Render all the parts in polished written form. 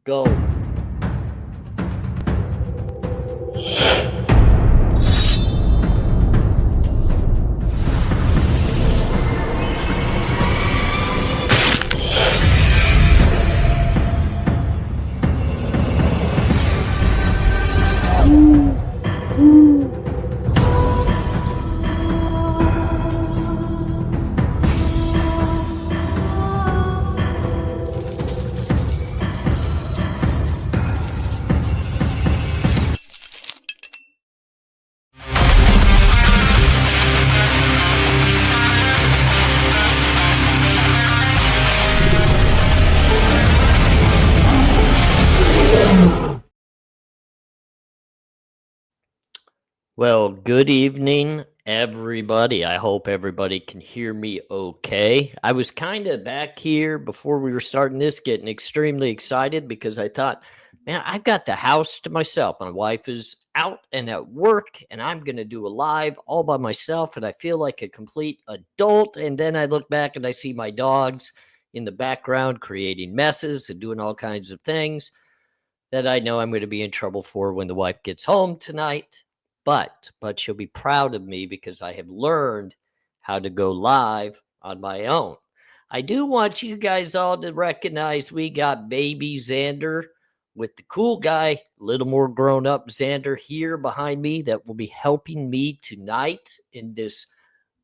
Go. Well, good evening, everybody. I hope everybody can hear me okay. I was kind of back here before we were starting this, getting extremely excited because I thought, man, I've got the house to myself. My wife is out and at work, and I'm going to do a live all by myself. And I feel like a complete adult. And then I look back and I see my dogs in the background creating messes and doing all kinds of things that I know I'm going to be in trouble for when the wife gets home tonight. But she'll be proud of me because I have learned how to go live on my own. I do want you guys all to recognize we got baby Xander with the cool guy, a little more grown up Xander here behind me that will be helping me tonight in this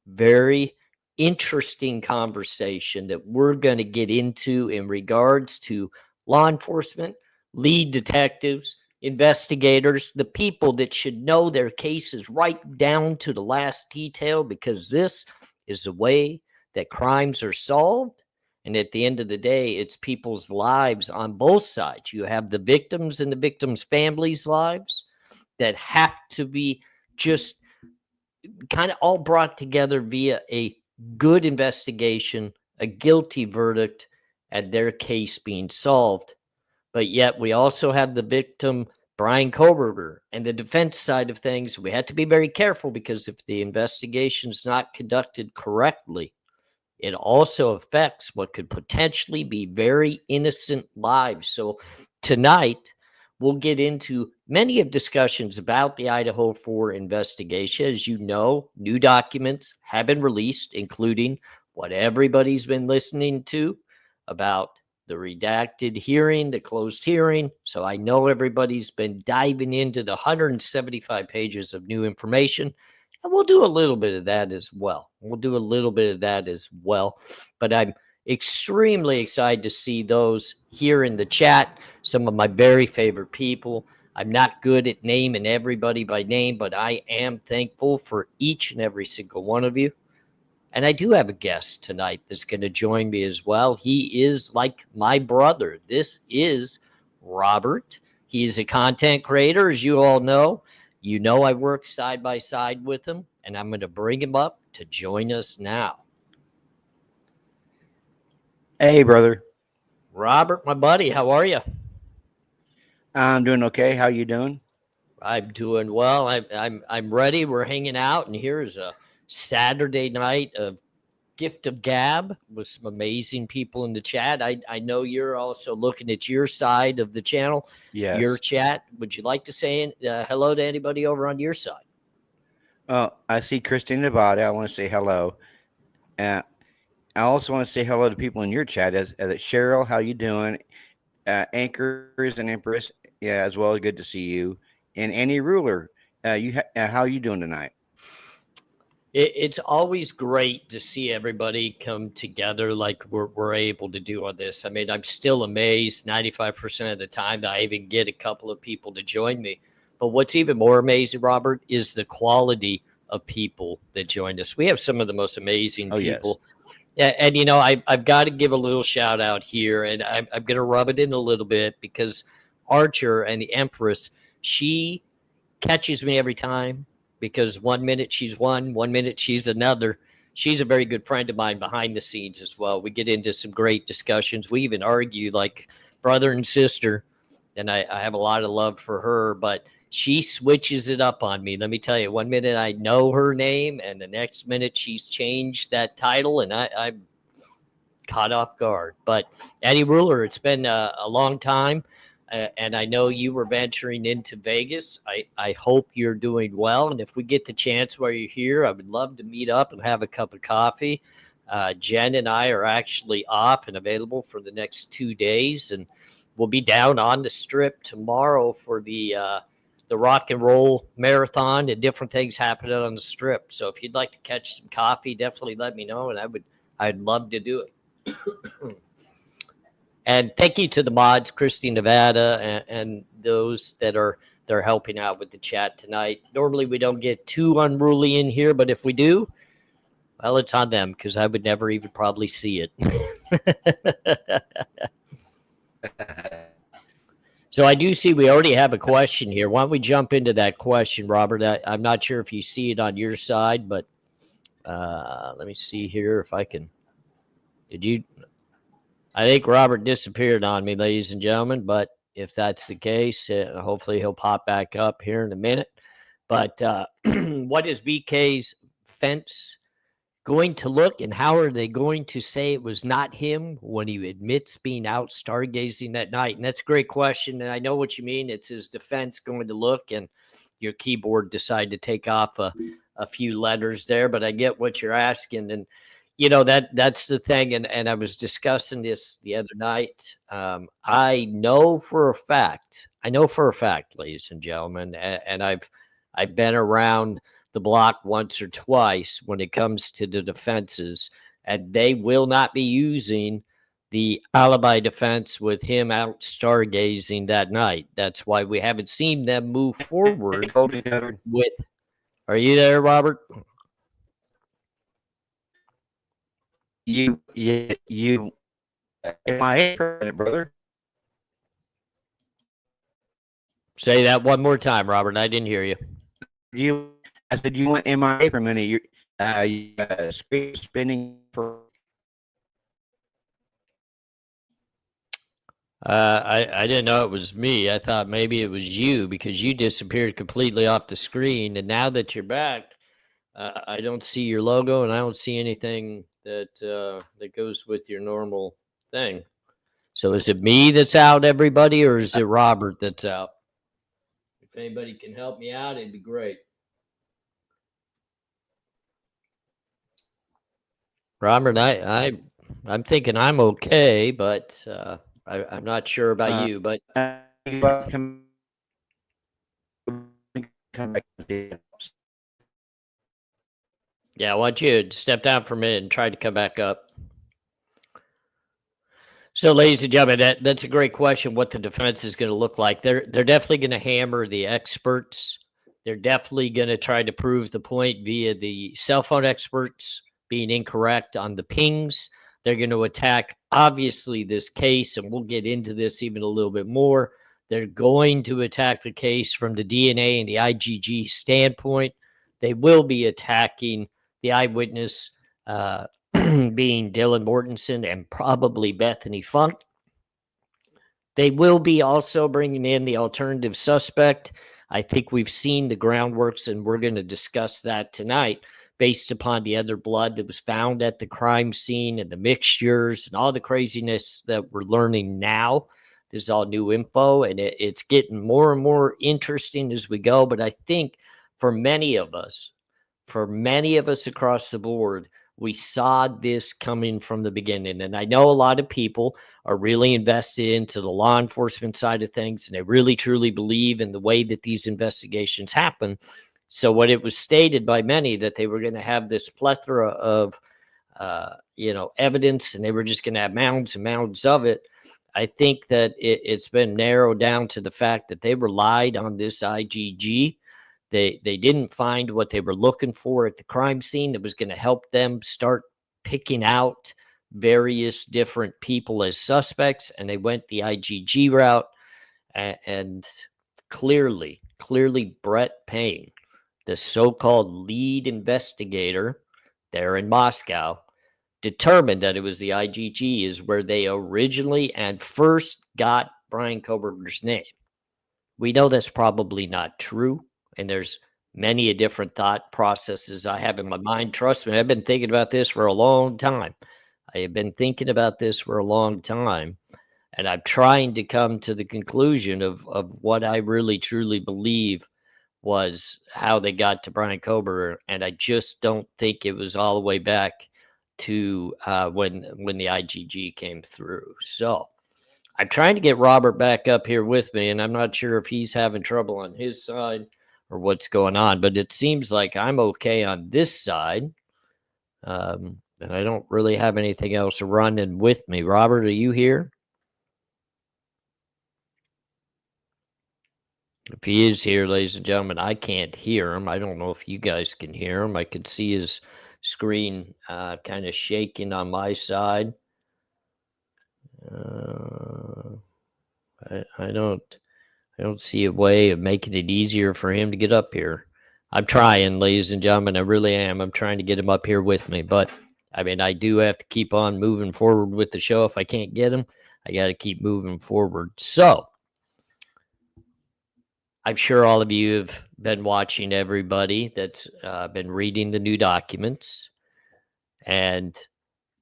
very interesting conversation that we're going to get into in regards to law enforcement, lead detectives, investigators, the people that should know their cases right down to the last detail, because this is the way that crimes are solved. And at the end of the day, it's people's lives on both sides. You have the victims and the victims' families' lives that have to be just kind of all brought together via a good investigation, a guilty verdict, and their case being solved. But yet we also have the victim, Brian Koberger, and the defense side of things. We have to be very careful because if the investigation is not conducted correctly, it also affects what could potentially be very innocent lives. So tonight, we'll get into many of discussions about the Idaho 4 investigation. As you know, new documents have been released, including what everybody's been listening to about the redacted hearing, the closed hearing. So I know everybody's been diving into the 175 pages of new information. And we'll do a little bit of that as well. But I'm extremely excited to see those here in the chat. Some of my very favorite people. I'm not good at naming everybody by name, but I am thankful for each and every single one of you. And I do have a guest tonight that's going to join me as well. He is like my brother. This is Robert. He is a content creator, as you all know. You know I work side by side with him, and I'm going to bring him up to join us now. Hey, brother. Robert, my buddy, how are you? I'm doing okay. How you doing? I'm doing well. I'm ready. We're hanging out, and here's a Saturday night of Gift of Gab with some amazing people in the chat. I know you're also looking at your side of the channel, Yes. your chat. Would you like to say hello to anybody over on your side? I see Christine Nevada. I want to say hello. I also want to say hello to people in your chat. As Cheryl, how you doing? Anchors and Empress, yeah, as well. Good to see you. And Annie Ruler, how you doing tonight? It's always great to see everybody come together like we're able to do on this. I mean, I'm still amazed 95% of the time that I even get a couple of people to join me. But what's even more amazing, Robert, is the quality of people that joined us. We have some of the most amazing people. Yes. And you know, I've got to give a little shout out here, and I'm going to rub it in a little bit because Archer and the Empress, she catches me every time because 1 minute she's one, 1 minute she's another. She's a very good friend of mine behind the scenes as well. We get into some great discussions. We even argue like brother and sister, and I have a lot of love for her, but she switches it up on me. Let me tell you, 1 minute I know her name, and the next minute she's changed that title, and caught off guard. But Eddie Ruler, it's been a long time. And I know you were venturing into Vegas. I hope you're doing well. And if we get the chance while you're here, I would love to meet up and have a cup of coffee. Jen and I are actually off and available for the next 2 days. And we'll be down on the Strip tomorrow for the rock and roll marathon and different things happening on the Strip. So if you'd like to catch some coffee, definitely let me know. And I'd love to do it. And thank you to the mods, Christy Nevada, and those that are helping out with the chat tonight. Normally we don't get too unruly in here, but if we do, well, it's on them because I would never even probably see it. So I do see we already have a question here. Why don't we jump into that question, Robert? I'm not sure if you see it on your side, but let me see here if I can. Did you? I think Robert disappeared on me, ladies and gentlemen, but if that's the case, hopefully he'll pop back up here in a minute. But what is BK's fence going to look, and how are they going to say it was not him when he admits being out stargazing that night? And that's a great question, and I know what you mean. It's his defense going to look, and your keyboard decided to take off a few letters there, but I get what you're asking. And you know, that's the thing. And I was discussing this the other night. I know for a fact, ladies and gentlemen, and I've been around the block once or twice when it comes to the defenses, and they will not be using the alibi defense with him out stargazing that night. That's why we haven't seen them move forward with. Are you there, Robert? You MIA for a minute, brother. Say that one more time, Robert. I didn't hear you. I said you went MIA for a minute. You're spinning for. I didn't know it was me. I thought maybe it was you because you disappeared completely off the screen. And now that you're back, I don't see your logo and I don't see anything that goes with your normal thing. So is it me that's out, everybody, or is it Robert that's out? If anybody can help me out, it'd be great. Robert, I'm thinking I'm okay, but I'm not sure about you. But come back. Yeah, I want you to step down for a minute and try to come back up. So, ladies and gentlemen, that's a great question. What the defense is going to look like? They're definitely going to hammer the experts. They're definitely going to try to prove the point via the cell phone experts being incorrect on the pings. They're going to attack, obviously, this case, and we'll get into this even a little bit more. They're going to attack the case from the DNA and the IgG standpoint. They will be attacking the eyewitness being Dylan Mortensen and probably Bethany Funk. They will be also bringing in the alternative suspect. I think we've seen the groundworks, and we're going to discuss that tonight based upon the other blood that was found at the crime scene and the mixtures and all the craziness that we're learning now. This is all new info, and it's getting more and more interesting as we go. But I think for many of us across the board, we saw this coming from the beginning. And I know a lot of people are really invested into the law enforcement side of things, and they really truly believe in the way that these investigations happen. So what it was stated by many that they were going to have this plethora of, evidence, and they were just going to have mounds and mounds of it. I think that it's been narrowed down to the fact that they relied on this IgG. They didn't find what they were looking for at the crime scene that was going to help them start picking out various different people as suspects, and they went the IgG route. And clearly Brett Payne, the so-called lead investigator there in Moscow, determined that it was the IgG is where they originally and first got Bryan Kohberger's name. We know that's probably not true, and there's many different thought processes I have in my mind. Trust me, I've been thinking about this for a long time. I have been thinking about this for a long time, and I'm trying to come to the conclusion of what I really truly believe was how they got to Brian Kober, and I just don't think it was all the way back to when the IGG came through. So I'm trying to get Robert back up here with me, and I'm not sure if he's having trouble on his side or what's going on, but it seems like I'm okay on this side. And I don't really have anything else running with me. Robert, are you here? If he is here, ladies and gentlemen, I can't hear him. I don't know if you guys can hear him. I could see his screen kind of shaking on my side. I don't see a way of making it easier for him to get up here. I'm trying, ladies and gentlemen. I really am. I'm trying to get him up here with me, but I mean, I do have to keep on moving forward with the show. If I can't get him, I got to keep moving forward. So I'm sure all of you have been watching, everybody that's been reading the new documents. And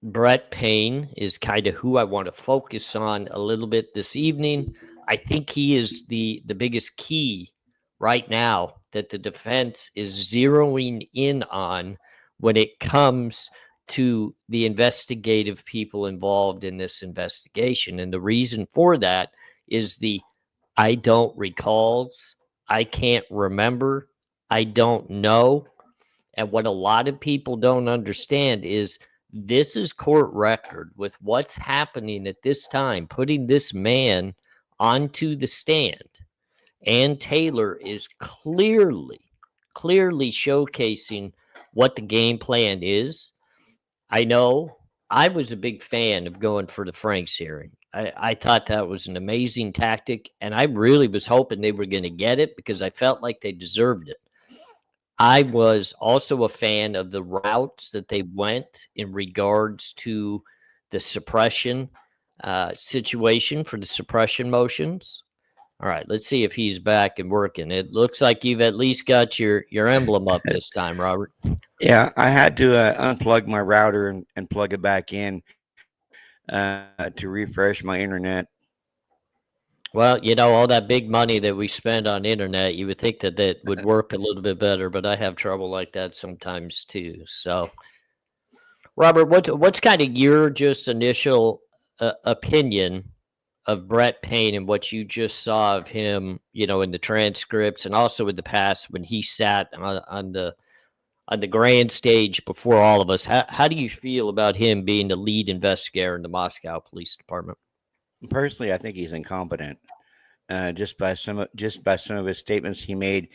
Brett Payne is kind of who I want to focus on a little bit this evening. I think he is the biggest key right now that the defense is zeroing in on when it comes to the investigative people involved in this investigation. And the reason for that is the I don't recalls, I can't remember, I don't know. And what a lot of people don't understand is this is court record with what's happening at this time, putting this man onto the stand. Ann Taylor is clearly showcasing what the game plan is. I know I was a big fan of going for the Franks hearing. I thought that was an amazing tactic, and I really was hoping they were going to get it because I felt like they deserved it. I was also a fan of the routes that they went in regards to the suppression situation for the suppression motions. All right, let's see if he's back and working. It looks like you've at least got your emblem up this time, Robert. Yeah, I had to unplug my router and plug it back in to refresh my internet. Well, you know, all that big money that we spend on internet, you would think that that would work a little bit better, but I have trouble like that sometimes too. So, Robert, what's kind of your just initial opinion of Brett Payne and what you just saw of him, you know, in the transcripts and also in the past when he sat on the grand stage before all of us? How do you feel about him being the lead investigator in the Moscow Police Department? Personally, I think he's incompetent. Just by some of his statements he made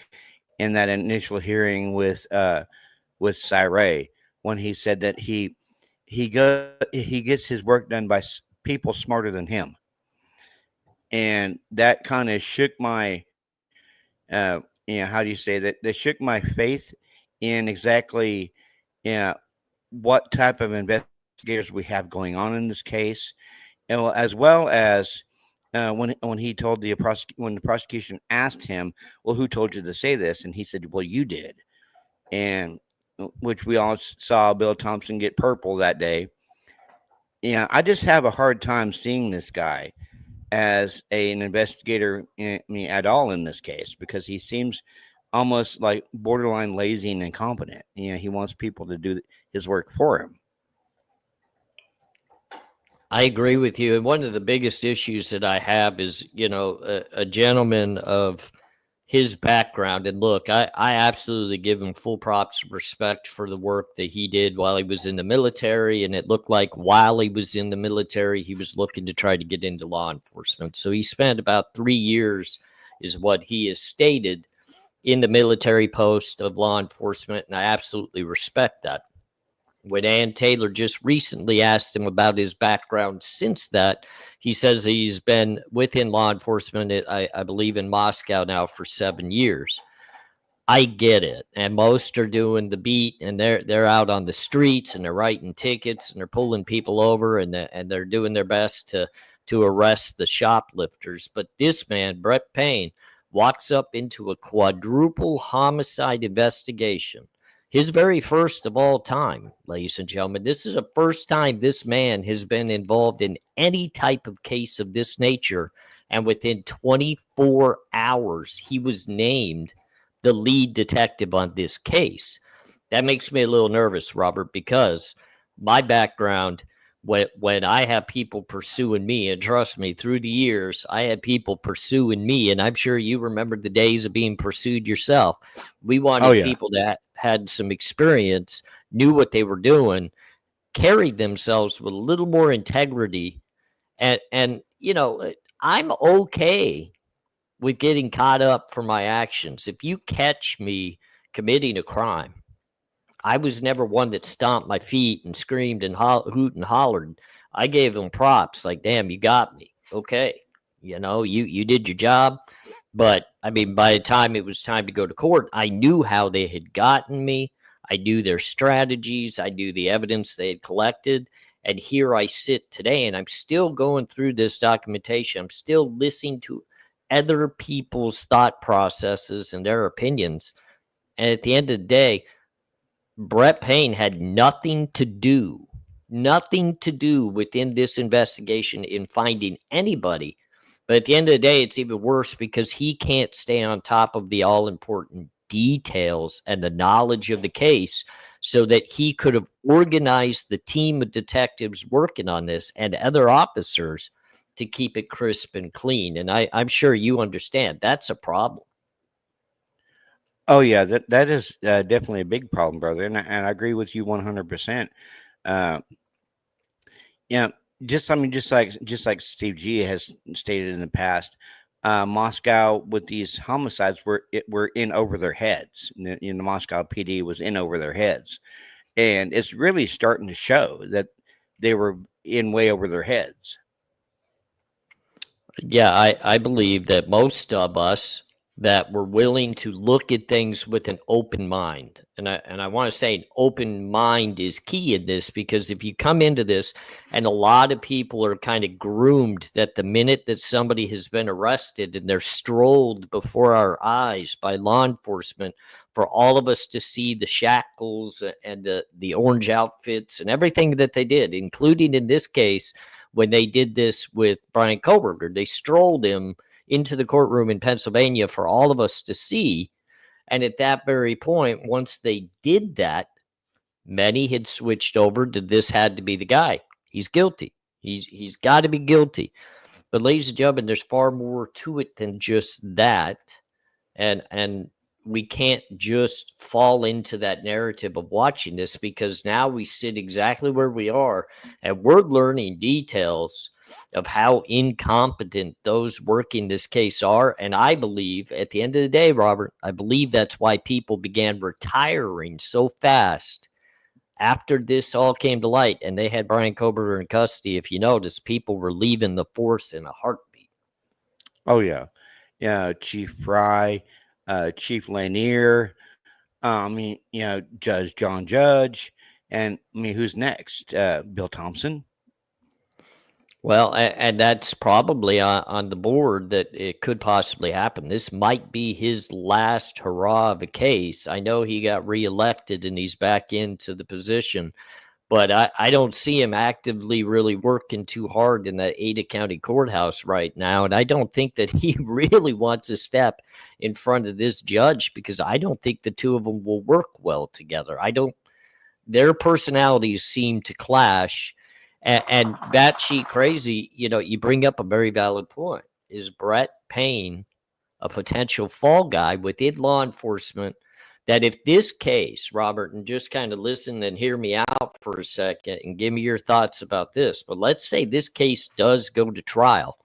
in that initial hearing with Cyray, when he said that he gets his work done by people smarter than him, and that kind of shook my how do you say that? That shook my faith in exactly what type of investigators we have going on in this case, and as well as when he told when the prosecution asked him, well, who told you to say this? And he said, well, you did. And which we all saw Bill Thompson get purple that day. Yeah, I just have a hard time seeing this guy as an investigator at all in this case, because he seems almost like borderline lazy and incompetent. He wants people to do his work for him. I agree with you. And one of the biggest issues that I have is, you know, a gentleman of his background. And look, I absolutely give him full props and respect for the work that he did while he was in the military. And it looked like while he was in the military, he was looking to try to get into law enforcement. So he spent about 3 years, is what he has stated, in the military post of law enforcement. And I absolutely respect that. When Ann Taylor just recently asked him about his background since that, he says he's been within law enforcement, I believe, in Moscow now for 7 years. I get it. And most are doing the beat, and they're out on the streets, and they're writing tickets, and they're pulling people over, and they're doing their best to arrest the shoplifters. But this man, Brett Payne, walks up into a quadruple homicide investigation. his very first of all time, ladies and gentlemen. This is the first time this man has been involved in any type of case of this nature. And within 24 hours, he was named the lead detective on this case. That makes me a little nervous, Robert, because my background, when I have people pursuing me, and trust me, through the years, I had people pursuing me, and I'm sure you remember the days of being pursued yourself. We Oh wanted yeah. people that had some experience, knew what they were doing, carried themselves with a little more integrity, and I'm okay with getting caught up for my actions. If you catch me committing a crime, I was never one that stomped my feet and screamed and hoot and hollered. I gave them props, like, damn, you got me. Okay. You did your job. But I mean, by the time it was time to go to court, I knew how they had gotten me. I knew their strategies. I knew the evidence they had collected. And here I sit today, and I'm still going through this documentation. I'm still listening to other people's thought processes and their opinions. And at the end of the day, Brett Payne had nothing to do within this investigation in finding anybody. But at the end of the day, it's even worse because he can't stay on top of the all important details and the knowledge of the case so that he could have organized the team of detectives working on this and other officers to keep it crisp and clean. And I'm sure you understand that's a problem. Oh yeah, that is definitely a big problem, brother, and I agree with you 100%. Uh, yeah, just like Steve G has stated in the past, Moscow with these homicides were in over their heads. The Moscow PD was in over their heads, and it's really starting to show that they were in way over their heads. Yeah, I believe that most of us that were willing to look at things with an open mind, and I want to say an open mind is key in this, because if you come into this, and a lot of people are kind of groomed that the minute that somebody has been arrested and they're strolled before our eyes by law enforcement, for all of us to see the shackles and the orange outfits and everything that they did, including in this case when they did this with Brian Koberger. They strolled him into the courtroom in Pennsylvania for all of us to see. And at that very point, once they did that, many had switched over to this had to be the guy. He's guilty. He's got to be guilty. But ladies and gentlemen, there's far more to it than just that. And we can't just fall into that narrative of watching this, because now we sit exactly where we are and we're learning details of how incompetent those working this case are. And I believe at the end of the day, Robert, I believe that's why people began retiring so fast after this all came to light and they had Brian Koberger in custody. If you notice, people were leaving the force in a heartbeat. Oh yeah, yeah. Chief Fry, Chief Lanier. I mean, Judge John Judge, and I mean, who's next? Bill Thompson. Well, and that's probably on the board that it could possibly happen. This might be his last hurrah of a case. I know he got reelected and he's back into the position, but I don't see him actively really working too hard in that Ada County courthouse right now. And I don't think that he really wants to step in front of this judge, because I don't think the two of them will work well together. Their personalities seem to clash. And batshit crazy, you bring up a very valid point. Is Brett Payne a potential fall guy within law enforcement? That if this case, Robert, and just kind of listen and hear me out for a second and give me your thoughts about this, but let's say this case does go to trial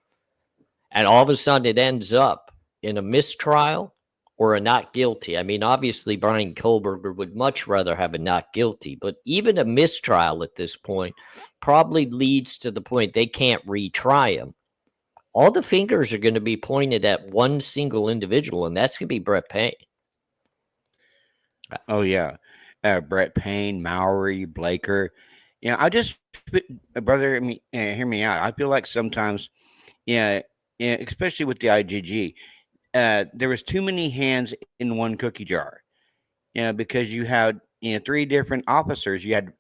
and all of a sudden it ends up in a mistrial or a not guilty. I mean, obviously, Brian Koberger would much rather have a not guilty, but even a mistrial at this point probably leads to the point they can't retry him. All the fingers are going to be pointed at one single individual, and that's going to be Brett Payne. Oh yeah, Brett Payne, Mowry, Blaker. I just, brother. I mean, hear me out. I feel like sometimes, especially with the IGG, there was too many hands in one cookie jar. Because you had three different officers. You had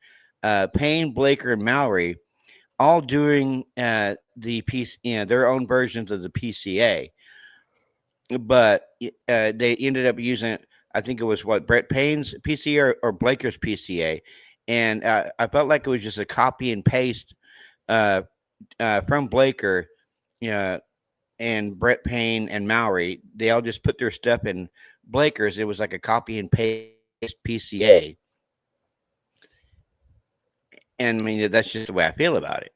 Payne, Blaker, and Mallory all doing the piece, their own versions of the PCA, but they ended up using, I think it was what, Brett Payne's PCA or Blaker's PCA, and I felt like it was just a copy and paste uh, from Blaker, and Brett Payne and Mallory. They all just put their stuff in Blaker's. It was like a copy and paste PCA, and I mean that's just the way I feel about it.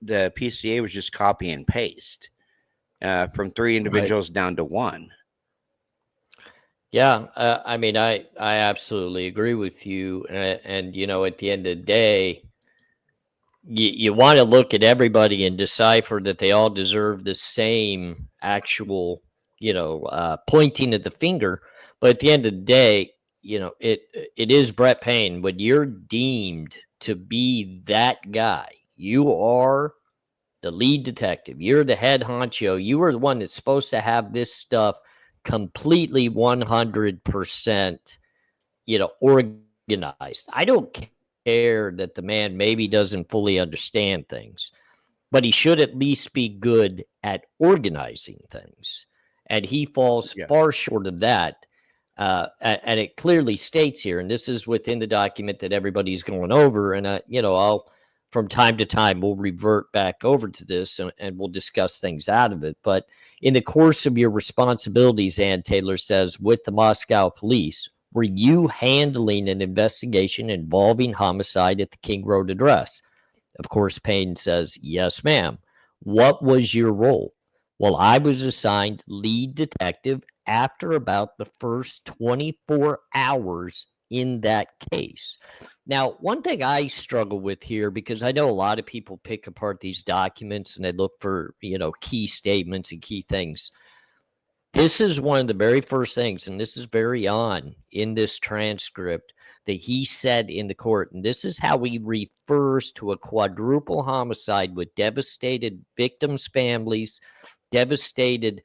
The PCA was just copy and paste from three Right. individuals down to one. Yeah, I mean, I absolutely agree with you, and at the end of the day, you want to look at everybody and decipher that they all deserve the same actual, pointing of the finger. But at the end of the day, it is Brett Payne. When you're deemed to be that guy, you are the lead detective. You're the head honcho. You are the one that's supposed to have this stuff completely 100%, organized. I don't care that the man maybe doesn't fully understand things, but he should at least be good at organizing things. And he falls Yeah. far short of that. And it clearly states here, and this is within the document that everybody's going over. And, I'll, from time to time, we'll revert back over to this and we'll discuss things out of it. But in the course of your responsibilities, Ann Taylor says, with the Moscow police, were you handling an investigation involving homicide at the King Road address? Of course, Payne says, yes, ma'am. What was your role? Well, I was assigned lead detective after about the first 24 hours in that case. Now, one thing I struggle with here, because I know a lot of people pick apart these documents and they look for, key statements and key things. This is one of the very first things, and this is very on in this transcript that he said in the court. And this is how he refers to a quadruple homicide with devastated victims' families, devastated,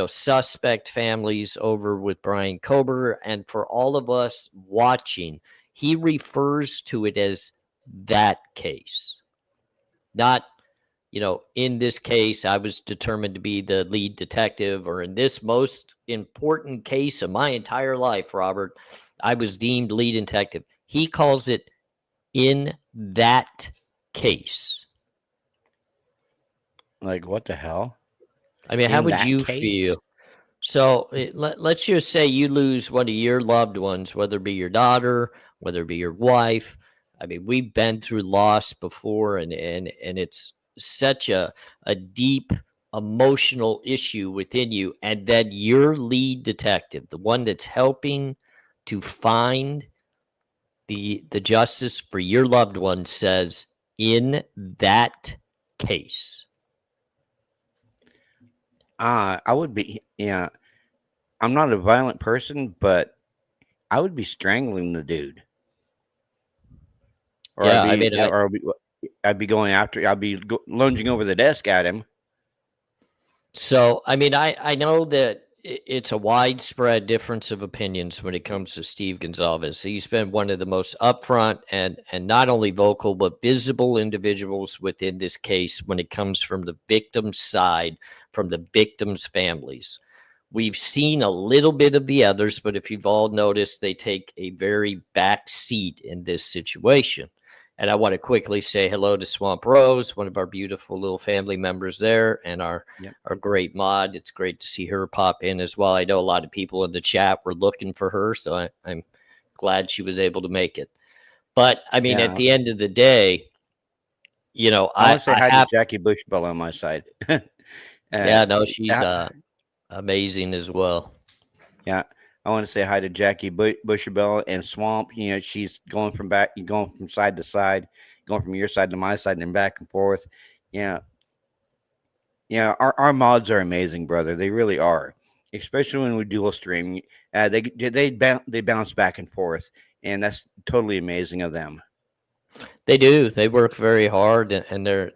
suspect families over with Brian Kober. And for all of us watching, he refers to it as that case, not, in this case, I was determined to be the lead detective, or in this most important case of my entire life, Robert, I was deemed lead detective. He calls it in that case. Like, what the hell? I mean, how In would that you case? feel? So let's just say you lose one of your loved ones, whether it be your daughter, whether it be your wife. I mean, we've been through loss before, and it's such a deep emotional issue within you. And then your lead detective, the one that's helping to find the justice for your loved one, says, in that case. I would be, I'm not a violent person, but I would be strangling the dude, or Yeah, I mean, I'd be going after, lunging over the desk at him. So, I mean, I know that it's a widespread difference of opinions when it comes to Steve Gonzalez. He's been one of the most upfront and not only vocal but visible individuals within this case when it comes from the victim's side, from the victims' families. We've seen a little bit of the others, but if you've all noticed, they take a very back seat in this situation. And I want to quickly say hello to Swamp Rose, one of our beautiful little family members there, and our Yep. our great mod. It's great to see her pop in as well. I know a lot of people in the chat were looking for her, so I'm glad she was able to make it. But I mean, at Yeah. the end of the day, I want I to say I hi to have Jackie Bushbell on my side. yeah, no, she's yeah, amazing as well. yeah. I want to say hi to Jackie Bushabell and Swamp. She's going from side to side, going from your side to my side, and then back and forth. Yeah, yeah. Our mods are amazing, brother. They really are. Especially when we dual stream, they bounce back and forth, and that's totally amazing of them. They do. They work very hard, and they're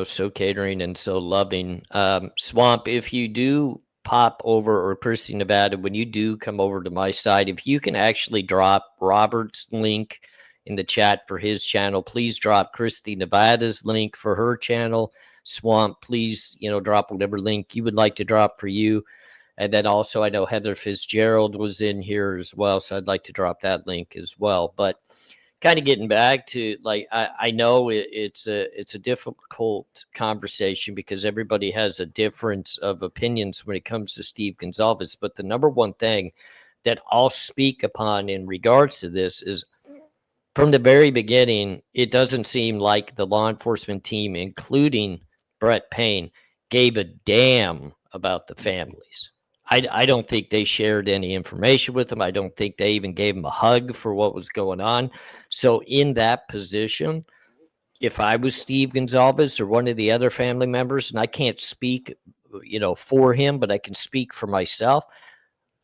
so catering and so loving. Swamp, if you do pop over, or Christy Nevada, when you do come over to my side, if you can actually drop Robert's link in the chat for his channel, please drop Christy Nevada's link for her channel. Swamp, please, drop whatever link you would like to drop for you. And then also, I know Heather Fitzgerald was in here as well, so I'd like to drop that link as well. But kind of getting back to, like, I know it's a difficult conversation because everybody has a difference of opinions when it comes to Steve Gonsalves. But the number one thing that I'll speak upon in regards to this is, from the very beginning, it doesn't seem like the law enforcement team, including Brett Payne, gave a damn about the families. I don't think they shared any information with them. I don't think they even gave them a hug for what was going on. So in that position, if I was Steve Gonsalves or one of the other family members, and I can't speak, for him, but I can speak for myself,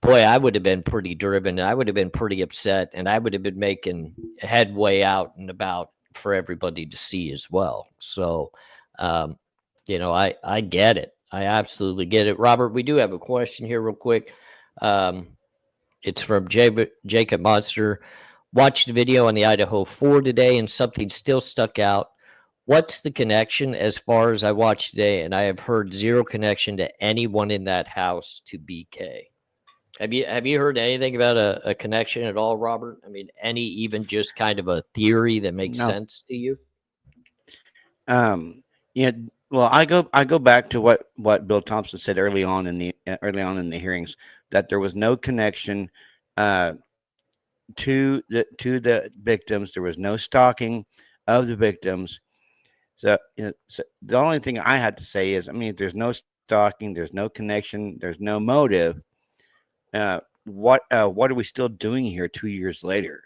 boy, I would have been pretty driven. I would have been pretty upset, and I would have been making headway out and about for everybody to see as well. So, I get it. I absolutely get it. Robert, we do have a question here real quick. It's from Jacob Monster. Watched the video on the Idaho 4 today, and something still stuck out. What's the connection as far as I watched today? And I have heard zero connection to anyone in that house to BK. Have you heard anything about a connection at all, Robert? I mean, even just kind of a theory that makes sense to you? Well, I go back to what Bill Thompson said early on in the hearings, that there was no connection to the victims. There was no stalking of the victims. So, so the only thing I had to say is, I mean, if there's no stalking, there's no connection, there's no motive. What are we still doing here 2 years later?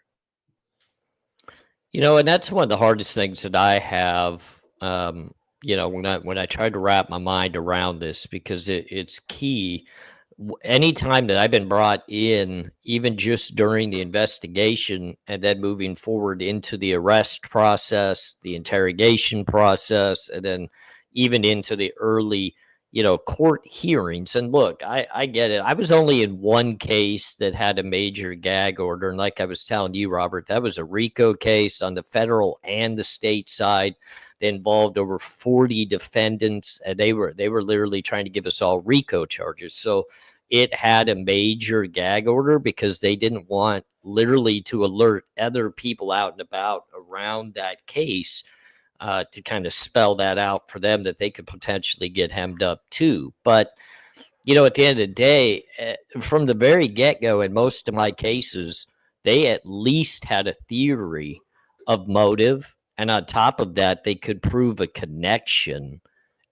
And that's one of the hardest things that I have. When I try to wrap my mind around this, because it's key. Anytime that I've been brought in, even just during the investigation and then moving forward into the arrest process, the interrogation process, and then even into the early, court hearings. And look, I get it. I was only in one case that had a major gag order. And like I was telling you, Robert, that was a RICO case on the federal and the state side. They involved over 40 defendants, and they were literally trying to give us all RICO charges. So it had a major gag order because they didn't want literally to alert other people out and about around that case to kind of spell that out for them, that they could potentially get hemmed up too. But, at the end of the day, from the very get-go, in most of my cases, they at least had a theory of motive. And on top of that, they could prove a connection,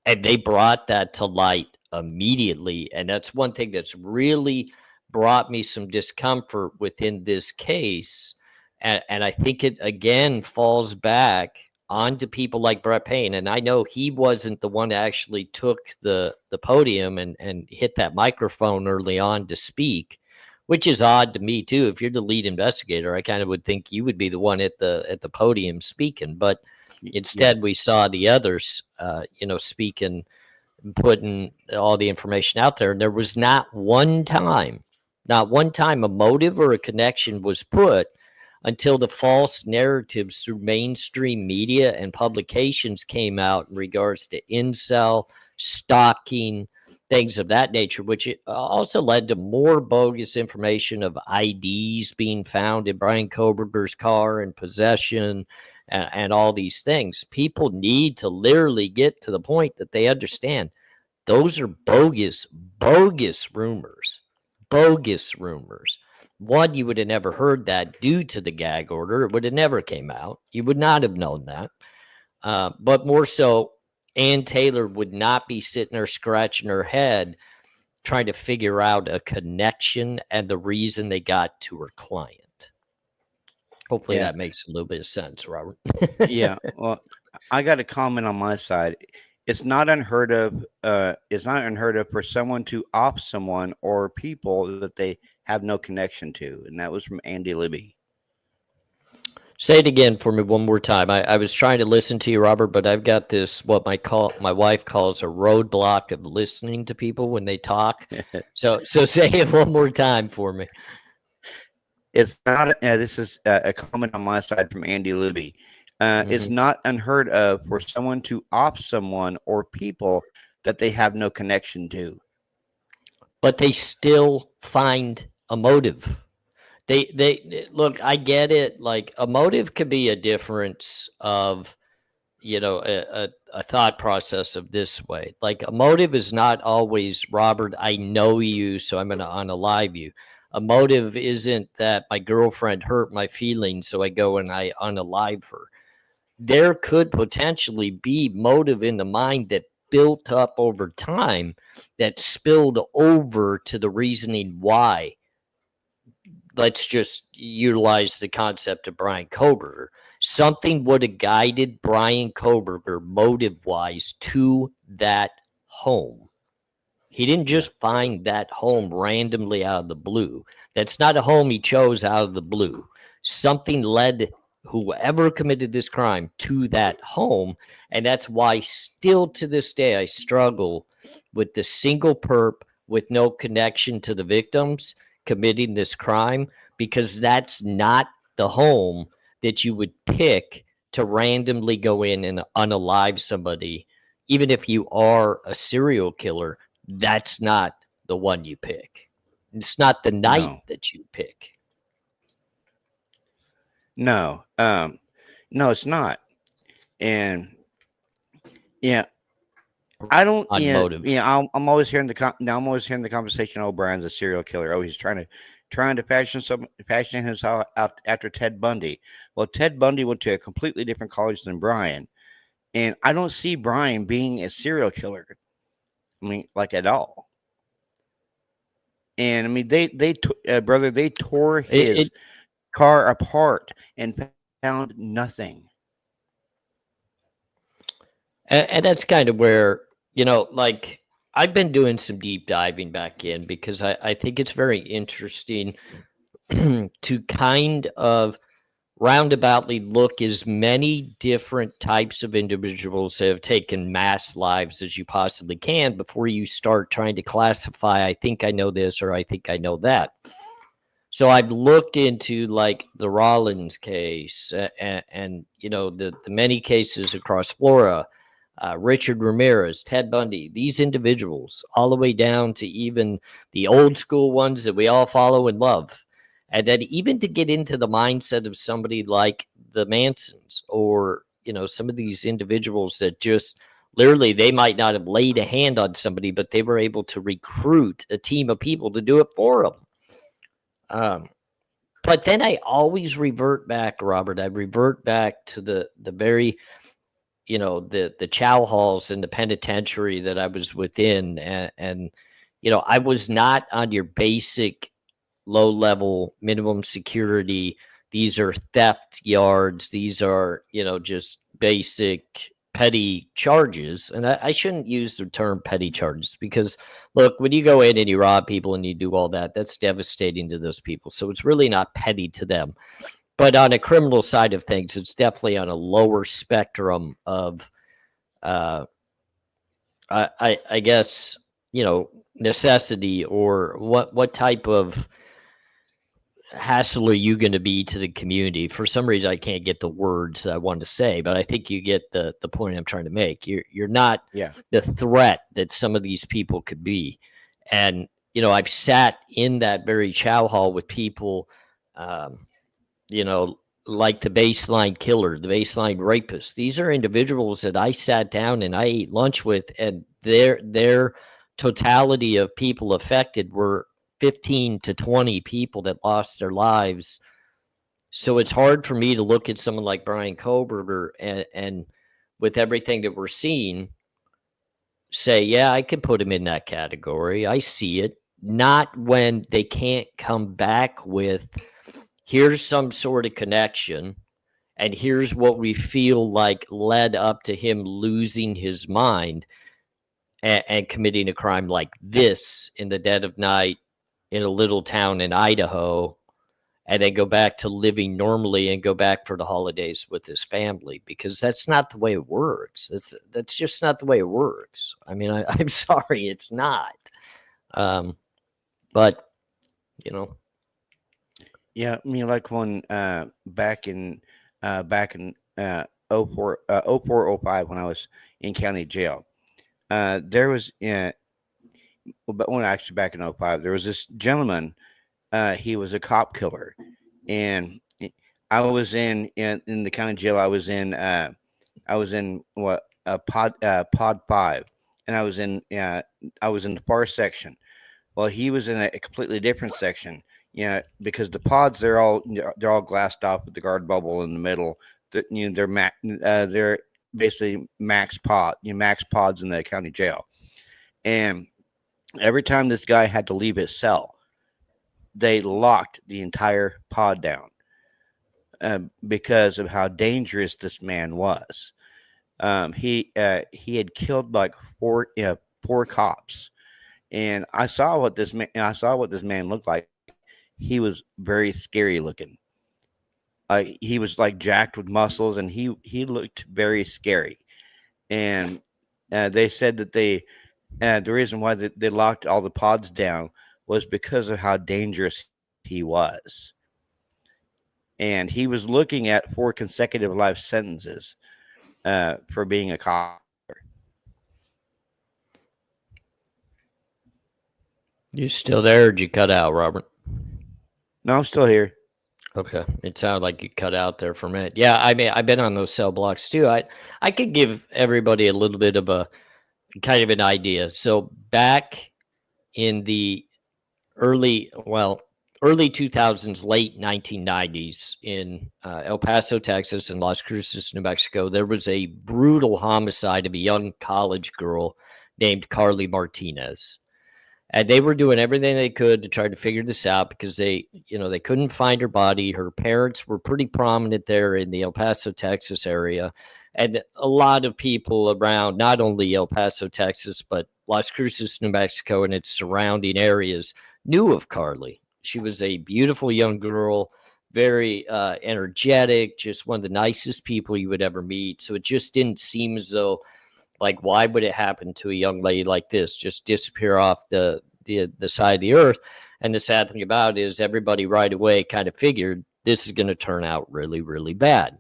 and they brought that to light immediately. And that's one thing that's really brought me some discomfort within this case. And I think it, again, falls back onto people like Brett Payne. And I know he wasn't the one that actually took the podium and hit that microphone early on to speak, which is odd to me too. If you're the lead investigator, I kind of would think you would be the one at the podium speaking, but instead we saw the others, speaking and putting all the information out there. And there was not one time a motive or a connection was put until the false narratives through mainstream media and publications came out in regards to incel, stalking, things of that nature, which also led to more bogus information of IDs being found in Brian Koberger's car and possession and all these things. People need to literally get to the point that they understand those are bogus rumors. Bogus rumors. One, you would have never heard that due to the gag order. It would have never came out. You would not have known that. But more so, Ann Taylor would not be sitting there scratching her head trying to figure out a connection and the reason they got to her client. Hopefully that makes a little bit of sense, Robert. Yeah. Well, I got a comment on my side. It's not unheard of. It's not unheard of for someone to off someone or people that they have no connection to, and that was from Andy Libby. Say it again for me one more time. I was trying to listen to you, Robert, but I've got this what my wife calls a roadblock of listening to people when they talk. So say it one more time for me. It's not. This is a comment on my side from Andy Libby. It's Hmm. not unheard of for someone to off someone or people that they have no connection to. But they still find a motive. They look. I get it. Like a motive could be a difference of a thought process of this way. Like a motive is not always, Robert, I know you, so I'm going to unalive you. A motive isn't that my girlfriend hurt my feelings, so I go and I unalive her. There could potentially be motive in the mind that built up over time that spilled over to the reasoning why. Let's just utilize the concept of Brian Koberger. Something would have guided Brian Koberger motive wise to that home. He didn't Yeah. just find that home randomly out of the blue. That's not a home he chose out of the blue. Something led whoever committed this crime to that home. And that's why, still to this day, I struggle with the single perp with no connection to the victims committing this crime, because that's not the home that you would pick to randomly go in and unalive somebody. Even if you are a serial killer, that's not the one you pick. It's not the night No. that you pick. No. No, it's not. And yeah, I don't. On Yeah, motive. yeah. I'm always hearing now. I'm always hearing the conversation. Oh, Brian's a serial killer. Oh, he's trying to fashion himself out after Ted Bundy. Well, Ted Bundy went to a completely different college than Brian, and I don't see Brian being a serial killer. I mean, like at all. And I mean, brother, they tore It, his it car apart and found nothing. and that's kind of where, like I've been doing some deep diving back in because I think it's very interesting to kind of roundaboutly look as many different types of individuals that have taken mass lives as you possibly can before you start trying to classify, I think I know this or I think I know that. So I've looked into like the Rollins case and the many cases across Florida, Richard Ramirez, Ted Bundy, these individuals, all the way down to even the old school ones that we all follow and love. And then even to get into the mindset of somebody like the Mansons or, some of these individuals that just literally they might not have laid a hand on somebody, but they were able to recruit a team of people to do it for them. But then I always revert back, Robert. I revert back to the very, the chow halls in the penitentiary that I was within, and I was not on your basic low level minimum security. These are theft yards. These are just basic petty charges, and I shouldn't use the term petty charges because look, when you go in and you rob people and you do all that, that's devastating to those people. So it's really not petty to them. But on a criminal side of things, it's definitely on a lower spectrum of, uh, I guess, necessity or what type of hassle are you going to be to the community? For some reason, I can't get the words that I wanted to say, but I think you get the point I'm trying to make. You're not Yeah. the threat that some of these people could be, and I've sat in that very chow hall with people, um, like the baseline killer, the baseline rapist. These are individuals that I sat down and I ate lunch with, and their totality of people affected were 15 to 20 people that lost their lives. So it's hard for me to look at someone like Brian Koberger and with everything that we're seeing, say, yeah, I could put him in that category. I see it. Not when they can't come back with, here's some sort of connection, and here's what we feel like led up to him losing his mind and committing a crime like this in the dead of night in a little town in Idaho, and then go back to living normally and go back for the holidays with his family, because that's not the way it works. That's just not the way it works. I mean, I'm sorry, it's not. But you know, Yeah, I mean, like when back in 04, 04, 05, when I was in county jail, there was but when actually back in 05, there was this gentleman. He was a cop killer, and I was in the county jail. I was in what pod 5, and I was in the far section. Well, he was in a completely different section. Because the pods, they're all glassed off with the guard bubble in the middle. They're basically max pods in the county jail. And every time this guy had to leave his cell, they locked the entire pod down, because of how dangerous this man was. He had killed like four cops, and I saw what this man looked like. He was very scary looking. He was like jacked with muscles, and he looked very scary. And they said that the reason why they locked all the pods down was because of how dangerous he was. And he was looking at 4 consecutive life sentences for being a cop. you still there? Or did you cut out, Robert? No, I'm still here. Okay, it sounded like you cut out there for a minute. Yeah, I mean, I've been on those cell blocks too. I could give everybody a little bit of a kind of an idea. So back in the early 2000s, late 1990s, in El Paso, Texas, and Las Cruces, New Mexico, there was a brutal homicide of a young college girl named Carly Martinez. And they were doing everything they could to try to figure this out, because they couldn't find her body. Her parents were pretty prominent there in the El Paso, Texas area. And a lot of people around not only El Paso, Texas, but Las Cruces, New Mexico, and its surrounding areas knew of Carly. She was a beautiful young girl, very energetic, just one of the nicest people you would ever meet. So it just didn't seem as though, like, why would it happen to a young lady like this, just disappear off the side of the earth? And the sad thing about it is everybody right away kind of figured this is going to turn out really, really bad.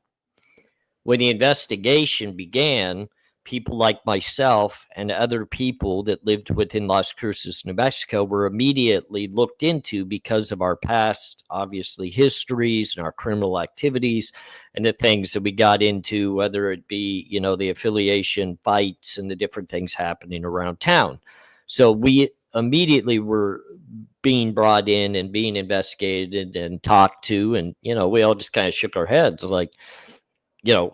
When the investigation began, people like myself and other people that lived within Las Cruces, New Mexico, were immediately looked into because of our past, obviously, histories and our criminal activities and the things that we got into, whether it be, the affiliation fights and the different things happening around town. So we immediately were being brought in and being investigated and talked to. And, we all just kind of shook our heads like,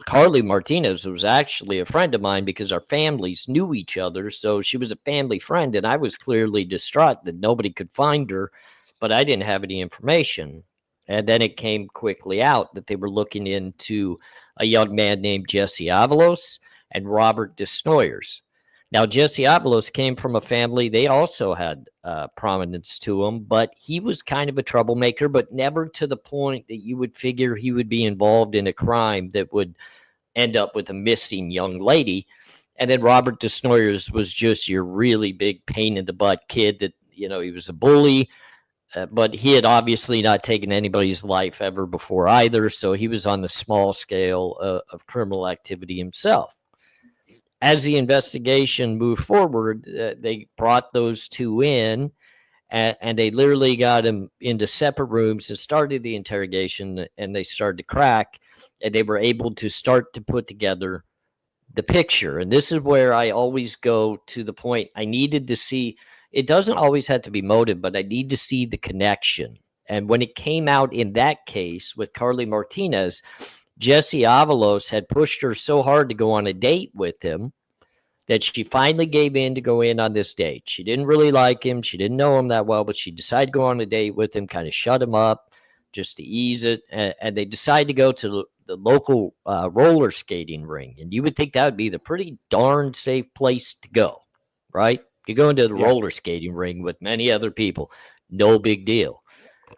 Carly Martinez was actually a friend of mine because our families knew each other. So she was a family friend, and I was clearly distraught that nobody could find her, but I didn't have any information. And then it came quickly out that they were looking into a young man named Jesse Avalos and Robert Desnoyers. Now, Jesse Avalos came from a family, they also had prominence to him, but he was kind of a troublemaker, but never to the point that you would figure he would be involved in a crime that would end up with a missing young lady. And then Robert Desnoyers was just your really big pain in the butt kid that, he was a bully, but he had obviously not taken anybody's life ever before either. So he was on the small scale of criminal activity himself. As the investigation moved forward, they brought those two in, and they literally got them into separate rooms and started the interrogation, and they started to crack, and they were able to start to put together the picture. And this is where I always go to the point. I needed to see, it doesn't always have to be motive, but I need to see the connection. And when it came out in that case with Carly Martinez, Jesse Avalos had pushed her so hard to go on a date with him that she finally gave in to go in on this date. She didn't really like him. She didn't know him that well, but she decided to go on a date with him, kind of shut him up just to ease it. And they decided to go to the local roller skating ring. And you would think that would be the pretty darn safe place to go, right? You go into the roller skating ring with many other people. No big deal.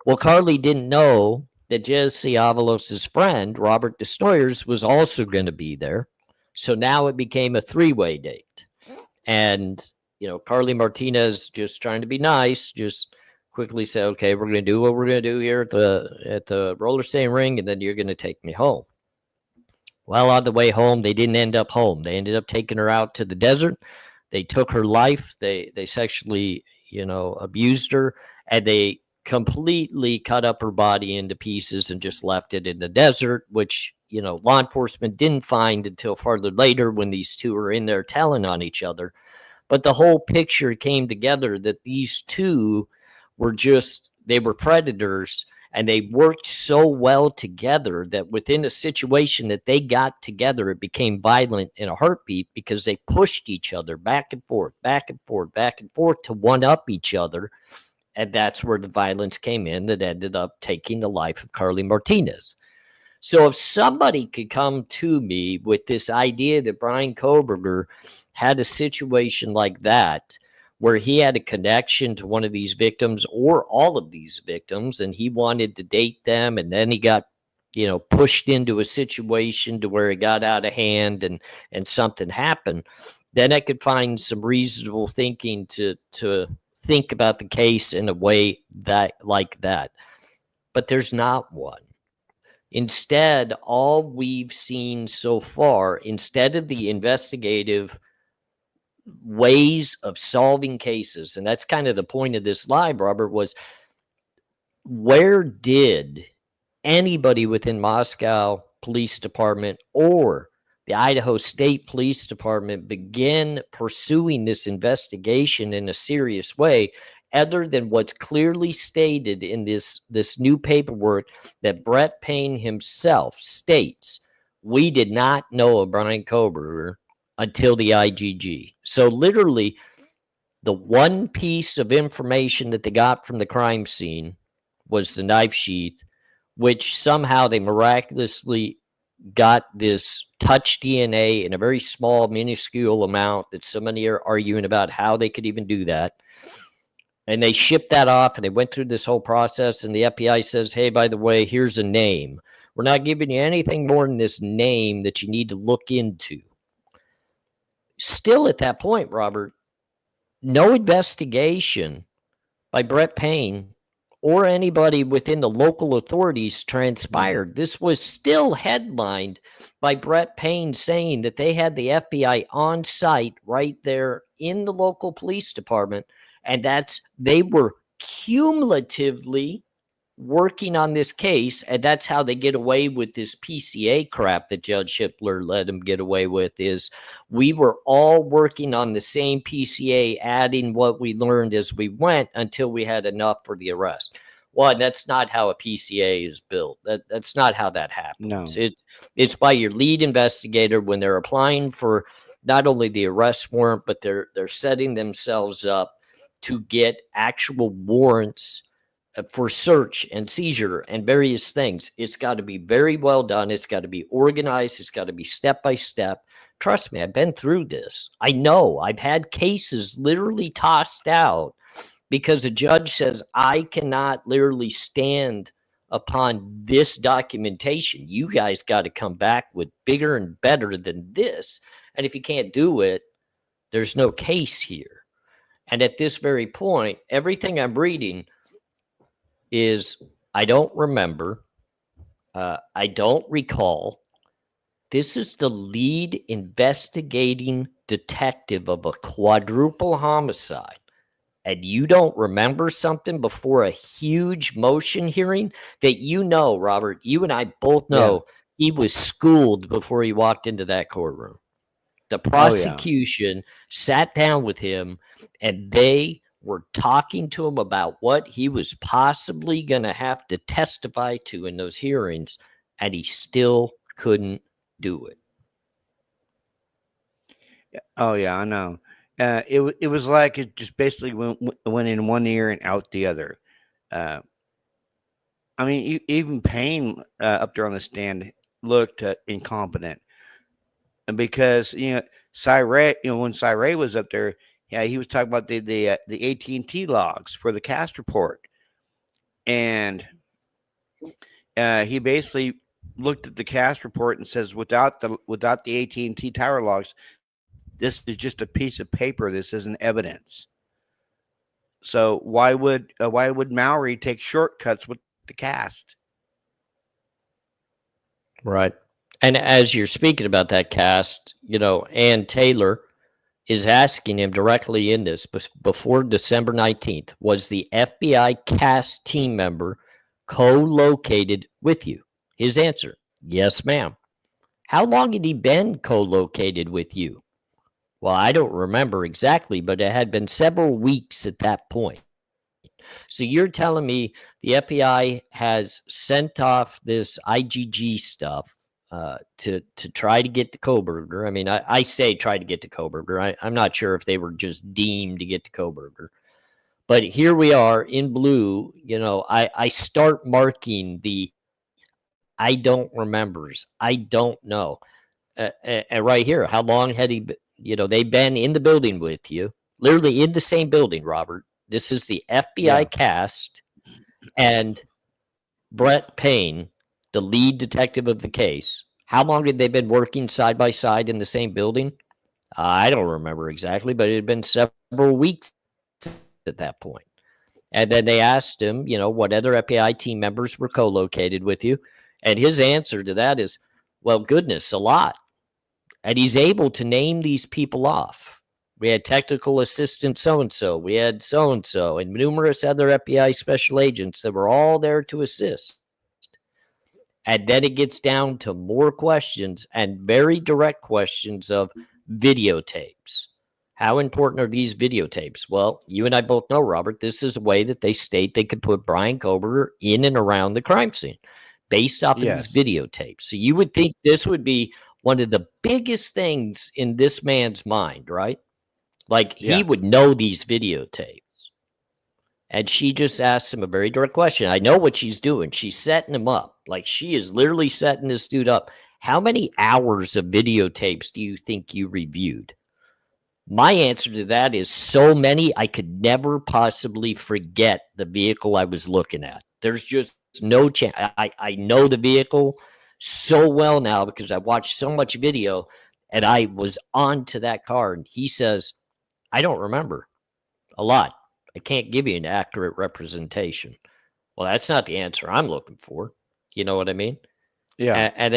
Well, Carly didn't know that Jesse Avalos' friend, Robert Destroyers, was also going to be there. So now it became a three-way date. And, Carly Martinez, just trying to be nice, just quickly said, okay, we're going to do what we're going to do here at the roller skating ring, and then you're going to take me home. Well, on the way home, they didn't end up home. They ended up taking her out to the desert. They took her life. They sexually, abused her, and they completely cut up her body into pieces and just left it in the desert, which, law enforcement didn't find until farther later when these two were in there telling on each other. But the whole picture came together that these two they were predators, and they worked so well together that within a situation that they got together, it became violent in a heartbeat because they pushed each other back and forth, back and forth, back and forth to one up each other. And that's where the violence came in that ended up taking the life of Carly Martinez. So if somebody could come to me with this idea that Bryan Kohberger had a situation like that, where he had a connection to one of these victims or all of these victims, and he wanted to date them, and then he got, pushed into a situation to where it got out of hand and something happened, then I could find some reasonable thinking to think about the case in a way like that. But there's not one. Instead, all we've seen so far, instead of the investigative ways of solving cases, and that's kind of the point of this live, Robert, was where did anybody within Moscow Police Department or the Idaho State Police Department begin pursuing this investigation in a serious way, other than what's clearly stated in this new paperwork that Brett Payne himself states? We did not know of Bryan Kohberger until the IGG. So literally, the one piece of information that they got from the crime scene was the knife sheath, which somehow they miraculously got this touch DNA in a very small, minuscule amount that so many are arguing about how they could even do that. And they shipped that off, and they went through this whole process, and the FBI says, hey, by the way, here's a name. We're not giving you anything more than this name that you need to look into. Still at that point, Robert, no investigation by Brett Payne or anybody within the local authorities transpired. This was still headlined by Brett Payne saying that they had the FBI on site right there in the local police department, and they were cumulatively working on this case, and that's how they get away with this PCA crap that Judge Hippler let them get away with. Is we were all working on the same PCA, adding what we learned as we went until we had enough for the arrest. Well, that's not how a PCA is built. That's not how that happens. No. It's by your lead investigator when they're applying for not only the arrest warrant, but they're setting themselves up to get actual warrants for search and seizure and various things. It's got to be very well done. It's got to be organized. It's got to be step by step. Trust me, I've been through this. I know I've had cases literally tossed out because a judge says, I cannot literally stand upon this documentation. You guys got to come back with bigger and better than this. And if you can't do it, there's no case here. And at this very point, everything I'm reading is I don't remember. I don't recall. This is the lead investigating detective of a quadruple homicide. And you don't remember something before a huge motion hearing that Robert, you and I both know he was schooled before he walked into that courtroom. The prosecution sat down with him, and they were talking to him about what he was possibly going to have to testify to in those hearings, and he still couldn't do it. Oh yeah, I know. It was like it just basically went in one ear and out the other. I mean, even Payne up there on the stand looked incompetent, and because Cyray, when Cyray was up there, he was talking about the AT&T logs for the cast report, and he basically looked at the cast report and says, without the AT&T tower logs, this is just a piece of paper. This isn't evidence. So why would Mowry take shortcuts with the cast? Right. And as you're speaking about that cast, Ann Taylor is asking him directly in this before December 19th, was the FBI cast team member co-located with you? His answer, yes, ma'am. How long had he been co-located with you? Well, I don't remember exactly, but it had been several weeks at that point. So you're telling me the FBI has sent off this IgG stuff to try to get to Kohberger. I mean, I say try to get to Kohberger. I'm not sure if they were just deemed to get to Kohberger. But here we are in blue. I start marking the I don't remembers. I don't know. And right here, how long had he been? They've been in the building with you, literally in the same building, Robert. This is the FBI cast and Brett Payne, the lead detective of the case. How long had they been working side by side in the same building? I don't remember exactly, but it had been several weeks at that point. And then they asked him, what other FBI team members were co-located with you. And his answer to that is, well, goodness, a lot. And he's able to name these people off. We had technical assistant so-and-so. We had so-and-so and numerous other FBI special agents that were all there to assist. And then it gets down to more questions and very direct questions of videotapes. How important are these videotapes? Well, you and I both know, Robert, this is a way that they state they could put Bryan Kohberger in and around the crime scene based off of these videotapes. So you would think this would be one of the biggest things in this man's mind, right? Like he would know these videotapes. And she just asked him a very direct question. I know what she's doing. She's setting him up. Like she is literally setting this dude up. How many hours of videotapes do you think you reviewed? My answer to that is so many, I could never possibly forget the vehicle I was looking at. There's just no chance. I know the vehicle so well now because I watched so much video and I was on to that car. And he says, I don't remember a lot. I can't give you an accurate representation. Well, that's not the answer I'm looking for. You know what I mean? Yeah. And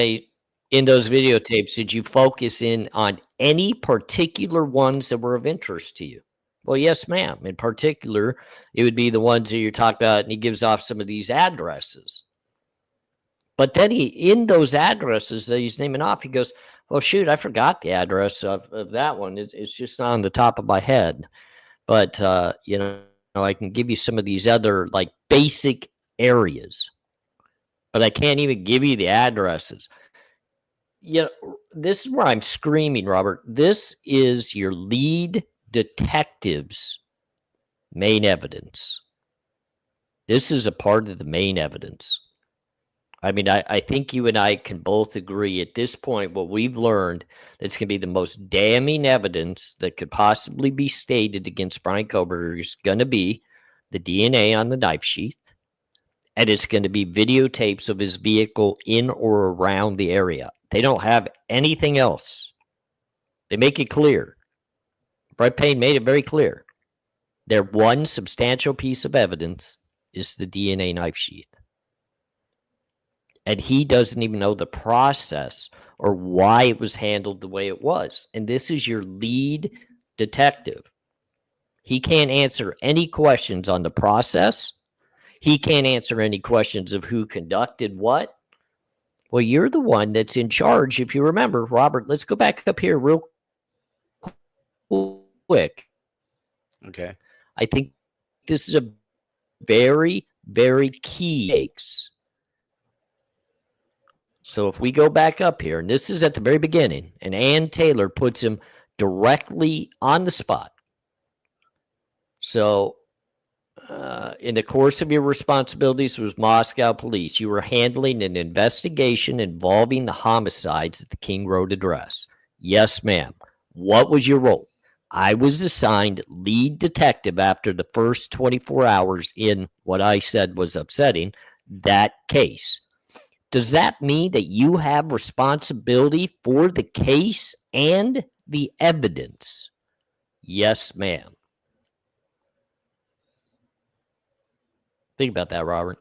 in those videotapes, did you focus in on any particular ones that were of interest to you? Well, yes, ma'am. In particular, it would be the ones that you're talking about, and he gives off some of these addresses. But then in those addresses that he's naming off, he goes, well, shoot, I forgot the address of that one. It's just not on the top of my head. But, I can give you some of these other like basic areas, but I can't even give you the addresses. This is where I'm screaming, Robert. This is your lead detective's main evidence. This is a part of the main evidence. I mean, I think you and I can both agree at this point what we've learned that's going to be the most damning evidence that could possibly be stated against Bryan Kohberger is going to be the DNA on the knife sheath, and it's going to be videotapes of his vehicle in or around the area. They don't have anything else. They make it clear. Brett Payne made it very clear. Their one substantial piece of evidence is the DNA knife sheath. And he doesn't even know the process or why it was handled the way it was. And this is your lead detective. He can't answer any questions on the process. He can't answer any questions of who conducted what. Well, you're the one that's in charge. If you remember, Robert, let's go back up here real quick. Okay. I think this is a very, very key case. So if we go back up here, and this is at the very beginning, and Ann Taylor puts him directly on the spot. So in the course of your responsibilities with Moscow police, you were handling an investigation involving the homicides at the King Road address. Yes, ma'am. What was your role? I was assigned lead detective after the first 24 hours in what I said was upsetting, that case. Does that mean that you have responsibility for the case and the evidence? Yes, ma'am. Think about that, Robert.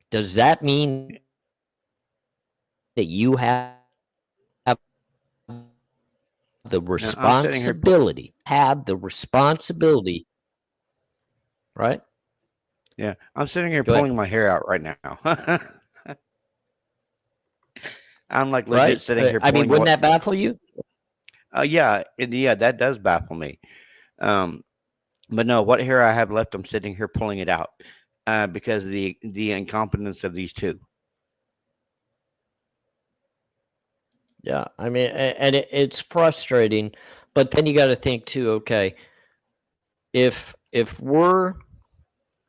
Does that mean that you have the Now, I'm sitting here. responsibility, right? Yeah, I'm sitting here Go ahead. pulling my hair out right now. I'm like legit Right? sitting here I mean, pulling wouldn't what? that baffle you? Yeah, yeah, that does baffle me. Um, but no, what hair I have left, I'm sitting here pulling it out because of the incompetence of these two. Yeah, I mean, and it's frustrating, but then you got to think too. Okay, if we're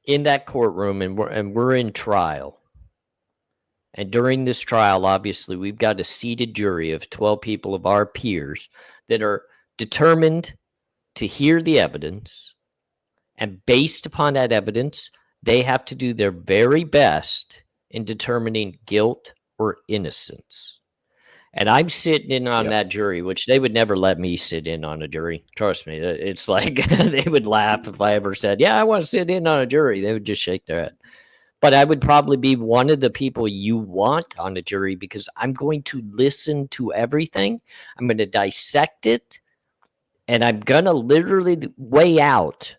in that courtroom and we're in trial, and during this trial, obviously, we've got a seated jury of 12 people of our peers that are determined to hear the evidence, and based upon that evidence, they have to do their very best in determining guilt or innocence. And I'm sitting in on Yep. that jury, which they would never let me sit in on a jury. Trust me. It's like they would laugh if I ever said, yeah, I want to sit in on a jury. They would just shake their head. But I would probably be one of the people you want on a jury because I'm going to listen to everything. I'm going to dissect it. And I'm going to literally weigh out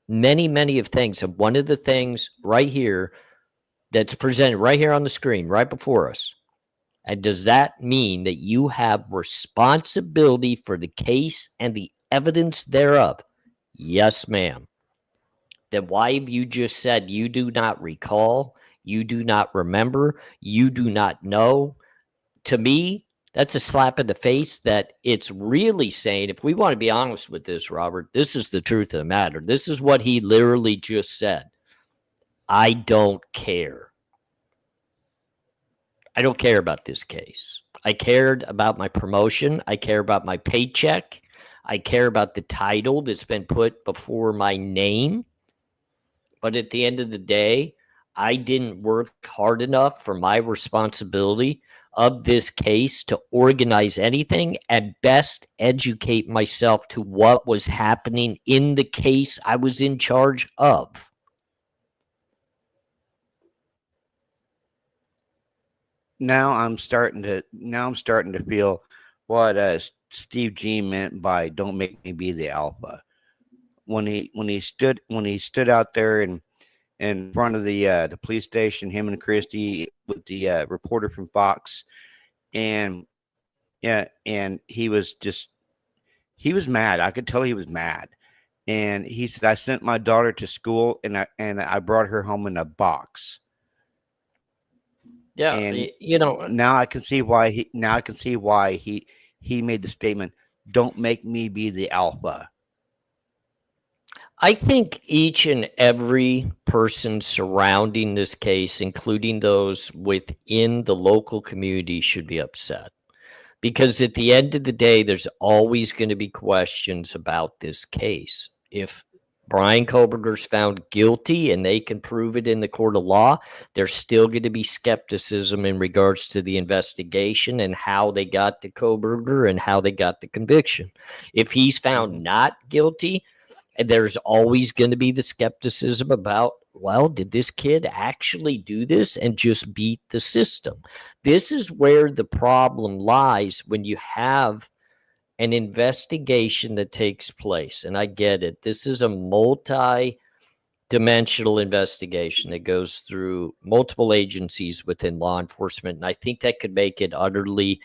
many, many of things. And one of the things right here that's presented right here on the screen, right before us. And does that mean that you have responsibility for the case and the evidence thereof? Yes, ma'am. Then why have you just said you do not recall, you do not remember, you do not know? To me, that's a slap in the face that it's really saying, if we want to be honest with this, Robert, this is the truth of the matter. This is what he literally just said. I don't care. I don't care about this case. I cared about my promotion. I care about my paycheck. I care about the title that's been put before my name. But at the end of the day, I didn't work hard enough for my responsibility of this case to organize anything and best educate myself to what was happening in the case I was in charge of. Now I'm starting to feel what Steve G meant by "Don't make me be the alpha." When he stood out there and in front of the police station, him and Christie with the reporter from Fox, and yeah, and he was mad. I could tell he was mad, and he said, "I sent my daughter to school, and I brought her home in a box." Yeah, And you know, now I can see why he made the statement, "Don't make me be the alpha." I think each and every person surrounding this case, including those within the local community, should be upset. Because at the end of the day, there's always going to be questions about this case. If Brian Koberger's found guilty and they can prove it in the court of law, there's still going to be skepticism in regards to the investigation and how they got to Koberger and how they got the conviction. If he's found not guilty, and there's always going to be the skepticism about, well, did this kid actually do this and just beat the system? This is where the problem lies when you have an investigation that takes place. And I get it. This is a multi-dimensional investigation that goes through multiple agencies within law enforcement. And I think that could make it utterly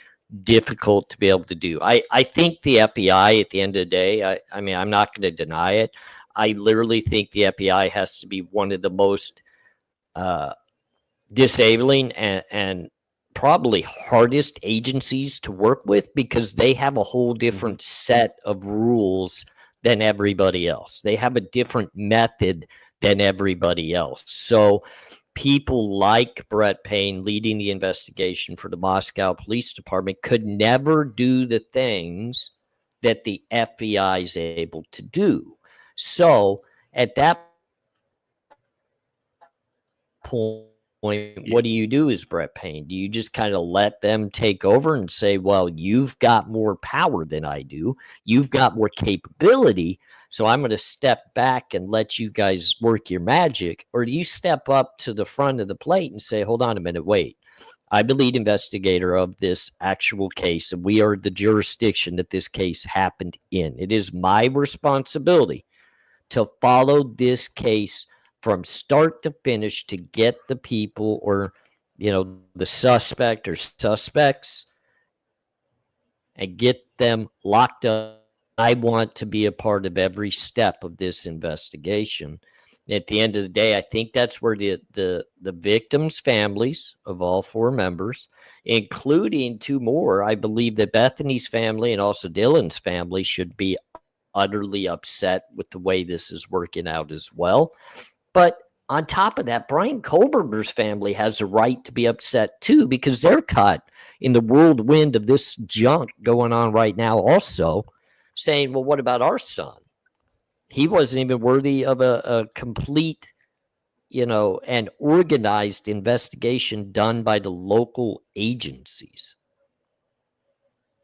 difficult to be able to do. I think the FBI at the end of the day, I mean, I'm not going to deny it. I literally think the FBI has to be one of the most disabling and probably hardest agencies to work with because they have a whole different set of rules than everybody else. They have a different method than everybody else. So people like Brett Payne leading the investigation for the Moscow Police Department could never do the things that the FBI is able to do. So at that point, what do you do as Brett Payne? Do you just kind of let them take over and say, well, you've got more power than I do, you've got more capability, so I'm going to step back and let you guys work your magic? Or do you step up to the front of the plate and say, hold on a minute, wait, I'm the lead investigator of this actual case, and we are the jurisdiction that this case happened in. It is my responsibility to follow this case from start to finish to get the people, or the suspect or suspects, and get them locked up. I want to be a part of every step of this investigation. At the end of the day, I think that's where the victims' families of all 4 members, including 2 more, I believe that Bethany's family and also Dylan's family, should be utterly upset with the way this is working out as well. But on top of that, Brian Kohlberger's family has a right to be upset too, because they're caught in the whirlwind of this junk going on right now, also saying, well, what about our son? He wasn't even worthy of a complete, and organized investigation done by the local agencies.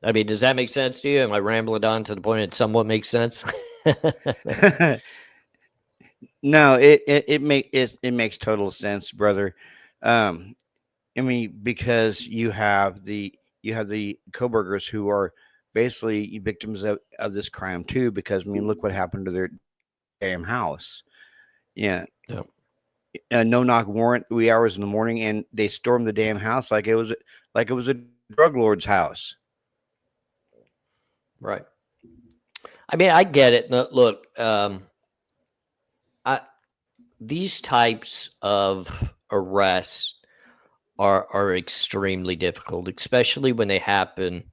I mean, does that make sense to you? Am I rambling on to the point it somewhat makes sense? No, it makes total sense, brother. I mean, because you have the Kohlbergers who are basically victims of this crime too. Because I mean, look what happened to their damn house. Yeah, Yep. A no knock warrant, wee hours in the morning, and they stormed the damn house like it was a drug lord's house. Right. I mean, I get it. Look, these types of arrests are extremely difficult, especially when they happen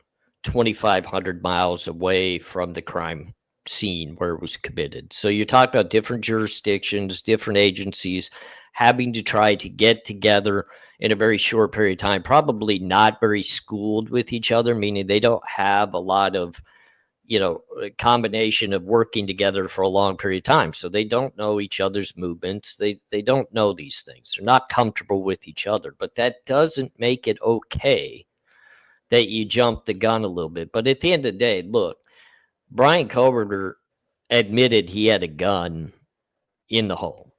2,500 miles away from the crime scene where it was committed. So you talk about different jurisdictions, different agencies having to try to get together in a very short period of time, probably not very schooled with each other, meaning they don't have a lot of a combination of working together for a long period of time. So they don't know each other's movements. They don't know these things. They're not comfortable with each other. But that doesn't make it okay that you jump the gun a little bit. But at the end of the day, look, Brian Kohlberger admitted he had a gun in the home.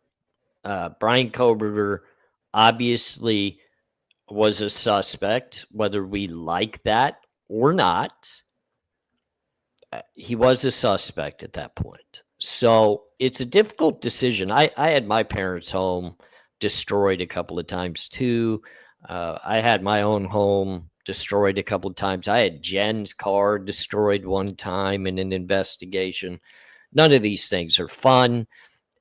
Brian Kohlberger obviously was a suspect, whether we like that or not. He was a suspect at that point. So it's a difficult decision. I had my parents' home destroyed a couple of times too. I had my own home destroyed a couple of times. I had Jen's car destroyed one time in an investigation. None of these things are fun,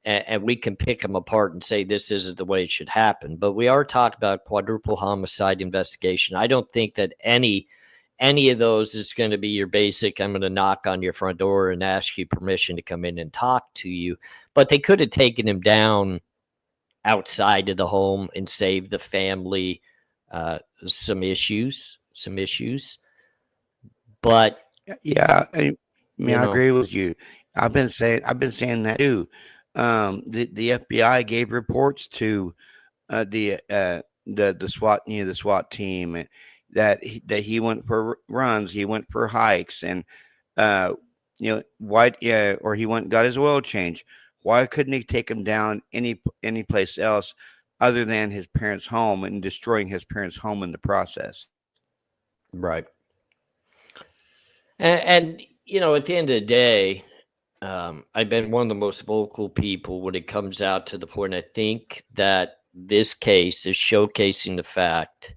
and we can pick them apart and say this isn't the way it should happen. But we are talking about quadruple homicide investigation. I don't think that any of those is going to be your basic, I'm going to knock on your front door and ask you permission to come in and talk to you. But they could have taken him down outside of the home and saved the family some issues. But yeah, I mean, I agree with you. I've been saying that too. The FBI gave reports to the SWAT, the SWAT team, that he went for runs, he went for hikes, and why? Yeah, or he went and got his oil change. Why couldn't he take him down any place else other than his parents' home and destroying his parents' home in the process? Right. And at the end of the day, I've been one of the most vocal people when it comes out to the point. I think that this case is showcasing the fact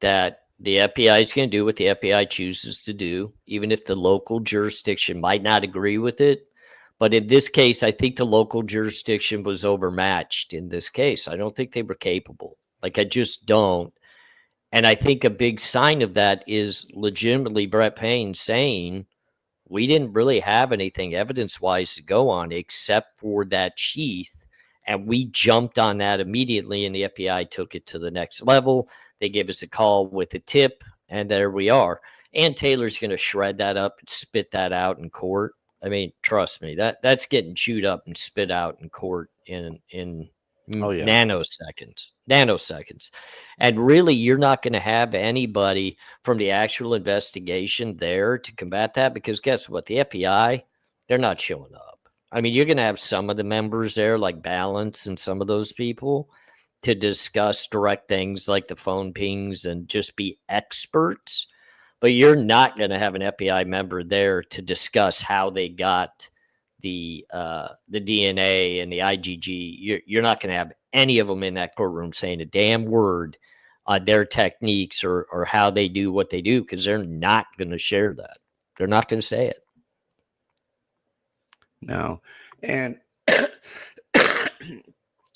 that the FBI is going to do what the FBI chooses to do, even if the local jurisdiction might not agree with it. But in this case, I think the local jurisdiction was overmatched in this case. I don't think they were capable. Like, I just don't. And I think a big sign of that is legitimately Brett Payne saying, we didn't really have anything evidence-wise to go on except for that sheath. And we jumped on that immediately, and the FBI took it to the next level. They gave us a call with a tip, and there we are. Ann Taylor's going to shred that up and spit that out in court. I mean, trust me, that's getting chewed up and spit out in court in Oh yeah. nanoseconds. And really, you're not going to have anybody from the actual investigation there to combat that, because guess what? The FBI, they're not showing up. I mean, you're going to have some of the members there, like Balance and some of those people, to discuss direct things like the phone pings and just be experts. But you're not going to have an FBI member there to discuss how they got the DNA and the IgG. You're not going to have any of them in that courtroom saying a damn word on their techniques or how they do what they do, because they're not going to share that. They're not going to say it. No, and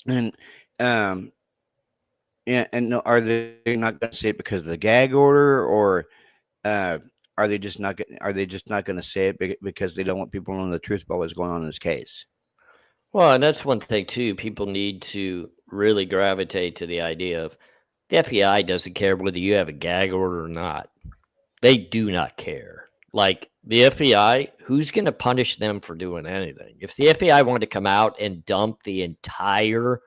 and yeah, and no, are they not going to say it because of the gag order, or are they just not going to say it because they don't want people knowing the truth about what's going on in this case? Well, and that's one thing too. People need to really gravitate to the idea of the FBI doesn't care whether you have a gag order or not. They do not care. Like the FBI, who's going to punish them for doing anything? If the FBI wanted to come out and dump the entire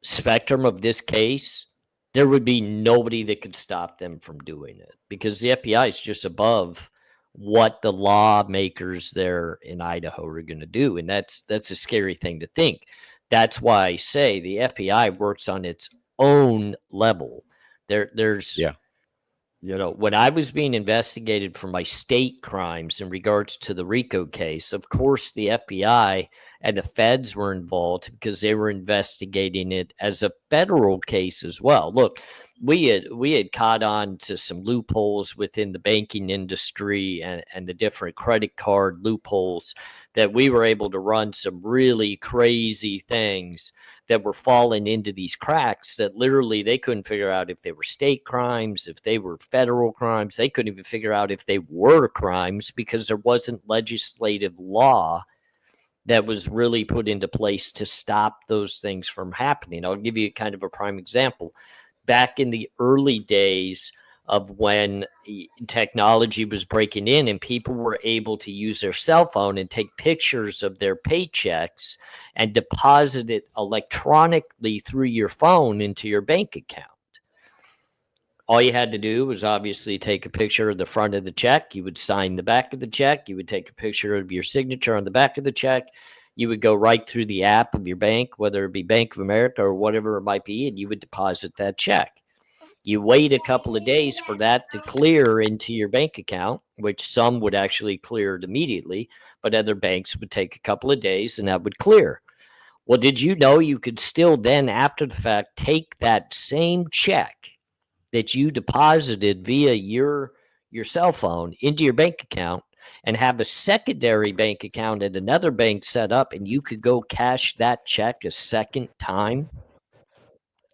spectrum of this case, there would be nobody that could stop them from doing it, because the FBI is just above what the lawmakers there in Idaho are going to do. And that's a scary thing to think. That's why I say the FBI works on its own level. There's Yeah. You know, when I was being investigated for my state crimes in regards to the RICO case, of course, the FBI and the feds were involved because they were investigating it as a federal case as well. Look, we had caught on to some loopholes within the banking industry and the different credit card loopholes that we were able to run some really crazy things that were falling into these cracks that literally they couldn't figure out if they were state crimes, if they were federal crimes. They couldn't even figure out if they were crimes because there wasn't legislative law that was really put into place to stop those things from happening. I'll give you kind of a prime example. Back in the early days of when technology was breaking in and people were able to use their cell phone and take pictures of their paychecks and deposit it electronically through your phone into your bank account. All you had to do was obviously take a picture of the front of the check. You would sign the back of the check. You would take a picture of your signature on the back of the check. You would go right through the app of your bank, whether it be Bank of America or whatever it might be, and you would deposit that check. You wait a couple of days for that to clear into your bank account, which some would actually clear it immediately, but other banks would take a couple of days and that would clear. Well, did you know you could still then, after the fact, take that same check that you deposited via your cell phone into your bank account and have a secondary bank account at another bank set up, and you could go cash that check a second time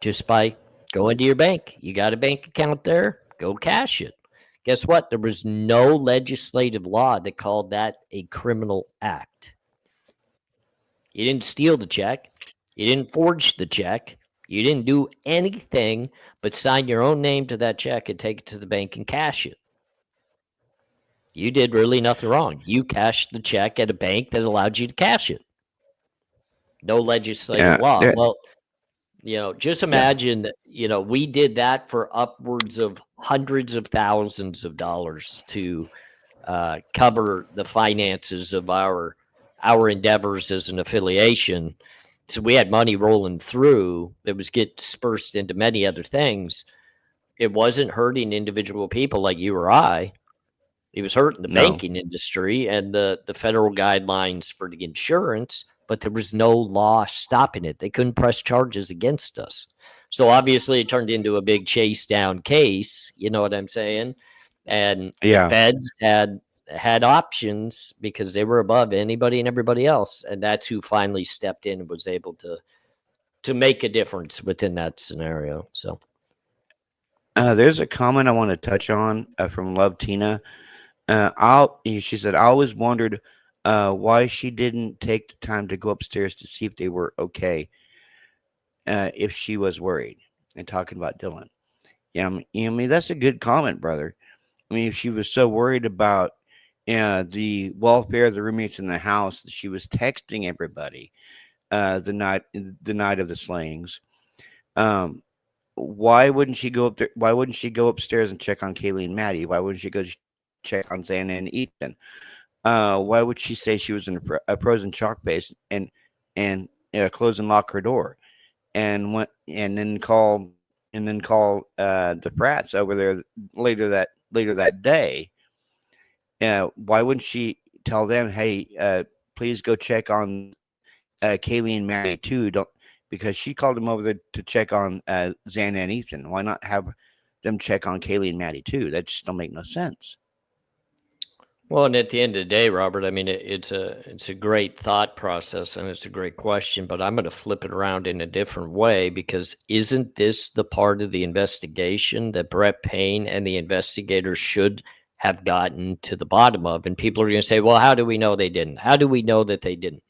just by going to your bank. You got a bank account there, go cash it. Guess what? There was no legislative law that called that a criminal act. You didn't steal the check. You didn't forge the check. You didn't do anything but sign your own name to that check and take it to the bank and cash it. You did really nothing wrong. You cashed the check at a bank that allowed you to cash it. No legislative law. Yeah. Well, just imagine that, we did that for upwards of hundreds of thousands of dollars to cover the finances of our endeavors as an affiliation. So we had money rolling through that was get dispersed into many other things. It wasn't hurting individual people like you or I. It was hurting the banking industry and the federal guidelines for the insurance, but there was no law stopping it. They couldn't press charges against us. So obviously it turned into a big chase down case. You know what I'm saying? And the feds had options because they were above anybody and everybody else. And that's who finally stepped in and was able to make a difference within that scenario. So there's a comment I want to touch on from Love Tina. She said, I always wondered why she didn't take the time to go upstairs to see if they were okay, if she was worried, and talking about Dylan. Yeah, I mean, that's a good comment, brother. I mean, she was so worried about the welfare of the roommates in the house that she was texting everybody the night of the slayings. Um, why wouldn't she go up there? Why wouldn't she go upstairs and check on Kaylee and Maddie? Why wouldn't she go check on Xana and Ethan? Why would she say she was in a frozen chalk base and close and lock her door and then call the frats over there later that day? Why wouldn't she tell them, hey, please go check on Kaylee and Maddie too? Don't Because she called them over there to check on Xana and Ethan. Why not have them check on Kaylee and Maddie too? That just don't make no sense. Well, and at the end of the day, Robert, I mean, it's a great thought process and it's a great question, but I'm going to flip it around in a different way, because isn't this the part of the investigation that Brett Payne and the investigators should have gotten to the bottom of? And people are going to say, well, how do we know they didn't? How do we know that they didn't?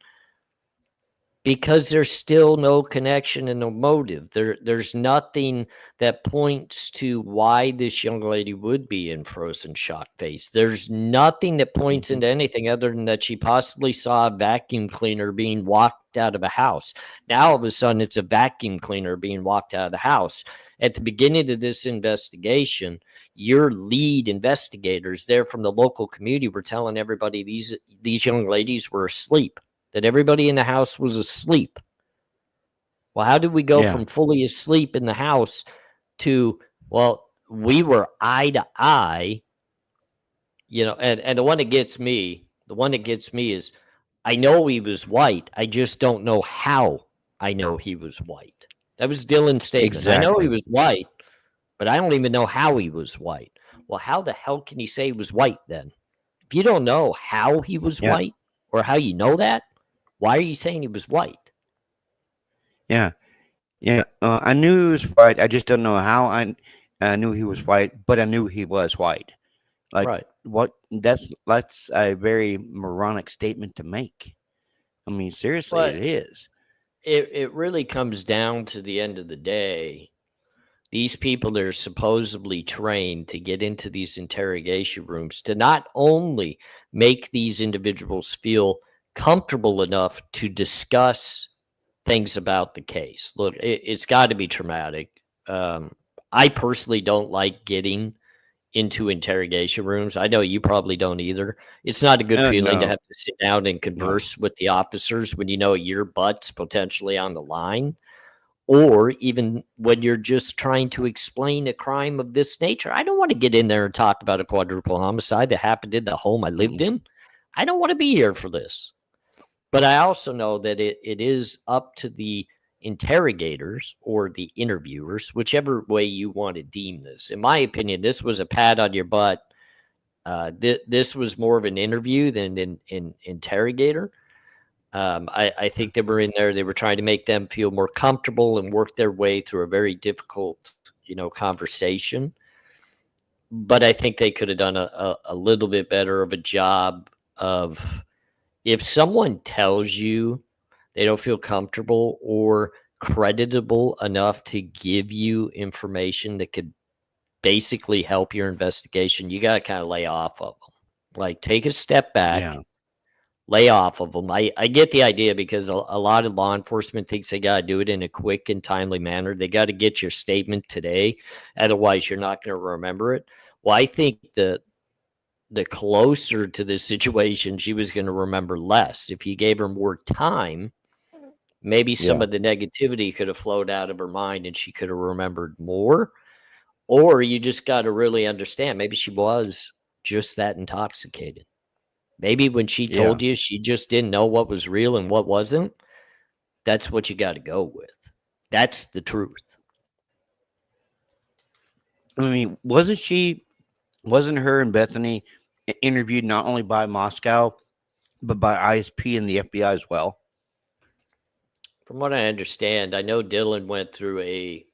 Because there's still no connection and no motive. There's nothing that points to why this young lady would be in frozen shock face. There's nothing that points into anything other than that she possibly saw a vacuum cleaner being walked out of a house. Now, all of a sudden, it's a vacuum cleaner being walked out of the house. At the beginning of this investigation, your lead investigators there from the local community were telling everybody these young ladies were asleep, that everybody in the house was asleep. Well, how did we go from fully asleep in the house to, well, we were eye to eye, and the one that gets me is, I know he was white. I just don't know how I know he was white. That was Dylan's statement. Exactly. I know he was white, but I don't even know how he was white. Well, how the hell can you say he was white then? If you don't know how he was white, or how you know that, why are you saying he was white? Yeah. I knew he was white. I just don't know how I knew he was white, but I knew he was white. Like, right. What? That's a very moronic statement to make. I mean, seriously, it is. It really comes down to the end of the day. These people that are supposedly trained to get into these interrogation rooms to not only make these individuals feel comfortable enough to discuss things about the case. Look, it's got to be traumatic. I personally don't like getting into interrogation rooms. I know you probably don't either. It's not a good feeling to have to sit down and converse with the officers when you know your butt's potentially on the line, or even when you're just trying to explain a crime of this nature. I don't want to get in there and talk about a quadruple homicide that happened in the home I lived in. I don't want to be here for this. But I also know that it is up to the interrogators or the interviewers, whichever way you want to deem this. In my opinion, this was a pat on your butt. This was more of an interview than an interrogator. I think they were in there. They were trying to make them feel more comfortable and work their way through a very difficult, conversation. But I think they could have done a little bit better of a job of, if someone tells you they don't feel comfortable or creditable enough to give you information that could basically help your investigation, you got to kind of lay off of them. Like, take a step back, lay off of them. I get the idea, because a lot of law enforcement thinks they got to do it in a quick and timely manner. They got to get your statement today. Otherwise, you're not going to remember it. Well, I think the closer to this situation, she was going to remember less. If you gave her more time, maybe some of the negativity could have flowed out of her mind and she could have remembered more. Or you just got to really understand, maybe she was just that intoxicated. Maybe when she told you, she just didn't know what was real and what wasn't. That's what you got to go with. That's the truth. I mean, wasn't her and Bethany interviewed not only by Moscow, but by ISP and the FBI as well? From what I understand, I know Dylan went through a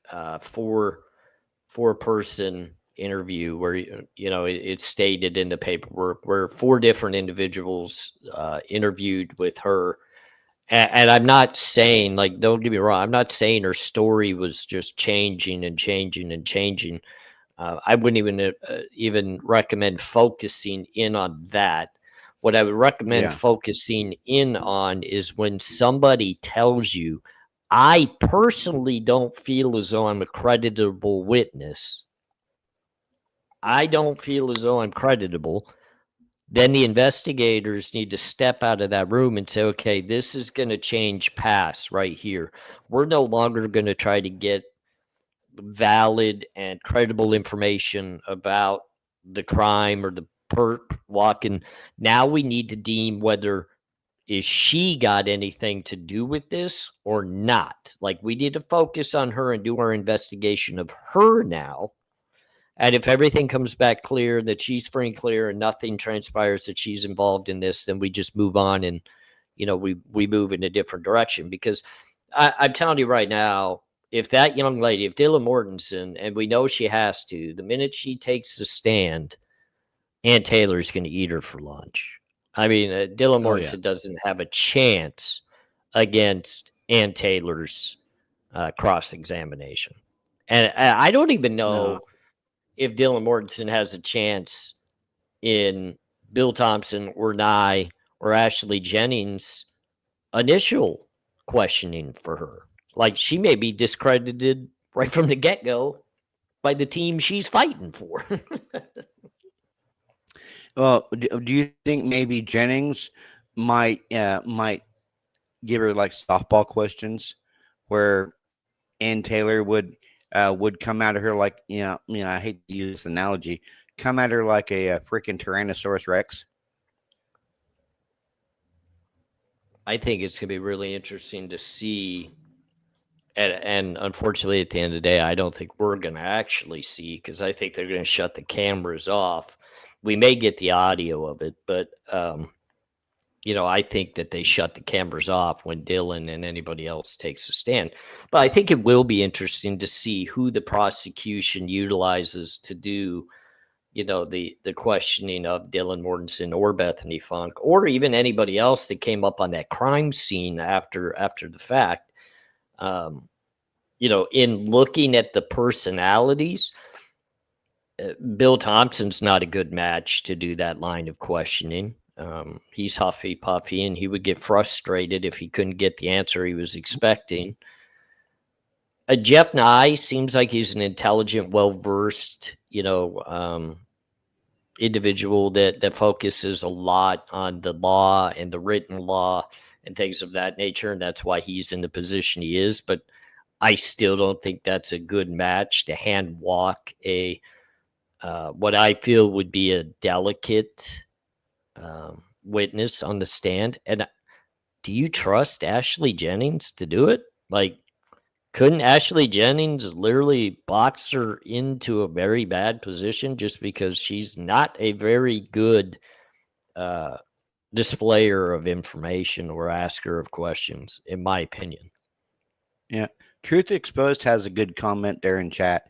four-person interview where, it's stated in the paperwork where 4 different individuals interviewed with her. And I'm not saying, don't get me wrong, I'm not saying her story was just changing and changing and changing. I wouldn't even recommend focusing in on that. What I would recommend Yeah. focusing in on is when somebody tells you, I personally don't feel as though I'm a creditable witness. I don't feel as though I'm creditable. Then the investigators need to step out of that room and say, okay, this is going to change paths right here. We're no longer going to try to get valid and credible information about the crime or the perp walking. Now we need to deem whether is she got anything to do with this or not. Like we need to focus on her and do our investigation of her now. And if everything comes back clear that she's free and clear and nothing transpires that she's involved in this, then we just move on and we move in a different direction. Because I'm telling you right now, if that young lady, if Dylan Mortensen, and we know she has to, the minute she takes the stand, Ann Taylor's going to eat her for lunch. I mean, Dylan Oh yeah. Mortensen doesn't have a chance against Ann Taylor's cross examination. And I don't even No. know if Dylan Mortensen has a chance in Bill Thompson or Nye or Ashley Jennings' initial questioning for her. Like she may be discredited right from the get go by the team she's fighting for. Well, do you think maybe Jennings might give her like softball questions where Ann Taylor would come at her like I hate to use this analogy, come at her like a freaking Tyrannosaurus Rex. I think it's going to be really interesting to see. And unfortunately, at the end of the day, I don't think we're going to actually see because I think they're going to shut the cameras off. We may get the audio of it, but I think that they shut the cameras off when Dylan and anybody else takes a stand. But I think it will be interesting to see who the prosecution utilizes to do, the questioning of Dylan Mortensen or Bethany Funk or even anybody else that came up on that crime scene after the fact. In looking at the personalities, Bill Thompson's not a good match to do that line of questioning. He's huffy puffy and he would get frustrated if he couldn't get the answer he was expecting. Jeff Nye seems like he's an intelligent, well-versed, individual that focuses a lot on the law and the written law and things of that nature. And that's why he's in the position he is. But I still don't think that's a good match to hand walk what I feel would be a delicate witness on the stand. And do you trust Ashley Jennings to do it? Like, couldn't Ashley Jennings literally box her into a very bad position just because she's not a very good displayer of information or asker of questions, in my opinion? Yeah, Truth Exposed has a good comment there in chat.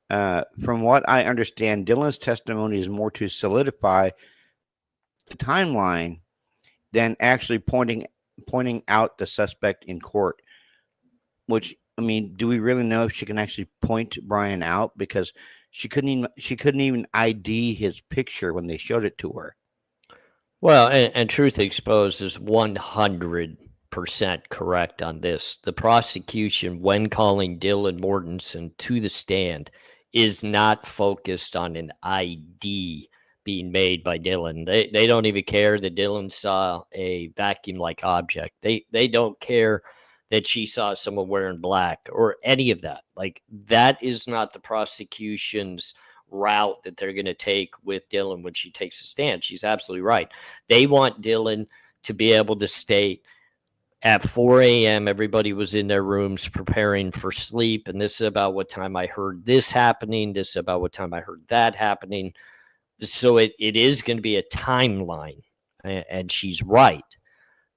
From what I understand, Dylan's testimony is more to solidify the timeline than actually pointing out the suspect in court. Which, I mean, do we really know if she can actually point Brian out? Because she couldn't even ID his picture when they showed it to her. Well, and Truth Exposed is 100% correct on this. The prosecution, when calling Dylan Mortensen to the stand, is not focused on an ID being made by Dylan. They don't even care that Dylan saw a vacuum-like object. They don't care that she saw someone wearing black or any of that. Like, that is not the prosecution's route that they're going to take with Dylan when she takes a stand. She's absolutely right. They want Dylan to be able to state at 4 a.m. everybody was in their rooms preparing for sleep, and this is about what time I heard this happening. This is about what time I heard that happening. So it is going to be a timeline, and she's right.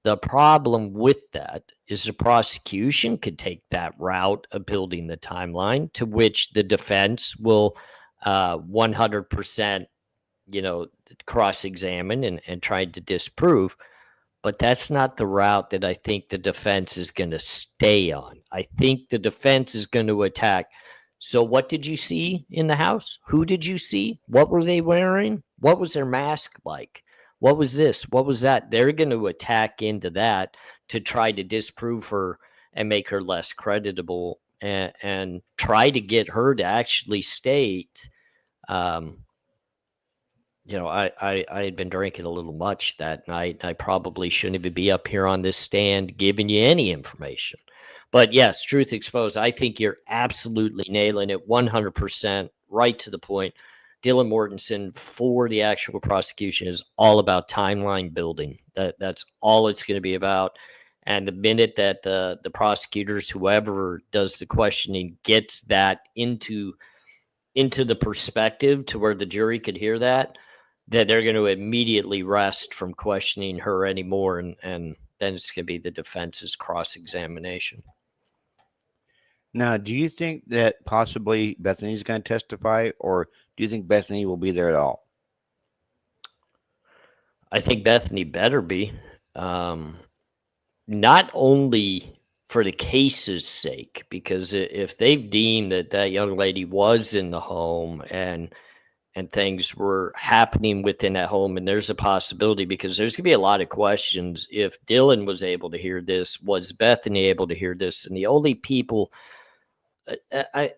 The problem with that is the prosecution could take that route of building the timeline, to which the defense will 100%, cross-examine and try to disprove. But that's not the route that I think the defense is going to stay on. I think the defense is going to attack So what did you see in the house? Who did you see? What were they wearing? What was their mask like? What was this? What was that? They're going to attack into that to try to disprove her and make her less creditable, and try to get her to actually state, um, I had been drinking a little much that night. I probably shouldn't even be up here on this stand giving you any information. But yes, truth exposed. I think you're absolutely nailing it 100%, right to the point. Dylan Mortensen for the actual prosecution is all about timeline building. That's all it's going to be about. And the minute that the prosecutors, whoever does the questioning, gets that into the perspective to where the jury could hear that they're going to immediately rest from questioning her anymore, and then it's going to be the defense's cross-examination. Now, do you think that possibly Bethany's going to testify, or do you think Bethany will be there at all? I think Bethany better be, not only for the case's sake, because if they've deemed that that young lady was in the home and things were happening within that home, and there's a possibility, because there's going to be a lot of questions. If Dylan was able to hear this, was Bethany able to hear this? And the only people, I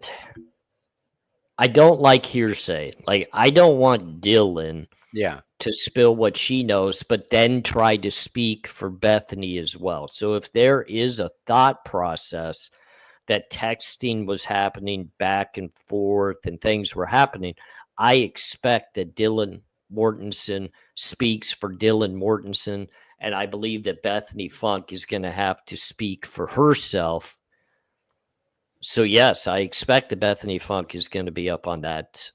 don't like hearsay. Like, I don't want Dylan to spill what she knows, but then try to speak for Bethany as well. So if there is a thought process that texting was happening back and forth and things were happening, I expect that Dylan Mortensen speaks for Dylan Mortensen, and I believe that Bethany Funk is going to have to speak for herself. So yes, I expect that Bethany Funk is going to be up on that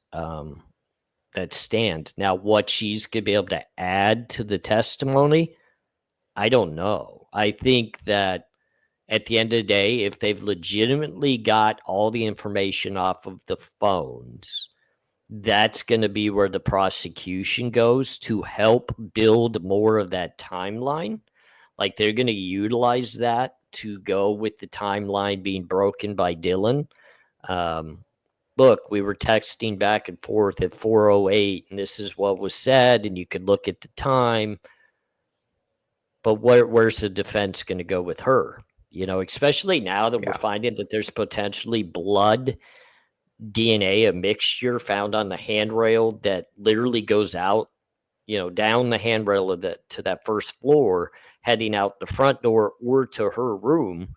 that stand. Now, what she's going to be able to add to the testimony, I don't know. I think that at the end of the day, if they've legitimately got all the information off of the phones, that's going to be where the prosecution goes to help build more of that timeline. Like, they're going to utilize that to go with the timeline being broken by Dylan. Look, we were texting back and forth at 4:08, and this is what was said, and you could look at the time. But where's the defense going to go with her? Especially now that we're finding that there's potentially blood DNA, a mixture found on the handrail that literally goes out, down the handrail of to that first floor, heading out the front door or to her room.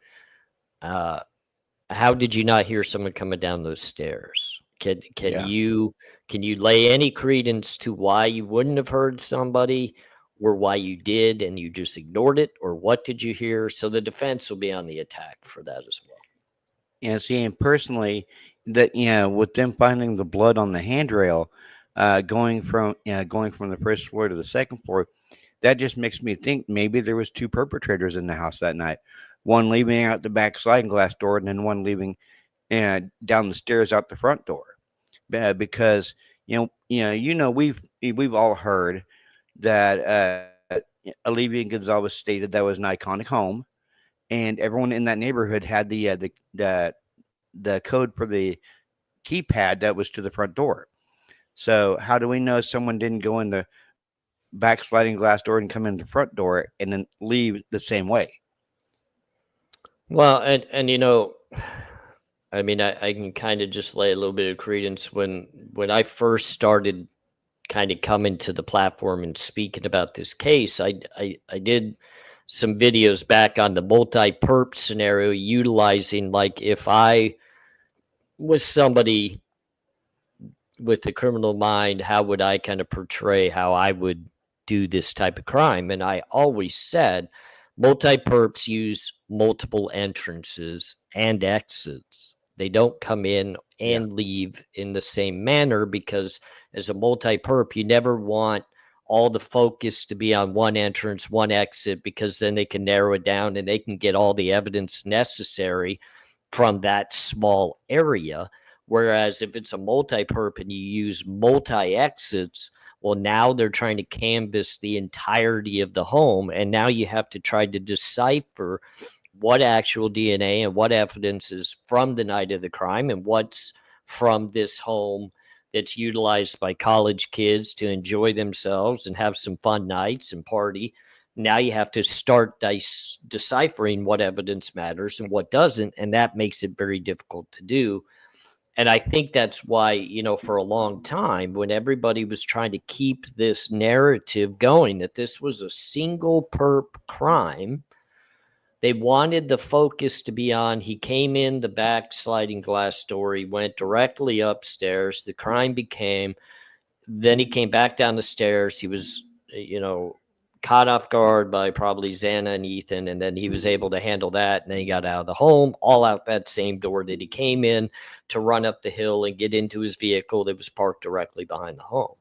How did you not hear someone coming down those stairs? Can you lay any credence to why you wouldn't have heard somebody, or why you did and you just ignored it, or what did you hear? So the defense will be on the attack for that as well. Yeah, seeing personally that with them finding the blood on the handrail, going from the first floor to the second floor, that just makes me think maybe there was two perpetrators in the house that night. One leaving out the back sliding glass door, and then one leaving down the stairs out the front door. Because we've all heard that Olivia Gonzalez stated that was an iconic home, and everyone in that neighborhood had the code for the keypad that was to the front door. So how do we know someone didn't go in the back sliding glass door and come in the front door and then leave the same way? Well, and I mean, I can kind of just lay a little bit of credence when I first started kind of coming to the platform and speaking about this case. I did some videos back on the multi-perp scenario, utilizing, like, if I was somebody with a criminal mind, how would I kind of portray how I would do this type of crime? And I always said multi-perps use multiple entrances and exits. They don't come in and leave in the same manner, because as a multi-perp, you never want all the focus to be on one entrance, one exit, because then they can narrow it down and they can get all the evidence necessary from that small area. Whereas if it's a multi-perp and you use multi-exits, well, now they're trying to canvass the entirety of the home, and now you have to try to decipher what actual DNA and what evidence is from the night of the crime and what's from this home that's utilized by college kids to enjoy themselves and have some fun nights and party. Now you have to start deciphering what evidence matters and what doesn't, and that makes it very difficult to do. And I think that's why, for a long time, when everybody was trying to keep this narrative going that this was a single perp crime, they wanted the focus to be on he came in the back sliding glass door, he went directly upstairs, the crime became, then he came back down the stairs, he was, caught off guard by probably Xana and Ethan, and then he was able to handle that, and then he got out of the home, all out that same door that he came in to run up the hill and get into his vehicle that was parked directly behind the home.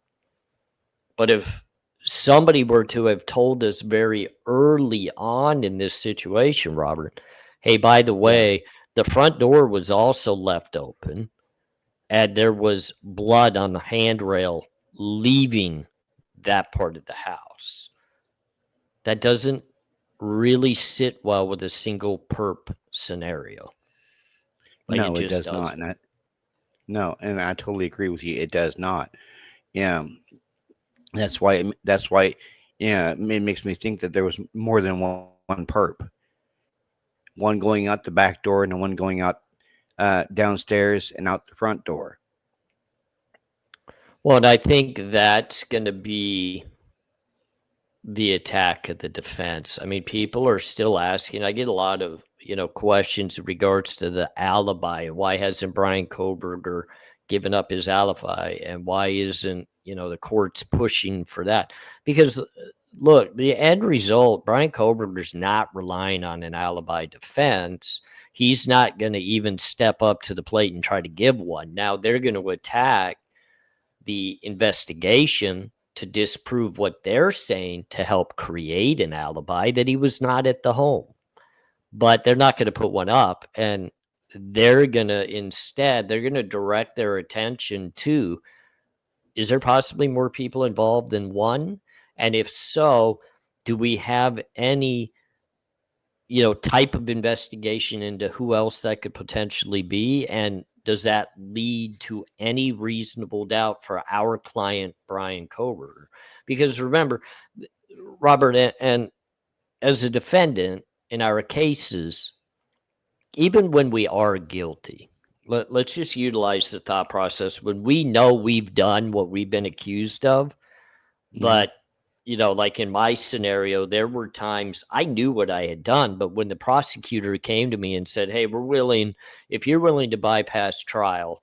But if somebody were to have told us very early on in this situation, Robert, hey, by the way, the front door was also left open, and there was blood on the handrail leaving that part of the house. That doesn't really sit well with a single perp scenario. No, it does not. And I totally agree with you. It does not. Yeah, that's why. Yeah, it makes me think that there was more than one perp. One going out the back door, and the one going out downstairs and out the front door. Well, and I think that's going to be the attack of the defense. I mean, people are still asking. I get a lot of questions in regards to the alibi. Why hasn't Bryan Kohberger given up his alibi, and why isn't the courts pushing for that? Because look, the end result, Bryan Kohberger's not relying on an alibi defense. He's not going to even step up to the plate and try to give one. Now they're going to attack the investigation to disprove what they're saying to help create an alibi that he was not at the home. But they're not going to put one up, and they're going to direct their attention to, is there possibly more people involved than one? And if so, do we have any, type of investigation into who else that could potentially be? And does that lead to any reasonable doubt for our client, Bryan Kohberger? Because remember, Robert, and as a defendant in our cases, even when we are guilty, let's just utilize the thought process when we know we've done what we've been accused of. But, like in my scenario, there were times I knew what I had done, but when the prosecutor came to me and said, hey, if you're willing to bypass trial,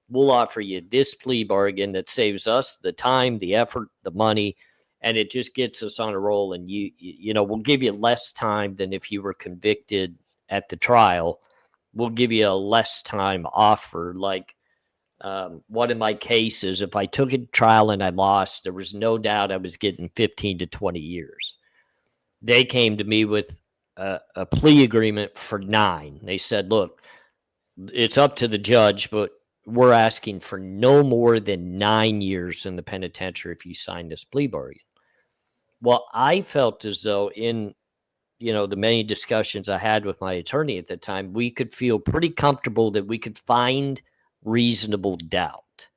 we'll offer you this plea bargain that saves us the time, the effort, the money, and it just gets us on a roll. And we'll give you less time than if you were convicted at the trial. We'll give you a less time offer. Like one of my cases, if I took a trial and I lost, there was no doubt I was getting 15 to 20 years. They came to me with a plea agreement for 9. They said, look, it's up to the judge, but we're asking for no more than 9 years in the penitentiary if you sign this plea bargain. Well, I felt as though in the many discussions I had with my attorney at the time, we could feel pretty comfortable that we could find reasonable doubt.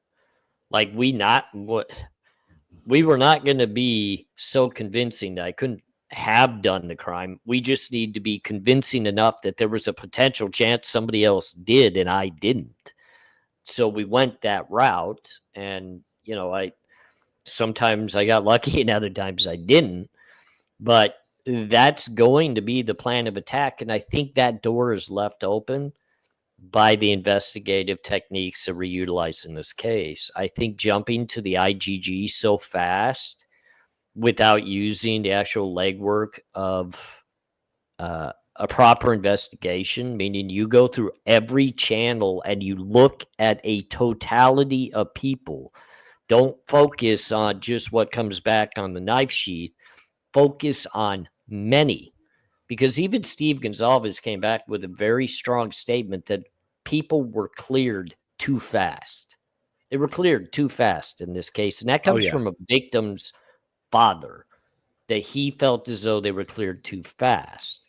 Like we were not going to be so convincing that I couldn't have done the crime. We just need to be convincing enough that there was a potential chance somebody else did and I didn't. So we went that route, and sometimes I got lucky and other times I didn't. But that's going to be the plan of attack, and I think that door is left open by the investigative techniques that we're utilizing in this case. I think jumping to the IGG so fast without using the actual legwork of a proper investigation, meaning you go through every channel and you look at a totality of people. Don't focus on just what comes back on the knife sheath. Focus on many. Because even Steve Gonzalez came back with a very strong statement that people were cleared too fast. They were cleared too fast in this case. And that comes from a victim's father, that he felt as though they were cleared too fast.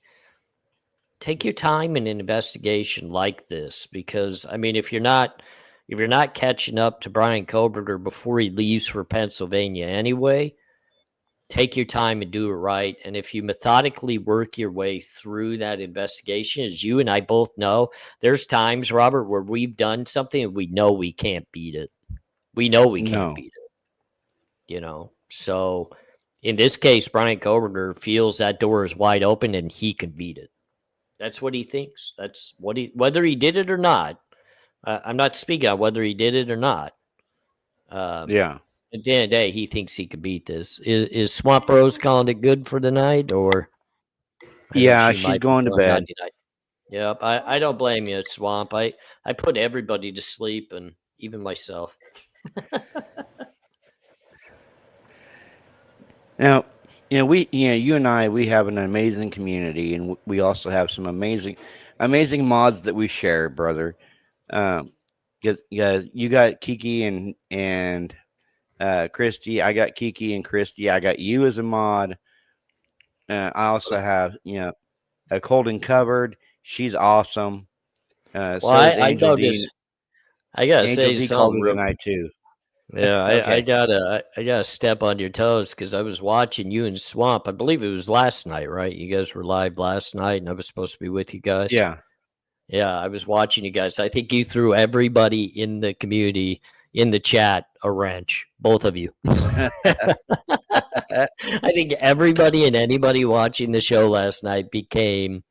take your time in an investigation like this, because I mean, if you're not catching up to Brian Koberger before he leaves for Pennsylvania anyway, take your time and do it right. And if you methodically work your way through that investigation, as you and I both know, there's times, Robert, where we've done something and we know we can't beat it. We know we can't No. beat it. So in this case, Brian Koberger feels that door is wide open and he can beat it. That's what he thinks. That's what whether he did it or not. I'm not speaking on whether he did it or not. Yeah. At the end of the day, he thinks he could beat this. Is Swamp Rose calling it good for the night, or I think Yeah, she she's might be going to going bed. night night. Yep, I don't blame you, Swamp. I put everybody to sleep, and even myself. Now, you and I, we have an amazing community, and we also have some amazing, amazing mods that we share, brother. Um, you got Kiki and Christy. I got Kiki and Christy. I got you as a mod. I also have a Colden covered. She's awesome. Well, So is I Angel D. noticed. I gotta Angel say D called something me real. tonight too. Yeah, I Okay. gotta step on your toes because I was watching you and Swamp. I believe it was last night, right? You guys were live last night, and I was supposed to be with you guys. Yeah. Yeah, I was watching you guys. I think you threw everybody in the community in the chat a wrench, both of you. I think everybody and anybody watching the show last night became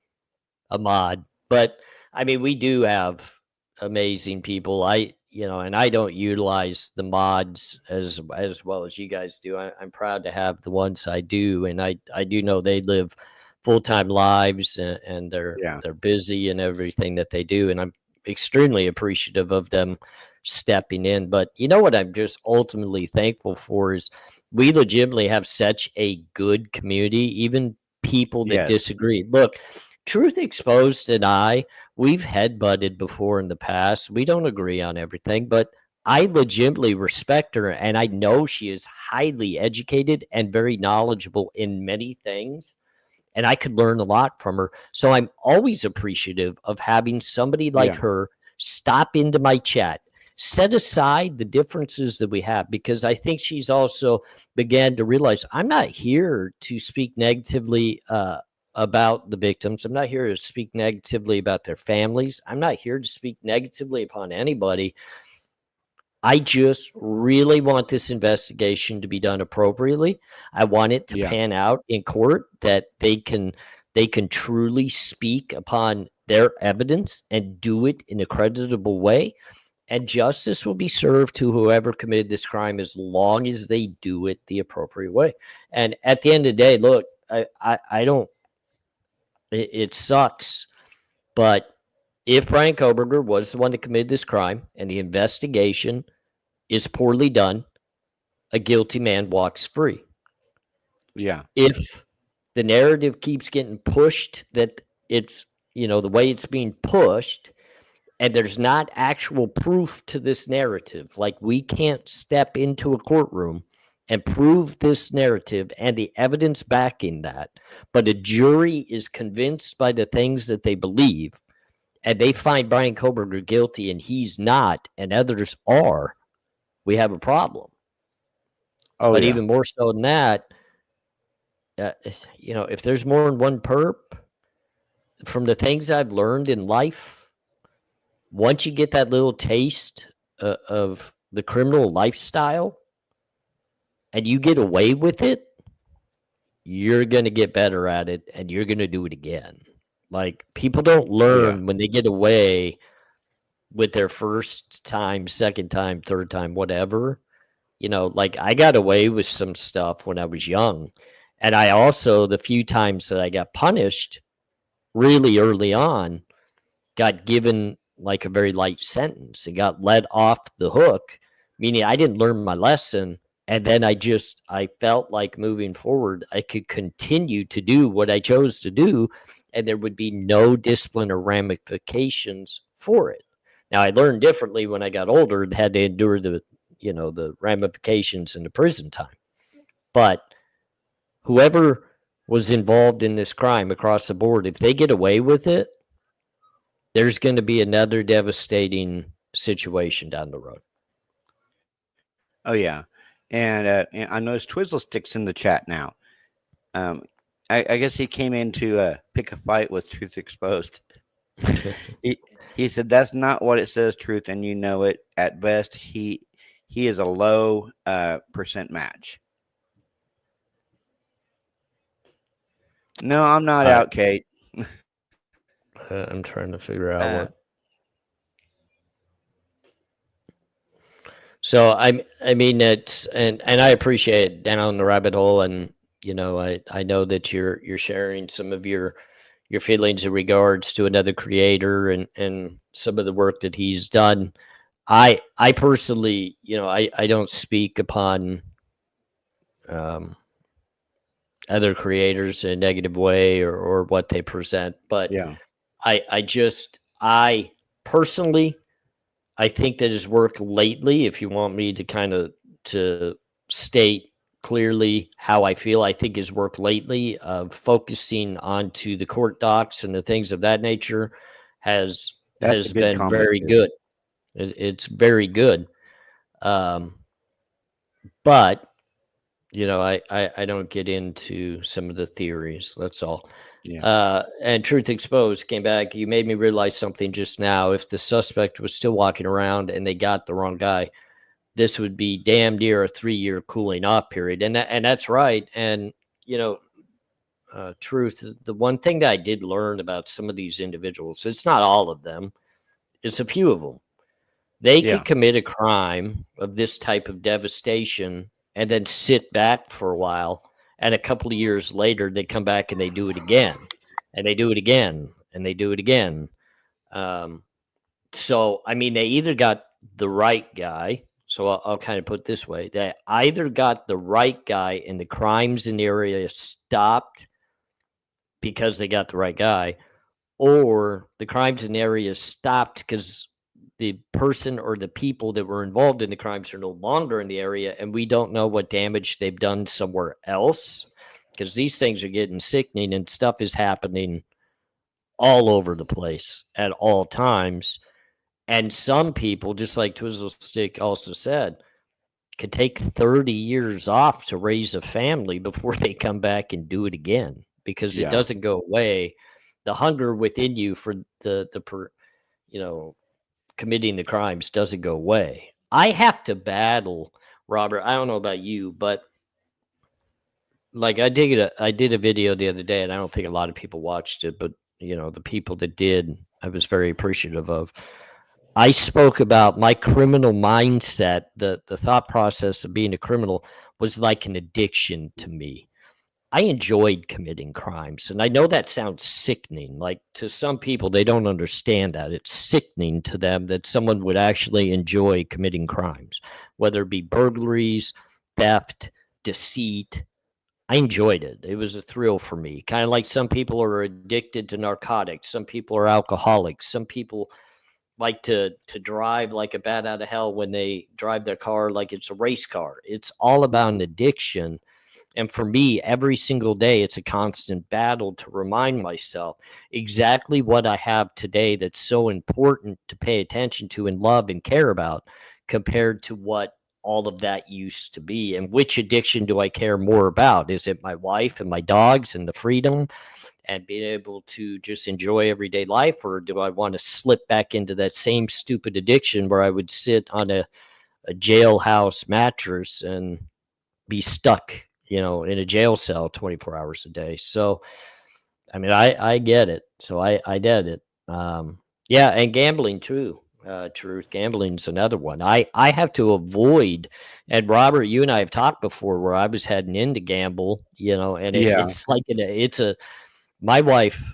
a mod. But I mean, we do have amazing people. And I don't utilize the mods as well as you guys do. I'm proud to have the ones I do, and I do know they live full-time lives, and Yeah. they're busy and everything that they do, and I'm extremely appreciative of them stepping in. But you know what I'm just ultimately thankful for is we legitimately have such a good community, even people that Yes. disagree. Look, Truth Exposed and we've headbutted before in the past. We don't agree on everything, but I legitimately respect her, and I know she is highly educated and very knowledgeable in many things, and I could learn a lot from her. So I'm always appreciative of having somebody like Yeah. her stop into my chat, set aside the differences that we have, because I think she's also began to realize I'm not here to speak negatively about the victims. I'm not here to speak negatively about their families. I'm not here to speak negatively upon anybody. I just really want this investigation to be done appropriately. I want it to Yeah. pan out in court, that they can truly speak upon their evidence and do it in a creditable way, and justice will be served to whoever committed this crime as long as they do it the appropriate way. And at the end of the day, look, I don't. It sucks, but if Brian Koberger was the one that committed this crime and the investigation is poorly done, a guilty man walks free. Yeah. If the narrative keeps getting pushed that it's, the way it's being pushed, and there's not actual proof to this narrative, like we can't step into a courtroom and prove this narrative and the evidence backing that, but a jury is convinced by the things that they believe, and they find Brian Koberger guilty and he's not, and others are, we have a problem. Oh But yeah. even more so than that, if there's more than one perp, from the things I've learned in life, once you get that little taste of the criminal lifestyle and you get away with it, you're going to get better at it and you're going to do it again. Like, people don't learn when they get away with their first time, second time, third time, whatever. Like, I got away with some stuff when I was young. And I also, the few times that I got punished really early on, got given like a very light sentence and got let off the hook, meaning I didn't learn my lesson. And then I felt like moving forward, I could continue to do what I chose to do, and there would be no discipline or ramifications for it. Now, I learned differently when I got older and had to endure the ramifications in the prison time. But whoever was involved in this crime across the board, if they get away with it, there's going to be another devastating situation down the road. Oh yeah, and I noticed Twizzlestick's in the chat now. I guess he came in to pick a fight with Truth Exposed. he said that's not what it says, Truth, and you know it. At best, he is a low percent match. No, I'm not out, Kate. I'm trying to figure out what. So I mean it's and I appreciate down the rabbit hole, and you know I know that you're sharing some of your feelings in regards to another creator and some of the work that he's done. I personally, you know, I don't speak upon other creators in a negative way or what they present, but Yeah, I personally, I think that his work lately, if you want me to kind of to state clearly how I feel, I think his work lately of focusing onto the court docs and the things of that nature has that's a good been comment, very too. good. It's very good. But you know, I don't get into some of the theories. That's all. Yeah, And Truth Exposed came back. You made me realize something just now. If the suspect was still walking around and they got the wrong guy, this would be damn near a 3-year cooling off period. And that's right. And, you know, Truth, the one thing that I did learn about some of these individuals, it's not all of them, it's a few of them. They yeah, could commit a crime of this type of devastation and then sit back for a while. And a couple of years later, they come back and they do it again. And they do it again. And they do it again. So, I mean, they either got the right guy. So I'll kind of put it this way. They either got the right guy and the crimes in the area stopped because they got the right guy, or the crimes in the area stopped because the person or the people that were involved in the crimes are no longer in the area, and we don't know what damage they've done somewhere else, because these things are getting sickening and stuff is happening all over the place at all times. And some people, just like Twizzlestick also said, could take 30 years off to raise a family before they come back and do it again, because it yeah. doesn't go away. The hunger within you for you know, committing the crimes doesn't go away. I have to battle, Robert. I don't know about you, but like I did a video the other day, and I don't think a lot of people watched it, but you know, the people that did, I was very appreciative of. I spoke about my criminal mindset. The thought process of being a criminal was like an addiction to me. I enjoyed committing crimes. And I know that sounds sickening. Like to some people, they don't understand that. It's sickening to them that someone would actually enjoy committing crimes, whether it be burglaries, theft, deceit. I enjoyed it. It was a thrill for me. Kind of like some people are addicted to narcotics. Some people are alcoholics. Some people like to drive like a bat out of hell when they drive their car like it's a race car. It's all about an addiction. And for me, every single day, it's a constant battle to remind myself exactly what I have today that's so important to pay attention to and love and care about compared to what all of that used to be. And which addiction do I care more about? Is it my wife and my dogs and the freedom and being able to just enjoy everyday life? Or do I want to slip back into that same stupid addiction where I would sit on a jailhouse mattress and be stuck, you know, in a jail cell 24 hours a day? So, I mean, I get it. So I did it. Yeah. And gambling too. Truth, gambling's another one. I have to avoid, and Robert, you and I have talked before where I was heading into gamble, you know, and Yeah. it's like, my wife,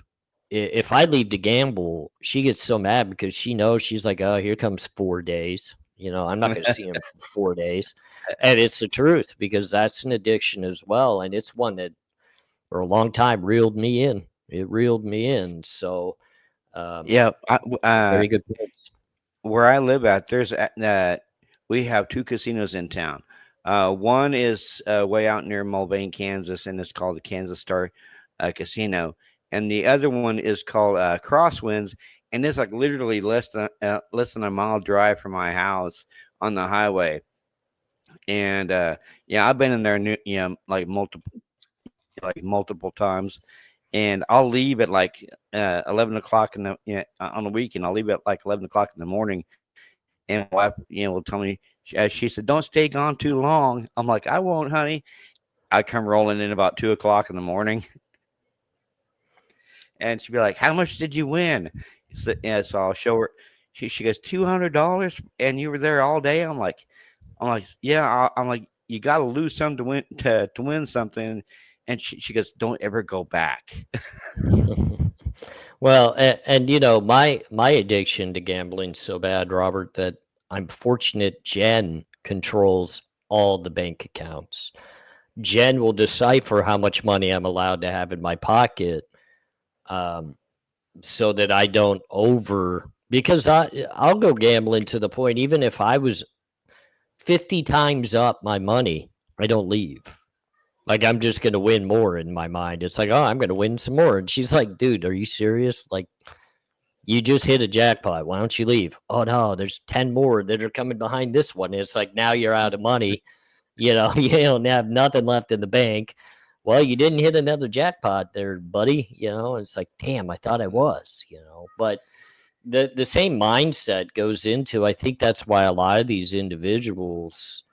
if I leave to gamble, she gets so mad because she knows, she's like, oh, here comes 4 days. You know, I'm not going to see him for 4 days. And it's the truth, because that's an addiction as well. And it's one that for a long time reeled me in. It reeled me in. So, Yeah, very good points. where I live at, we have two casinos in town. One is way out near Mulvane, Kansas, and it's called the Kansas Star Casino. And the other one is called Crosswinds, and it's like literally less than a mile drive from my house on the highway. And yeah, I've been in there, like multiple times. And I'll leave at like 11 o'clock on the weekend. I'll leave at like 11 o'clock in the morning, and my wife, will tell me. She said, "Don't stay gone too long." I'm like, "I won't, honey." I come rolling in about 2 o'clock in the morning, and she'd be like, "How much did you win?" So, yeah, so I'll show her. She goes, $200, and you were there all day. I'm like, yeah. I'm like, you got to lose some to win something. And she goes, "Don't ever go back." Well, and my addiction to gambling's so bad, Robert, that I'm fortunate Jen controls all the bank accounts. Jen will decipher how much money I'm allowed to have in my pocket, um, so that I don't because I'll go gambling to the point, even if I was 50 times up my money, I don't leave. Like, I'm just gonna win more in my mind. It's like, oh, I'm gonna win some more. And she's like, dude, are you serious? Like, you just hit a jackpot. Why don't you leave? Oh no, there's 10 more that are coming behind this one. It's like, now you're out of money. You don't have nothing left in the bank. Well, you didn't hit another jackpot there, buddy. It's like, damn, I thought I was. But the same mindset goes into, I think that's why a lot of these individuals,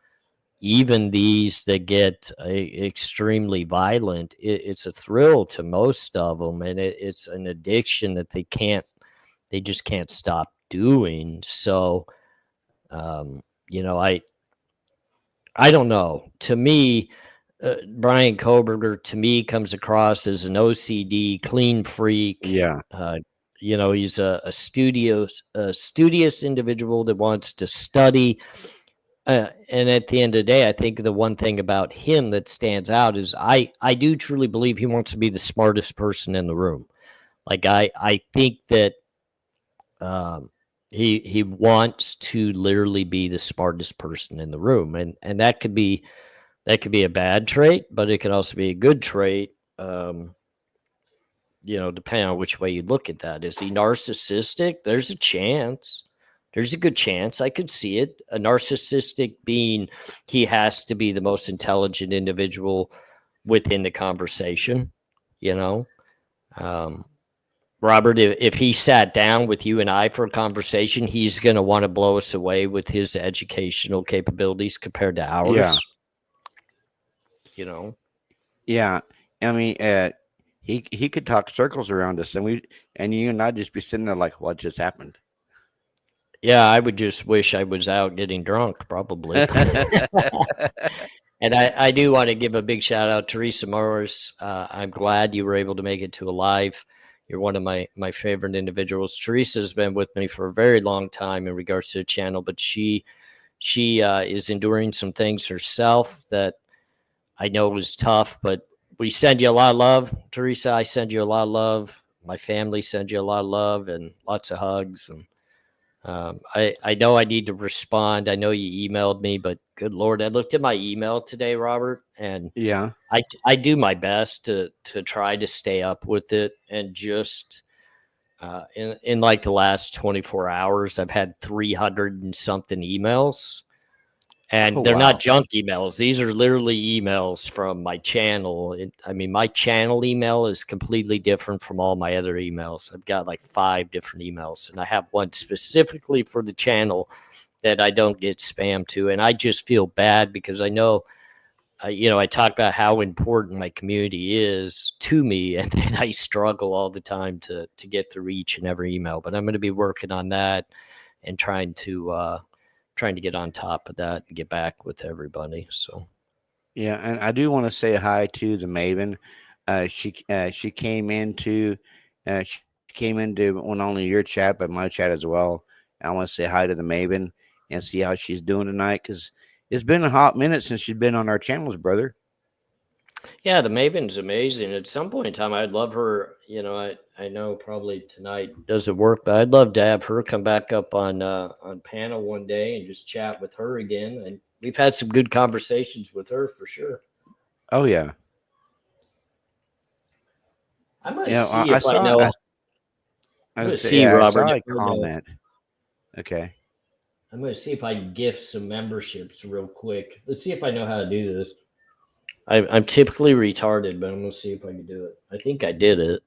even these that get extremely violent, it's a thrill to most of them, and it's an addiction that they just can't stop doing. So, um, you know, I don't know. To me, Brian Koberger to me comes across as an OCD clean freak. Yeah, He's a studious individual that wants to study. And at the end of the day, I think the one thing about him that stands out is I do truly believe he wants to be the smartest person in the room. Like, I think that um, he wants to literally be the smartest person in the room, and that could be a bad trait, but it can also be a good trait. Depending on which way you look at that. Is he narcissistic? There's a chance. There's a good chance. I could see it. A narcissistic being, he has to be the most intelligent individual within the conversation, you know? Um, Robert, if he sat down with you and I for a conversation, he's going to want to blow us away with his educational capabilities compared to yeah, ours, you know? yeah. I mean, he could talk circles around us, and you and I'd just be sitting there like, "What just happened?" Yeah, I would just wish I was out getting drunk, probably. And I do want to give a big shout out, Teresa Morris. I'm glad you were able to make it to a live. You're one of my favorite individuals. Teresa's been with me for a very long time in regards to the channel, but she is enduring some things herself that I know was tough. But we send you a lot of love, Teresa. I send you a lot of love. My family sends you a lot of love and lots of hugs. And I know I need to respond. I know you emailed me, but good Lord, I looked at my email today, Robert, and Yeah. I do my best to try to stay up with it. And just in like the last 24 hours, I've had 300 and something emails. Oh And they're not wow. junk emails. These are literally emails from my channel. I mean, my channel email is completely different from all my other emails. I've got like 5 different emails, and I have one specifically for the channel that I don't get spam to. And I just feel bad because I know, I talk about how important my community is to me, and then I struggle all the time to get through each and every email. But I'm going to be working on that and trying to get on top of that and get back with everybody. So, Yeah, and I do want to say hi to the Maven. She came into she came into not only your chat but my chat as well. I want to say hi to the Maven and see how she's doing tonight because it's been a hot minute since she's been on our channels, brother. yeah, the Maven's amazing. At some point in time, I'd love her. I know probably tonight doesn't work, but I'd love to have her come back up on panel one day and just chat with her again. And we've had some good conversations with her for sure. Oh yeah. I'm gonna You know, see I if I saw. know. I, I'm I gonna was see, yeah. I Robert. saw If a I know. comment. Okay. I'm gonna see if I can gift some memberships real quick. Let's see if I know how to do this. I'm typically retarded, but I'm gonna see if I can do it. I think I did it.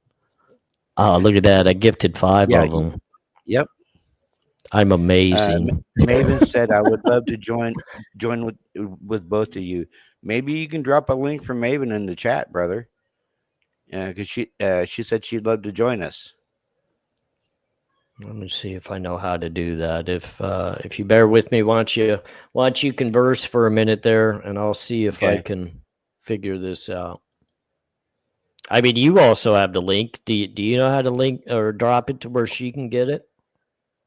Oh, look at that! I gifted 5 Yeah. of them. Yep. I'm amazing. Maven said, "I would love to join with both of you. Maybe you can drop a link for Maven in the chat, brother. Yeah, because she said she'd love to join us. Let me see if I know how to do that. If you bear with me, why don't you converse for a minute there, and I'll see if I Okay. can figure this out. I mean, you also have the link. Do you know how to link or drop it to where she can get it?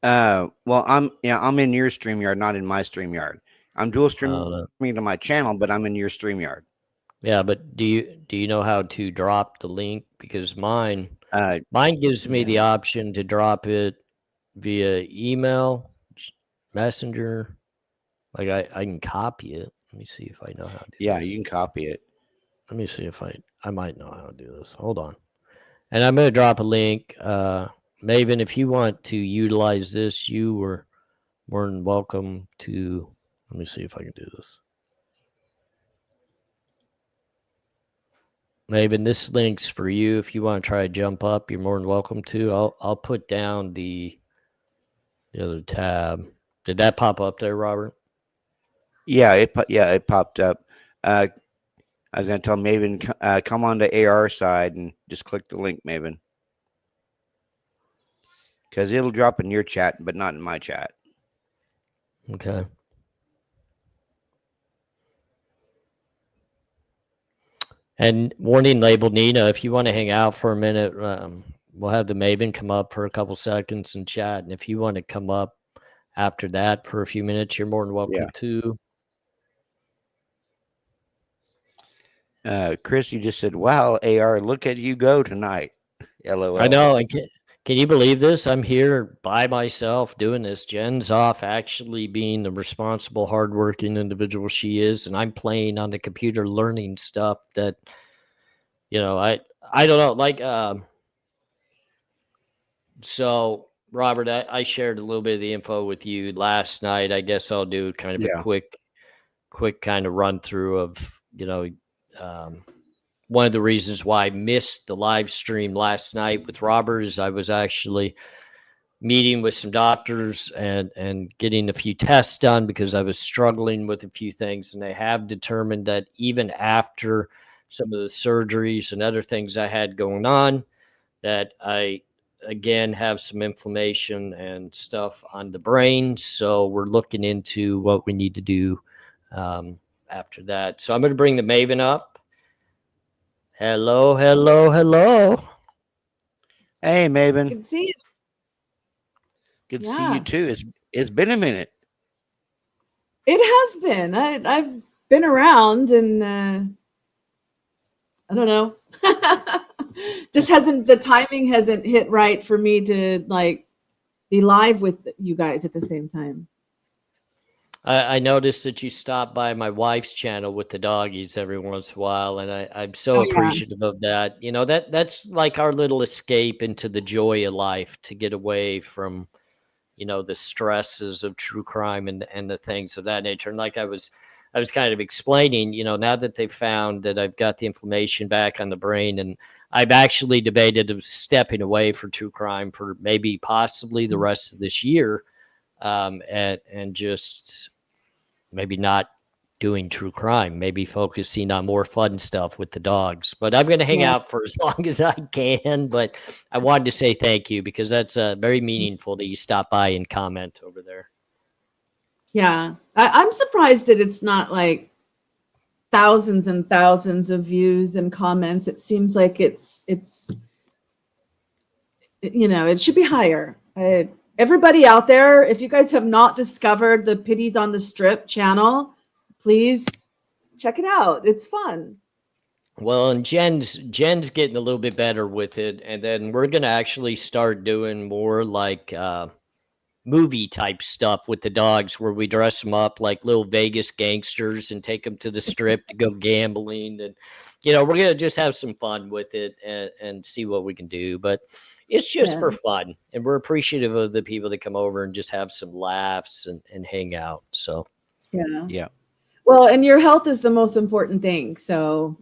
Well, I'm in your StreamYard, not in my StreamYard. I'm dual streaming No. to my channel, but I'm in your StreamYard. Yeah, but do you know how to drop the link? Because mine Uh, gives me the yeah, option to drop it via email, messenger. Like I can copy it. Let me see if I know how to do yeah, this. you can copy it. Let me see if I might know how to do this. Hold on. And I'm gonna drop a link. Maven, if you want to utilize this, you were more than welcome to. Let me see if I can do this. Maven, this link's for you. If you want to try to jump up, you're more than welcome to. I'll put down the other tab. Did that pop up there, Robert? Yeah, it popped up. I was gonna tell Maven, come on to AR side and just click the link, Maven, because it'll drop in your chat, but not in my chat. Okay. And warning label Nina, if you want to hang out for a minute, we'll have the Maven come up for a couple seconds and chat. And if you want to come up after that for a few minutes, you're more than welcome Yeah. to. Chris, you just said, "Wow, AR, look at you go tonight." LOL. I know. And can you believe this? I'm here by myself doing this. Jen's off actually being the responsible, hardworking individual she is. And I'm playing on the computer learning stuff that, I don't know. Like, so Robert, I shared a little bit of the info with you last night. I guess I'll do kind of a Yeah. quick kind of run through of, um, one of the reasons why I missed the live stream last night with Robert is I was actually meeting with some doctors and getting a few tests done because I was struggling with a few things, and they have determined that even after some of the surgeries and other things I had going on, that I again have some inflammation and stuff on the brain. So we're looking into what we need to do after that. So I'm going to bring the Maven up. Hello, hello, hello. Hey, I Maven. can see you. Good to see you Yeah, too. It's been a minute. it has been. I've been around, and I don't know. Just hasn't the timing hasn't hit right for me to like be live with you guys at the same time. I noticed that you stop by my wife's channel with the doggies every once in a while, and I'm so Oh yeah, appreciative of that. That's like our little escape into the joy of life to get away from, the stresses of true crime and the things of that nature. And like I was kind of explaining, now that they've found that I've got the inflammation back on the brain, and I've actually debated of stepping away for true crime for maybe possibly the rest of this year, and just maybe not doing true crime, maybe focusing on more fun stuff with the dogs. But I'm going to hang yeah, out for as long as I can. But I wanted to say thank you because that's very meaningful that you stop by and comment over there. yeah. I'm surprised that it's not like thousands and thousands of views and comments. It seems like it's it should be higher. Everybody out there, if you guys have not discovered the Pities on the Strip channel, please check it out. It's fun. Well, and Jen's getting a little bit better with it, and then we're gonna actually start doing more like movie type stuff with the dogs where we dress them up like little Vegas gangsters and take them to the strip to go gambling. And, we're going to just have some fun with it and see what we can do. But it's just for fun. And we're appreciative of the people that come over and just have some laughs and hang out. So, Yeah. Well, and your health is the most important thing. So,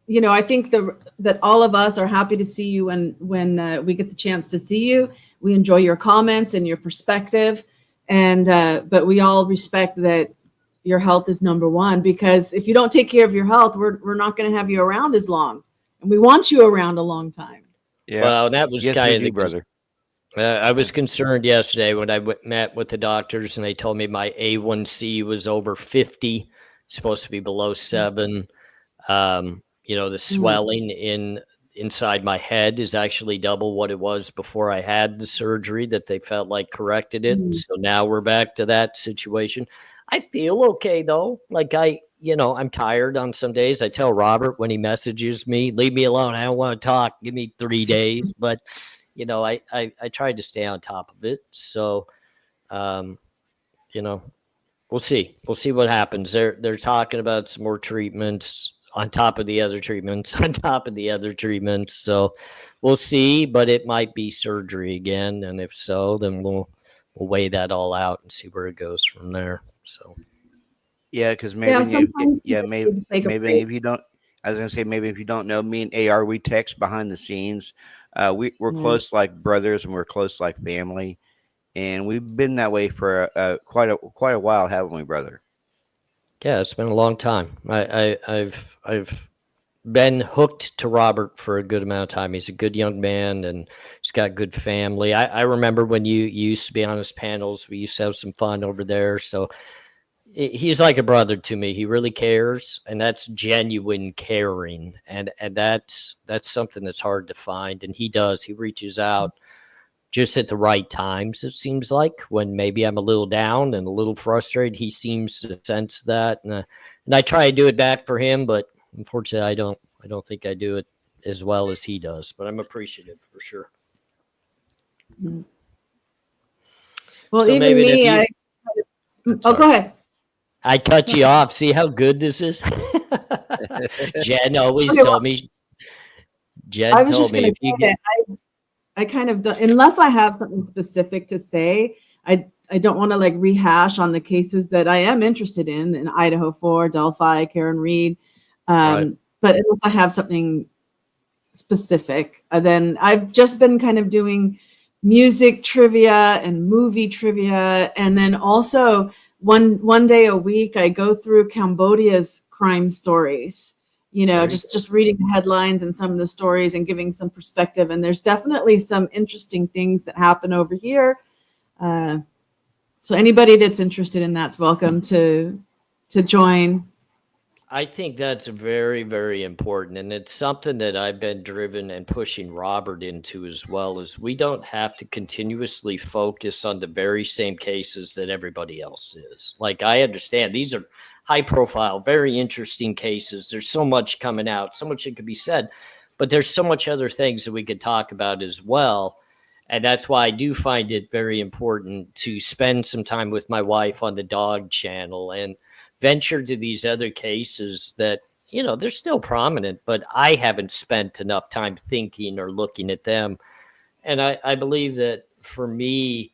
I think that all of us are happy to see you when we get the chance to see you. We enjoy your comments and your perspective, and but we all respect that your health is number one, because if you don't take care of your health, we're not going to have you around as long, and we want you around a long time. Yeah. Well, that was Yes, kind we of do, the brother. I was concerned yesterday when I met with the doctors, and they told me my A1C was over 50, supposed to be below 7. The swelling inside my head is actually double what it was before I had the surgery, that they felt like corrected it. So now we're back to that situation. I feel okay though. Like I'm tired on some days. I tell Robert when he messages me, leave me alone. I don't want to talk. Give me 3 days. But I tried to stay on top of it. So, we'll see. We'll see what happens. They're talking about some more treatments on top of the other treatments, on top of the other treatments. So we'll see, but it might be surgery again. And if so, then we'll weigh that all out and see where it goes from there. So, Yeah, because maybe, maybe if you don't, I was gonna say, maybe if you don't know me and AR, we text behind the scenes. We're close like brothers, and we're close like family, and we've been that way for quite a while, haven't we, brother? Yeah, it's been a long time. I've been hooked to Robert for a good amount of time. He's a good young man, and he's got good family. I remember when you used to be on his panels. We used to have some fun over there. So he's like a brother to me. He really cares, and that's genuine caring, and that's something that's hard to find. And he does. He reaches out just at the right times, it seems like, when maybe I'm a little down and a little frustrated. He seems to sense that, and I try to do it back for him, but unfortunately, I don't think I do it as well as he does. But I'm appreciative for sure. Well, so even me, go ahead. I cut you off. See how good this is? Jen always told me. Jen told me if you get. I kind of don't, unless I have something specific to say, I don't want to like rehash on the cases that I am interested in Idaho 4, Delphi, Karen Reed. Right. But unless I have something specific, then I've just been kind of doing music trivia and movie trivia. And then also one day a week, I go through Cambodia's crime stories. Just reading the headlines and some of the stories and giving some perspective. And there's definitely some interesting things that happen over here. So anybody that's interested in that's welcome to join. I think that's very, very important. And it's something that I've been driven and pushing Robert into as well, is we don't have to continuously focus on the very same cases that everybody else is. Like, I understand these are high profile, very interesting cases. There's so much coming out, so much that could be said, but there's so much other things that we could talk about as well. And that's why I do find it very important to spend some time with my wife on the dog channel and venture to these other cases that, they're still prominent, but I haven't spent enough time thinking or looking at them. And I believe that for me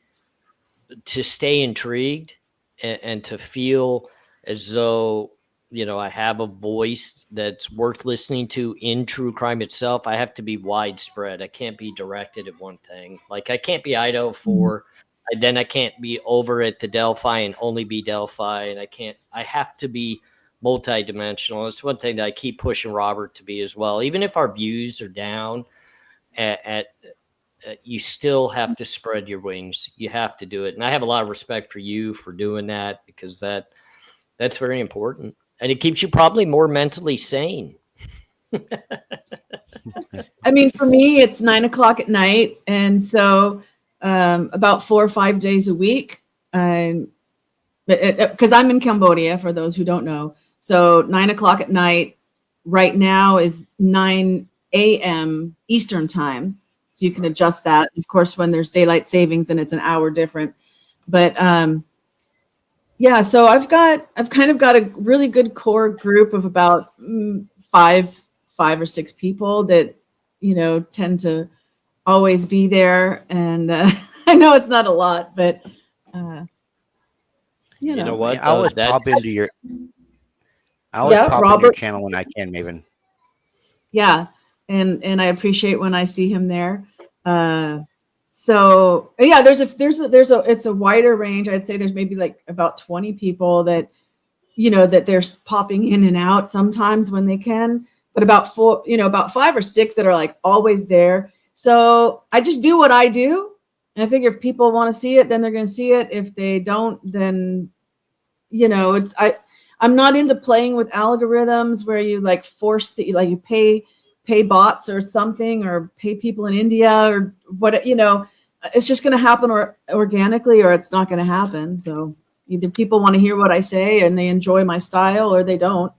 to stay intrigued and to feel as though, I have a voice that's worth listening to in true crime itself, I have to be widespread. I can't be directed at one thing. Like, I can't be Idaho 4. Then I can't be over at the Delphi and only be Delphi. And I have to be multidimensional. It's one thing that I keep pushing Robert to be as well. Even if our views are down, you still have to spread your wings. You have to do it. And I have a lot of respect for you for doing that, because that's very important. And it keeps you probably more mentally sane. I mean, for me, it's 9:00 at night. And so about 4 or 5 days a week, because I'm in Cambodia, for those who don't know. So 9:00 at night right now is 9 a.m. Eastern time. So you can adjust that. Of course, when there's daylight savings, then it's an hour different. But yeah, so I've kind of got a really good core group of about five or six people that, tend to always be there. And I know it's not a lot, but You know I what? always Though, pop into your Yeah, in your Robert. channel when I can, Maven. Yeah, and I appreciate when I see him there. So yeah, it's a wider range. I'd say there's maybe like about 20 people that that they're popping in and out sometimes when they can, but about about 5 or 6 that are like always there. So I just do what I do, and I figure if people want to see it, then they're going to see it. If they don't, then I'm not into playing with algorithms where you like force you pay bots or something, or pay people in India or what, it's just going to happen organically, or it's not going to happen. So either people want to hear what I say and they enjoy my style, or they don't.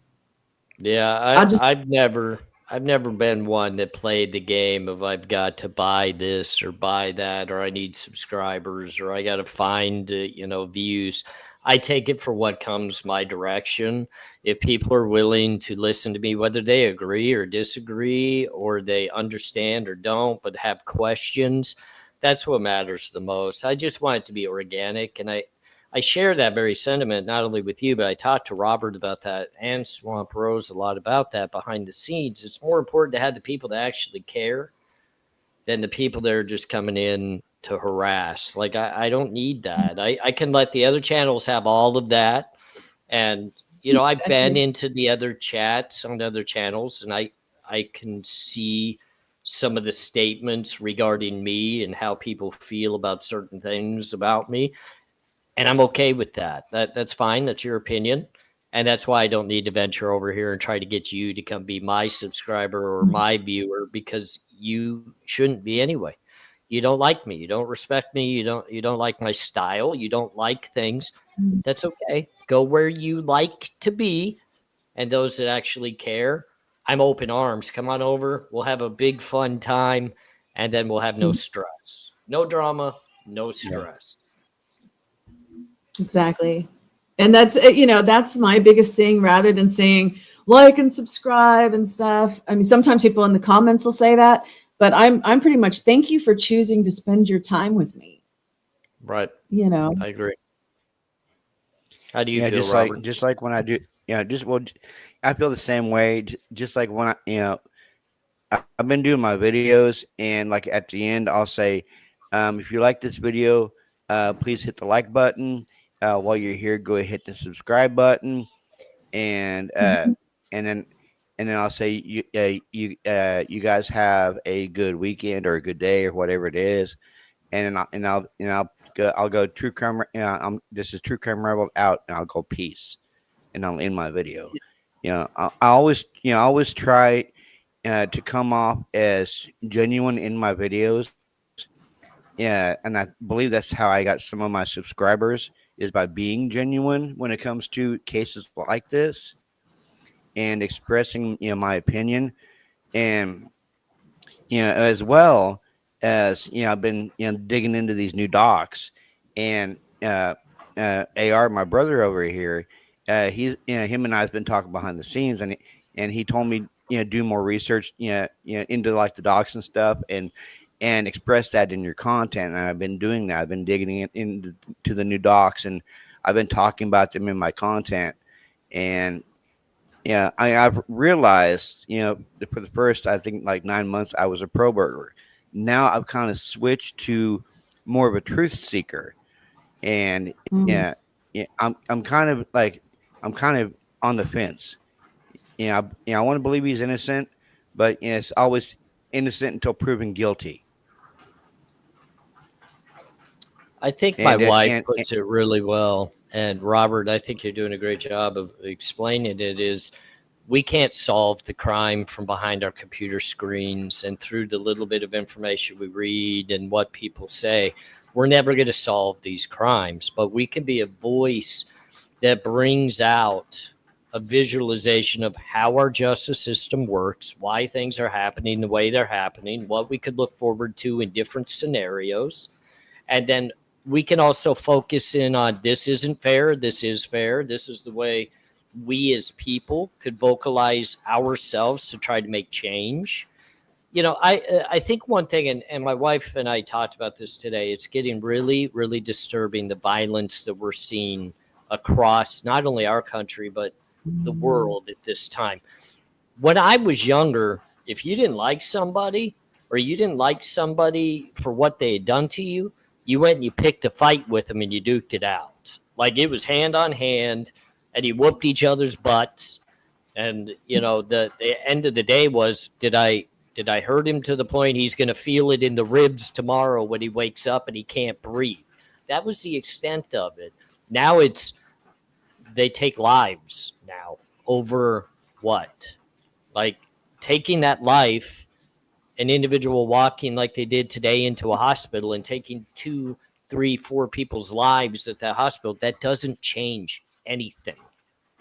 yeah, I've never been one that played the game of I've got to buy this or buy that, or I need subscribers, or I got to find views. I take it for what comes my direction. If people are willing to listen to me, whether they agree or disagree, or they understand or don't, but have questions, that's what matters the most. I just want it to be organic. And I share that very sentiment, not only with you, but I talked to Robert about that and Swamp Rose a lot about that behind the scenes. It's more important to have the people that actually care than the people that are just coming in to harass. Like, I don't need that. I can let the other channels have all of that. And, I've been into the other chats on the other channels, and I can see some of the statements regarding me and how people feel about certain things about me. And I'm okay with that. That's fine. That's your opinion. And that's why I don't need to venture over here and try to get you to come be my subscriber or my viewer, because you shouldn't be anyway. You don't like me. You don't respect me. You don't like my style. You don't like things. That's okay. Go where you like to be. And those that actually care, I'm open arms. Come on over. We'll have a big fun time, and then we'll have no stress. No drama, no stress. Exactly. And that's that's my biggest thing, rather than saying like and subscribe and stuff. I mean, sometimes people in the comments will say that, but I'm pretty much, thank you for choosing to spend your time with me. Right. I agree. How do you feel, just Robert? like when I do, I feel the same way. Just like when I've been doing my videos, and like at the end, I'll say, if you like this video, please hit the like button. While you're here, go ahead, hit the subscribe button, and Mhm. and then I'll say you guys have a good weekend or a good day or whatever it is, and I'll go True Crime. This is True Crime Rebel out, and I'll go peace, and I'll end my video. I always try to come off as genuine in my videos. Yeah, and I believe that's how I got some of my subscribers, is by being genuine when it comes to cases like this, and expressing my opinion, and as well as I've been digging into these new docs, and AR, my brother over here, he's him and I've been talking behind the scenes, and he told me do more research into like the docs and stuff, and express that in your content. And I've been doing that. I've been digging into the new docs, and I've been talking about them in my content. And I've realized, for the first, I think, like 9 months, I was a pro burglar. Now I've kind of switched to more of a truth seeker, and Mm. yeah, I'm kind of on the fence. I want to believe he's innocent, but it's always innocent until proven guilty. I think my And wife puts it really well. And Robert, I think you're doing a great job of explaining it. Is we can't solve the crime from behind our computer screens and through the little bit of information we read and what people say. We're never going to solve these crimes, but we can be a voice that brings out a visualization of how our justice system works, why things are happening the way they're happening, what we could look forward to in different scenarios. And then we can also focus in on this isn't fair, this is fair, this is the way we as people could vocalize ourselves to try to make change. You know, I think one thing, and my wife and I talked about this today, it's getting really, really disturbing, the violence that we're seeing across not only our country, but the world at this time. When I was younger, if you didn't like somebody or you didn't like somebody for what they had done to you, you went and you picked a fight with them and you duked it out. Like it was hand on hand and you whooped each other's butts. And, you know, the end of the day was, did I hurt him to the point he's going to feel it in the ribs tomorrow when he wakes up and he can't breathe? That was the extent of it. Now they take lives now over what? Like taking that life, an individual walking like they did today into a hospital and taking 2, 3, 4 people's lives at that hospital, that doesn't change anything.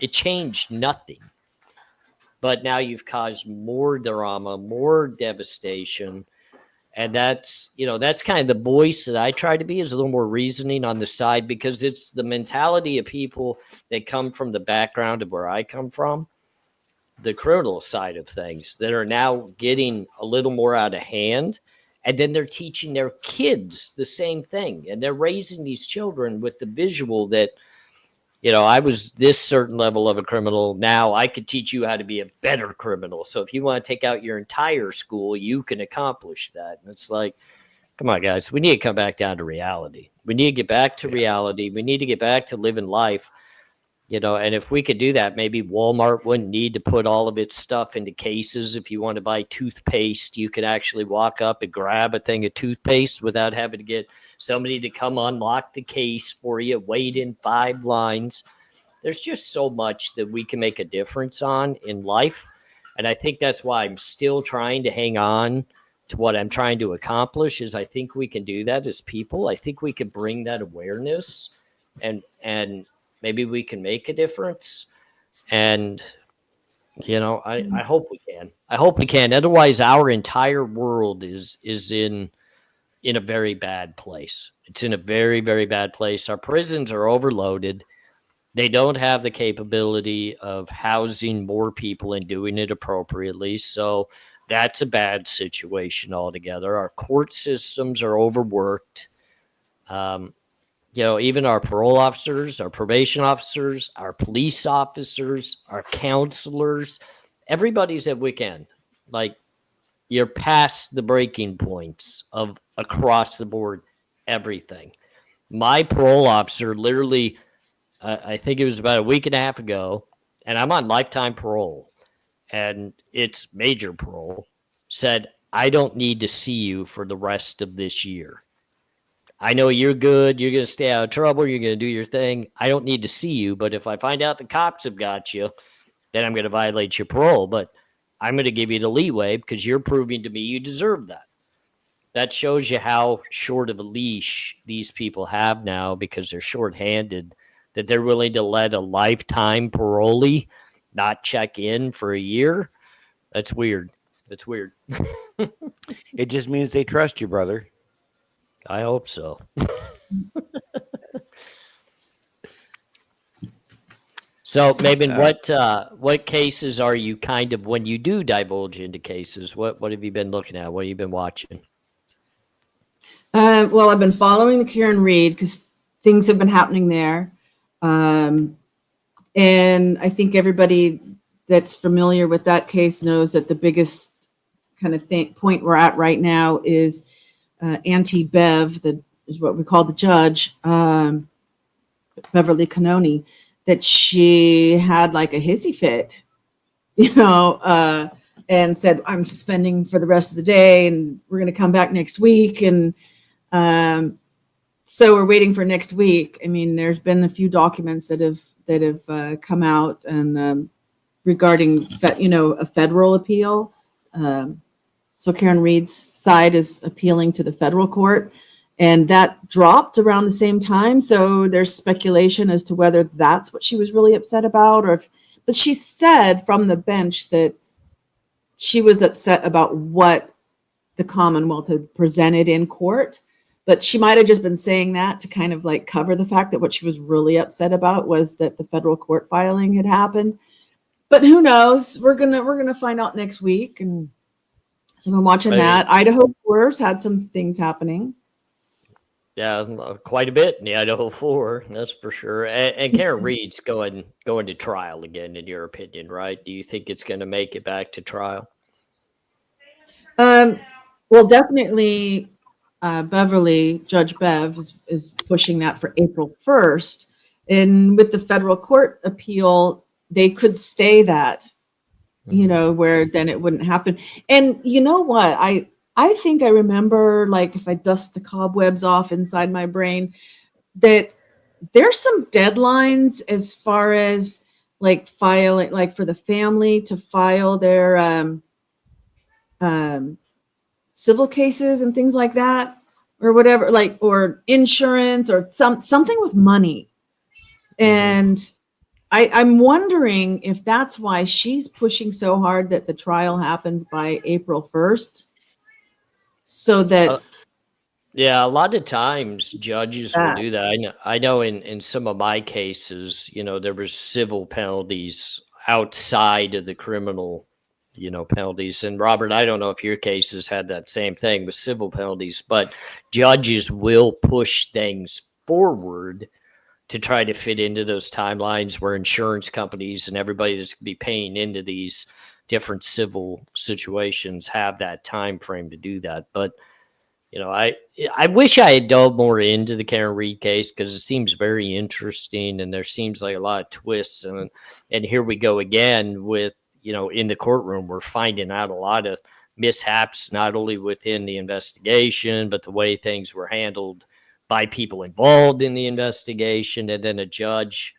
It changed nothing. But now you've caused more drama, more devastation. And that's, you know, that's kind of the voice that I try to be, is a little more reasoning on the side, because it's the mentality of people that come from the background of where I come from, the criminal side of things, that are now getting a little more out of hand. And then they're teaching their kids the same thing. And they're raising these children with the visual that, you know, I was this certain level of a criminal. Now I could teach you how to be a better criminal. So if you want to take out your entire school, you can accomplish that. And it's like, come on, guys, we need to come back down to reality. We need to get back to reality. We need to get back to living life, you know, and if we could do that, maybe Walmart wouldn't need to put all of its stuff into cases. If you want to buy toothpaste, you could actually walk up and grab a thing of toothpaste without having to get somebody to come unlock the case for you, wait in 5 lines. There's just so much that we can make a difference on in life. And I think that's why I'm still trying to hang on to what I'm trying to accomplish, is I think we can do that as people. I think we can bring that awareness and maybe we can make a difference. And, you know, I hope we can. I hope we can. Otherwise, our entire world is in a very bad place. It's in a very, very bad place. Our prisons are overloaded. They don't have the capability of housing more people and doing it appropriately. So that's a bad situation altogether. Our court systems are overworked. You know, even our parole officers, our probation officers, our police officers, our counselors, everybody's at weekend. Like, you're past the breaking points of across the board everything. My parole officer literally, I think it was about a week and a half ago, and I'm on lifetime parole, and it's major parole, said, I don't need to see you for the rest of this year. I know you're good. You're going to stay out of trouble. You're going to do your thing. I don't need to see you. But if I find out the cops have got you, then I'm going to violate your parole. But I'm going to give you the leeway because you're proving to me you deserve that. That shows you how short of a leash these people have now, because they're shorthanded, that they're willing to let a lifetime parolee not check in for a year. That's weird. That's weird. It just means they trust you, brother. I hope so. So, Mabin, what cases are you kind of, when you do divulge into cases, what have you been looking at? What have you been watching? Well, I've been following the Karen Read because things have been happening there. And I think everybody that's familiar with that case knows that the biggest kind of point we're at right now is Auntie Bev, that is what we call the judge, Beverly Cannoni, that she had like a hissy fit, you know, and said, I'm suspending for the rest of the day and we're going to come back next week. And so we're waiting for next week. I mean, there's been a few documents that have come out and regarding, a federal appeal. So Karen Read's side is appealing to the federal court, and that dropped around the same time. So there's speculation as to whether that's what she was really upset about, or if But she said from the bench that she was upset about what the Commonwealth had presented in court. But she might have just been saying that to kind of like cover the fact that what she was really upset about was that the federal court filing had happened. But who knows? We're gonna find out next week, and so I'm watching that. Idaho Fours had some things happening. Yeah, quite a bit in the Idaho 4, that's for sure. And Karen Reed's going to trial again, in your opinion, right? Do you think it's going to make it back to trial? Well, definitely, Beverly, Judge Bev, is pushing that for April 1st. And with the federal court appeal, they could stay that, where then it wouldn't happen. And you know what? I think I remember, like, if I dust the cobwebs off inside my brain, that there's some deadlines as far as like filing, like for the family to file their civil cases and things like that, or whatever, like, or insurance or something with money. And I'm wondering if that's why she's pushing so hard that the trial happens by April 1st. So that yeah, a lot of times judges will do that. I know in some of my cases, there was civil penalties outside of the criminal, penalties. And Robert, I don't know if your cases had that same thing with civil penalties, but judges will push things forward to try to fit into those timelines where insurance companies and everybody that's going to be paying into these different civil situations have that time frame to do that. But I wish I had dove more into the Karen Reed case, because it seems very interesting and there seems like a lot of twists, and here we go again with in the courtroom we're finding out a lot of mishaps, not only within the investigation but the way things were handled by people involved in the investigation, and then a judge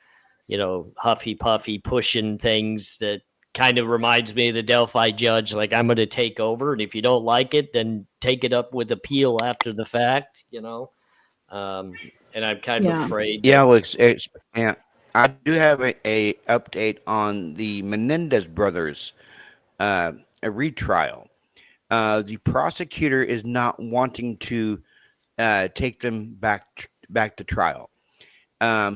huffy puffy pushing things that kind of reminds me of the Delphi judge, like, I'm going to take over, and if you don't like it, then take it up with appeal after the fact, and I'm kind of afraid. Yeah, well, yeah, I do have a update on the Menendez brothers, a retrial. The prosecutor is not wanting to take them back to trial.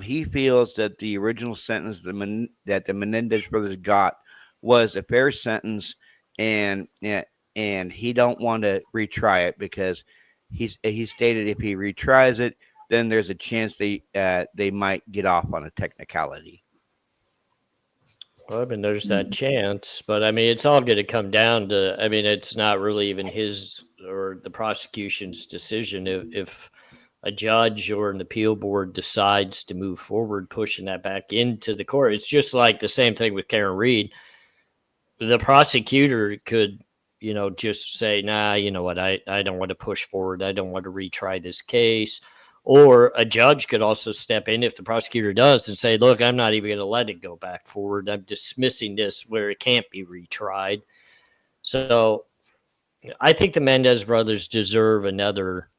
He feels that the original sentence that the Menendez brothers got was a fair sentence, and he don't want to retry it, because he stated if he retries it, then there's a chance they might get off on a technicality. Well, I mean, there's that chance, but I mean, it's all going to come down to, I mean, it's not really even his or the prosecution's decision. If a judge or an appeal board decides to move forward, pushing that back into the court, it's just like the same thing with Karen Reed. The prosecutor could, just say, nah, you know what, I don't want to push forward. I don't want to retry this case. Or a judge could also step in if the prosecutor does and say, look, I'm not even going to let it go back forward. I'm dismissing this where it can't be retried. So I think the Mendez brothers deserve another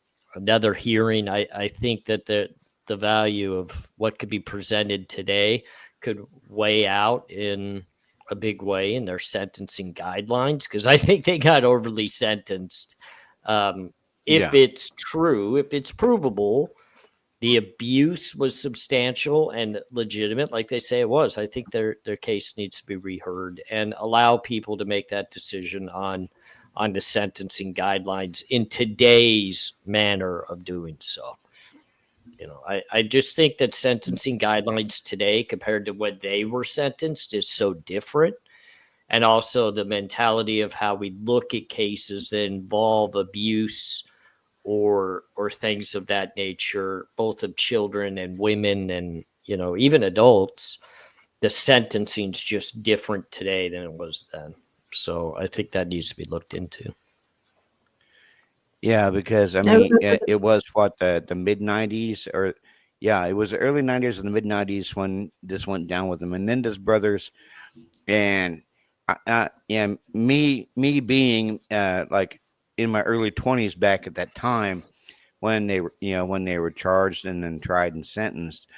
hearing. I think that the value of what could be presented today could weigh out in a big way in their sentencing guidelines, because I think they got overly sentenced. If it's true, if it's provable, the abuse was substantial and legitimate, like they say it was, I think their case needs to be reheard and allow people to make that decision on the sentencing guidelines in today's manner of doing so. I just think that sentencing guidelines today compared to when they were sentenced is so different. And also the mentality of how we look at cases that involve abuse or things of that nature, both of children and women and, even adults, the sentencing's just different today than it was then. So I think that needs to be looked into. Yeah, because I mean, it was what the mid '90s, or it was the early '90s and the mid '90s when this went down with the Menendez brothers, and me being like in my early 20s back at that time when they were charged and then tried and sentenced,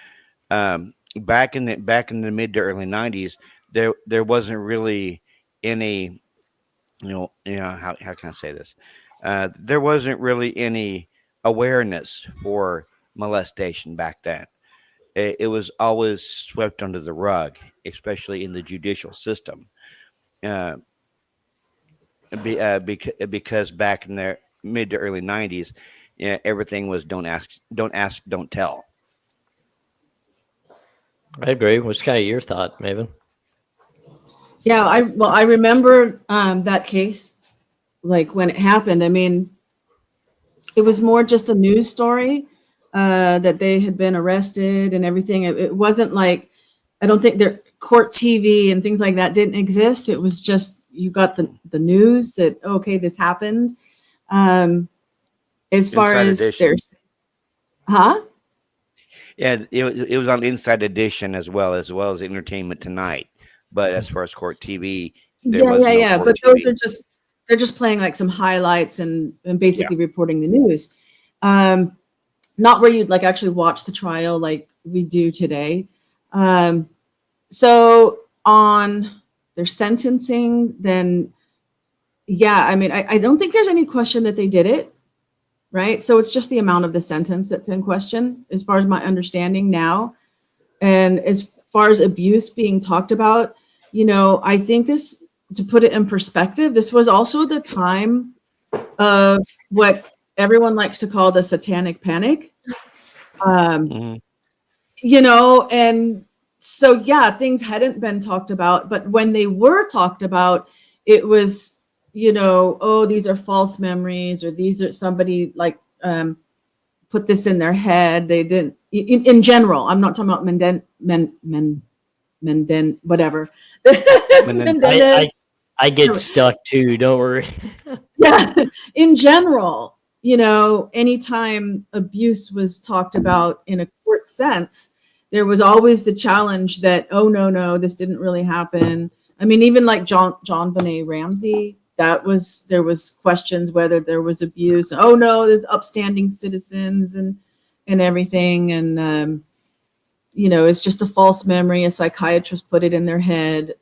back in the mid to early '90s, there wasn't really any, how can I say this? There wasn't really any awareness for molestation back then. It was always swept under the rug, especially in the judicial system. Uh, because back in the mid to early 90s, yeah, everything was don't ask, don't tell. I agree. What's kind of your thought, Maven? Yeah, I remember that case, like when it happened. I mean, it was more just a news story that they had been arrested and everything. It wasn't like, I don't think their court TV and things like that didn't exist. It was just you got the news that okay, this happened. As far Inside as Edition. there's, huh? Yeah, it was on Inside Edition as well as Entertainment Tonight. But as far as court TV, there Yeah, was yeah, no yeah. court But those TV. are just they're just playing like some highlights and basically reporting the news. Not where you'd like actually watch the trial like we do today. So on their sentencing, then yeah, I mean, I don't think there's any question that they did it, right? So it's just the amount of the sentence that's in question, as far as my understanding now. And as far as abuse being talked about, I think this, to put it in perspective, this was also the time of what everyone likes to call the satanic panic. Mhm. And so, yeah, things hadn't been talked about, but when they were talked about, it was, oh, these are false memories, or these are somebody like put this in their head. They didn't, in general, I'm not talking about Menden, whatever. Menendez. I get stuck too. Don't worry. Yeah, in general, anytime abuse was talked about in a court sense, there was always the challenge that, oh, no, this didn't really happen. I mean, even like JonBenet Ramsey, there was questions whether there was abuse. Oh no, there's upstanding citizens and everything. And, it's just a false memory. A psychiatrist put it in their head.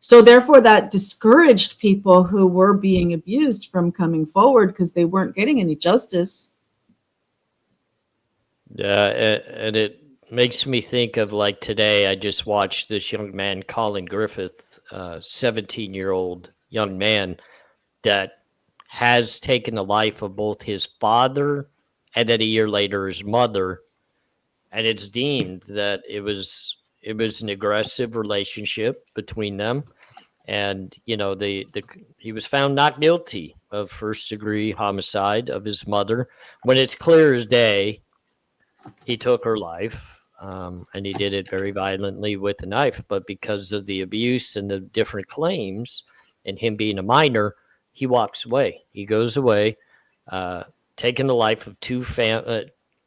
So therefore that discouraged people who were being abused from coming forward because they weren't getting any justice. Yeah, and it makes me think of like today. I just watched this young man, Colin Griffith, 17-year-old young man that has taken the life of both his father and then a year later his mother, and it's deemed that it was an aggressive relationship between them. And he was found not guilty of first degree homicide of his mother when it's clear as day he took her life, and he did it very violently with a knife. But because of the abuse and the different claims and him being a minor, he walks away. He goes away, taking the life of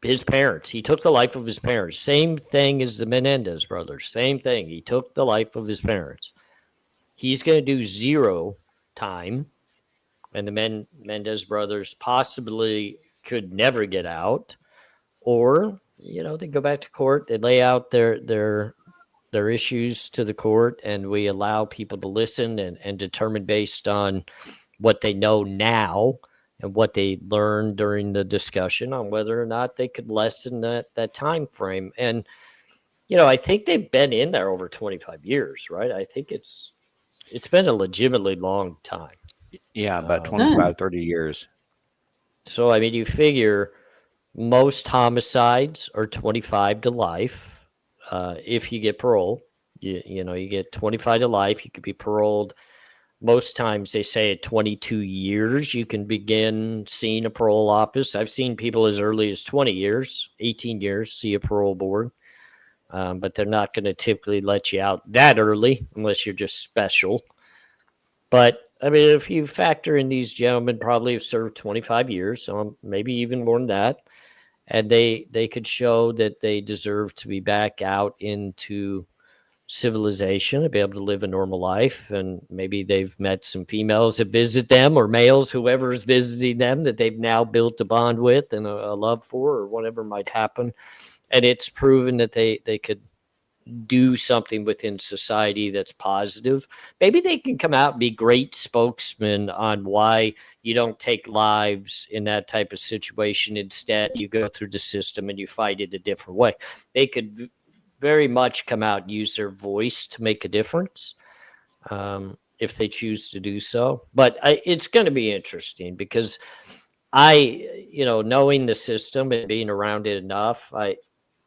his parents. He took the life of his parents. Same thing as the Menendez brothers. Same thing. He took the life of his parents. He's going to do 0 time, and the Mendez brothers possibly could never get out, or they go back to court. They lay out their issues to the court, and we allow people to listen and determine based on what they know now and what they learned during the discussion on whether or not they could lessen that time frame. And I think they've been in there over 25 years, right? I think it's been a legitimately long time. Yeah, about 25, 30 years. So, I mean, you figure most homicides are 25 to life. If you get parole, you get 25 to life. You could be paroled. Most times they say at 22 years, you can begin seeing a parole office. I've seen people as early as 20 years, 18 years, see a parole board. But they're not going to typically let you out that early unless you're just special. But I mean, if you factor in these gentlemen probably have served 25 years, so maybe even more than that, and they could show that they deserve to be back out into civilization and be able to live a normal life. And maybe they've met some females that visit them, or males, whoever is visiting them, that they've now built a bond with and a love for, or whatever might happen. And it's proven that they could do something within society that's positive. Maybe they can come out and be great spokesmen on why you don't take lives in that type of situation. Instead, you go through the system and you fight it a different way. They could very much come out and use their voice to make a difference, if they choose to do so. But it's going to be interesting because knowing the system and being around it enough,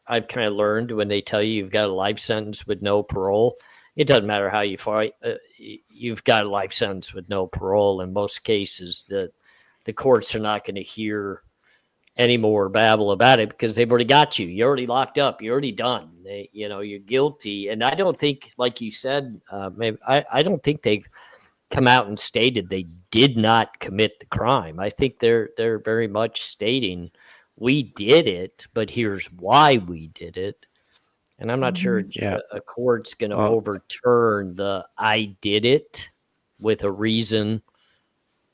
I've kind of learned when they tell you you've got a life sentence with no parole, it doesn't matter how you fight. You've got a life sentence with no parole. In most cases, the courts are not going to hear any more babble about it because they've already got you. You're already locked up. You're already done. You're guilty. And I don't think, like you said, I don't think they've come out and stated they did not commit the crime. I think they're very much stating we did it, but here's why we did it. And I'm not sure a court's going to overturn the I did it with a reason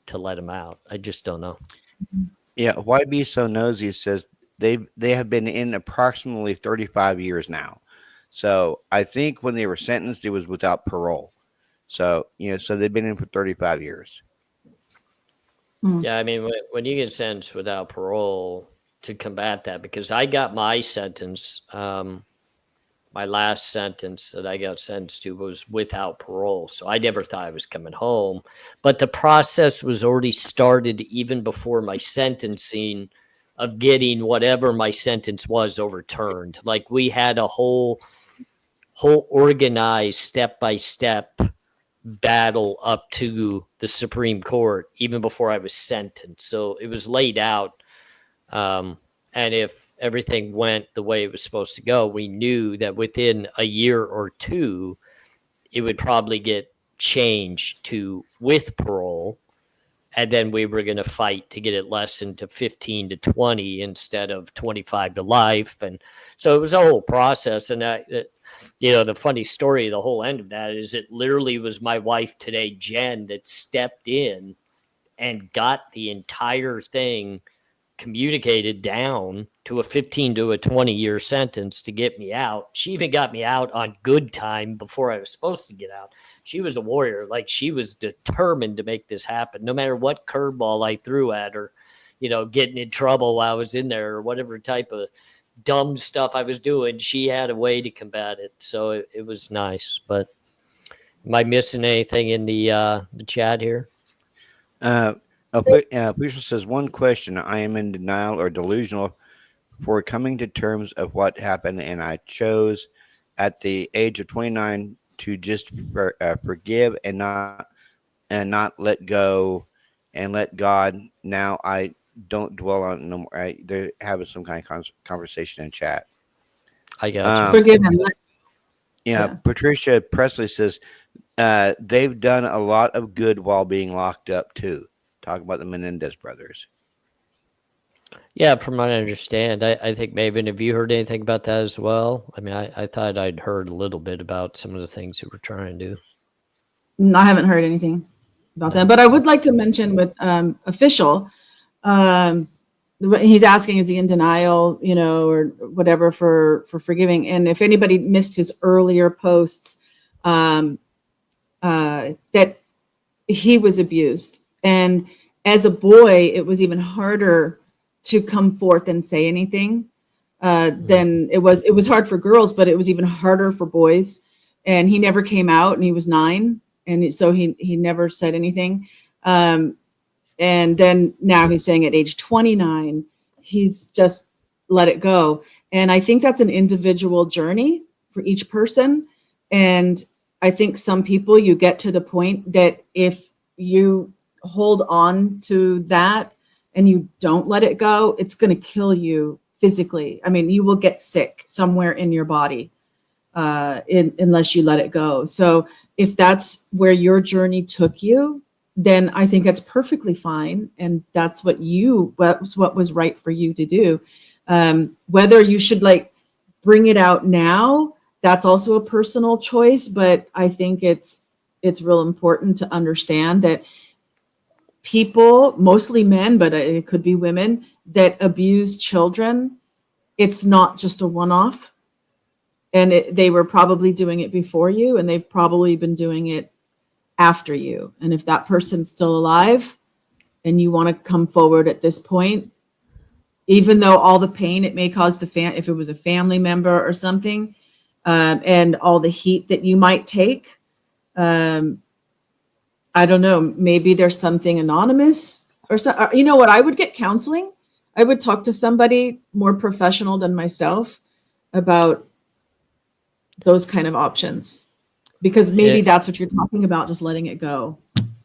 to let him out. I just don't know. Yeah, YB So Nosy says they have been in approximately 35 years now. So I think when they were sentenced, it was without parole. So, so they've been in for 35 years. Yeah, I mean, when you get sentenced without parole, to combat that, because I got my sentence, my last sentence that I got sentenced to was without parole. So I never thought I was coming home. But the process was already started even before my sentencing of getting whatever my sentence was overturned. Like we had a whole organized step-by-step battle up to the Supreme Court even before I was sentenced. So it was laid out. And if everything went the way it was supposed to go, we knew that within a year or two, it would probably get changed to with parole. And then we were going to fight to get it lessened to 15 to 20 instead of 25 to life. And so it was a whole process. And the funny story, the whole end of that is it literally was my wife today, Jen, that stepped in and got the entire thing communicated down to a 15 to a 20-year sentence to get me out. She even got me out on good time before I was supposed to get out. She was a warrior. Like she was determined to make this happen, no matter what curveball I threw at her, getting in trouble while I was in there or whatever type of dumb stuff I was doing. She had a way to combat it. So it was nice. But am I missing anything in the chat here? Police says, one question. I am in denial or delusional for coming to terms of what happened, and I chose at the age of 29 to just forgive and not let go and let God. Now I don't dwell on it no more. They're having some kind of conversation in chat. I got you. Forgive and let. Yeah, Patricia Presley says they've done a lot of good while being locked up too. Talk about the Menendez brothers. Yeah, from what I understand, I think, Maven, have you heard anything about that as well? I mean, I thought I'd heard a little bit about some of the things you were trying to do. No, I haven't heard anything about that, but I would like to mention with Official, he's asking, is he in denial, or whatever for forgiving? And if anybody missed his earlier posts, that he was abused. And as a boy, it was even harder to come forth and say anything than it was hard for girls, but it was even harder for boys. And he never came out, and he was 9. And so he never said anything. And then now he's saying at age 29, he's just let it go. And I think that's an individual journey for each person. And I think some people, you get to the point that if you hold on to that and you don't let it go, it's going to kill you physically. I mean, you will get sick somewhere in your body unless you let it go. So if that's where your journey took you, then I think that's perfectly fine. And that's what was right for you to do. Whether you should bring it out now, that's also a personal choice. But I think it's real important to understand that people, mostly men, but it could be women, that abuse children, it's not just a one-off. and they were probably doing it before you, and they've probably been doing it after you. And if that person's still alive and you want to come forward at this point, even though all the pain it may cause if it was a family member or something, and all the heat that you might take, I don't know, maybe there's something anonymous or you know what, I would get counseling. I would talk to somebody more professional than myself about those kind of options, because maybe that's what you're talking about, just letting it go.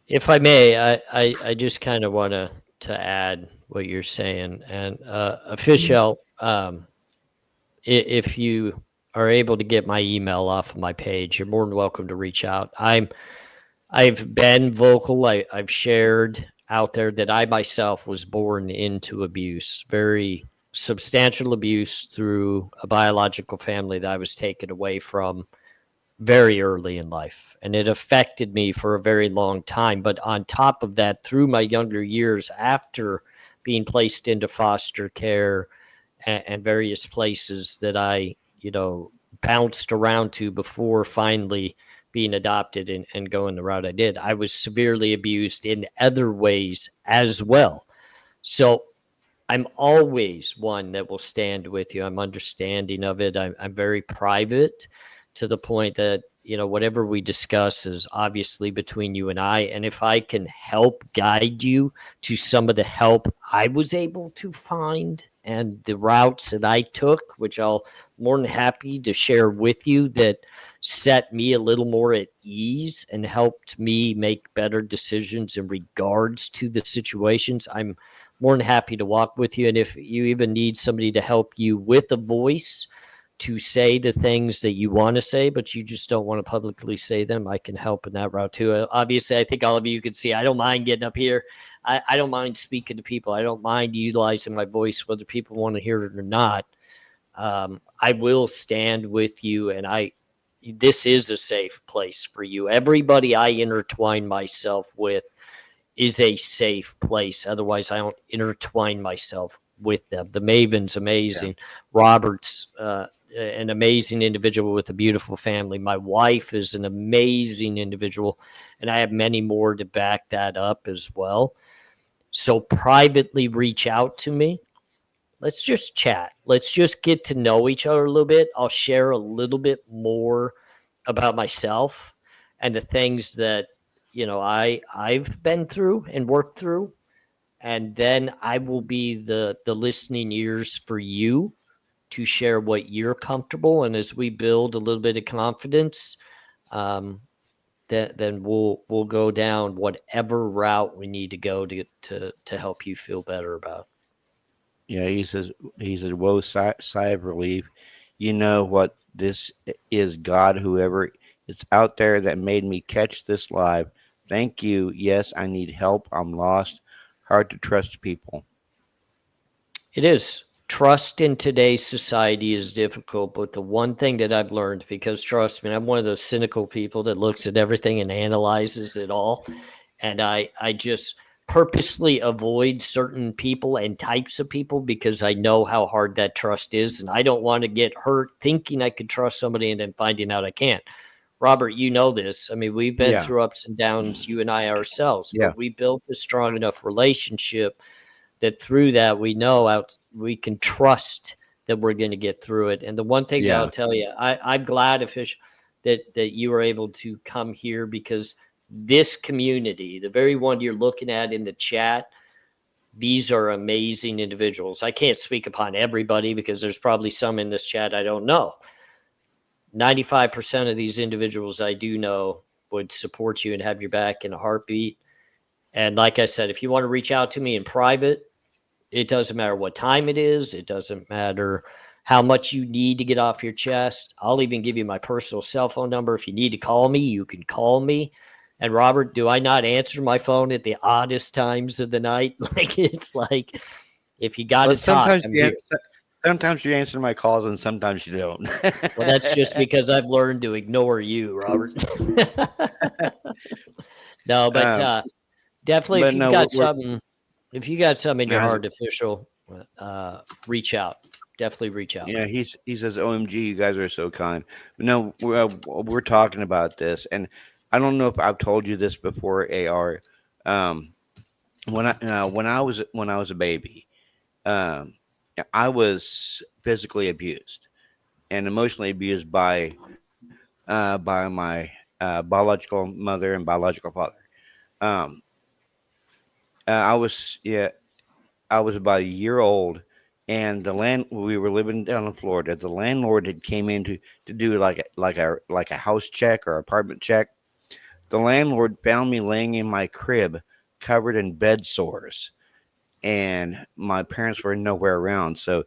If I may, I just kind of want to add what you're saying. And Official, if you are able to get my email off of my page, you're more than welcome to reach out. I've been vocal. I've shared out there that I myself was born into abuse, very substantial abuse through a biological family that I was taken away from very early in life. And it affected me for a very long time. But on top of that, through my younger years, after being placed into foster care and various places that I, bounced around to before finally being adopted and going the route I did, I was severely abused in other ways as well. So I'm always one that will stand with you. I'm understanding of it. I'm very private, to the point that, whatever we discuss is obviously between you and I. And if I can help guide you to some of the help I was able to find and the routes that I took, which I'll more than happy to share with you, that set me a little more at ease and helped me make better decisions in regards to the situations, I'm more than happy to walk with you. And if you even need somebody to help you with a voice to say the things that you want to say, but you just don't want to publicly say them, I can help in that route too. Obviously, I think all of you can see I don't mind getting up here. I don't mind speaking to people. I don't mind utilizing my voice, whether people want to hear it or not. I will stand with you, and this is a safe place for you. Everybody I intertwine myself with is a safe place. Otherwise, I don't intertwine myself with them. The Maven's amazing. Yeah. Robert's an amazing individual with a beautiful family. My wife is an amazing individual, and I have many more to back that up as well. So privately reach out to me. Let's just chat. Let's just get to know each other a little bit. I'll share a little bit more about myself and the things that, I've been through and worked through. And then I will be the listening ears for you to share what you're comfortable. And as we build a little bit of confidence, then we'll go down whatever route we need to go to help you feel better about. Yeah, he says, whoa, sigh of relief. You know what this is, God, whoever is out there that made me catch this live. Thank you. Yes, I need help. I'm lost. Hard to trust people. It is. Trust in today's society is difficult, but the one thing that I've learned, because trust me, I'm one of those cynical people that looks at everything and analyzes it all. And I just purposely avoid certain people and types of people because I know how hard that trust is. And I don't want to get hurt thinking I could trust somebody and then finding out I can't. Robert, you know this. I mean, we've been through ups and downs, you and I ourselves, but we built a strong enough relationship that through that we know we can trust that we're going to get through it. And the one thing that I'll tell you, I'm glad, Official, that you were able to come here, because this community, the very one you're looking at in the chat, these are amazing individuals. I can't speak upon everybody because there's probably some in this chat I don't know. 95% of these individuals I do know would support you and have your back in a heartbeat. And like I said, if you want to reach out to me in private, it doesn't matter what time it is. It doesn't matter how much you need to get off your chest. I'll even give you my personal cell phone number. If you need to call me, you can call me. And Robert, do I not answer my phone at the oddest times of the night? Like, it's like, if you got to talk. Sometimes you answer my calls and sometimes you don't. Well, that's just because I've learned to ignore you, Robert. No, but definitely, if you got something in your heart, Official, reach out. definitely reach out. Yeah, he says, "OMG, you guys are so kind." But no, we're talking about this, and I don't know if I've told you this before, AR. Um, when I was a baby, um, I was physically abused and emotionally abused by my biological mother and biological father. Um, I was yeah, I was about a year old, and the land we were living down in Florida. The landlord had came in to do like a house check or apartment check. The landlord found me laying in my crib, covered in bed sores, and my parents were nowhere around. So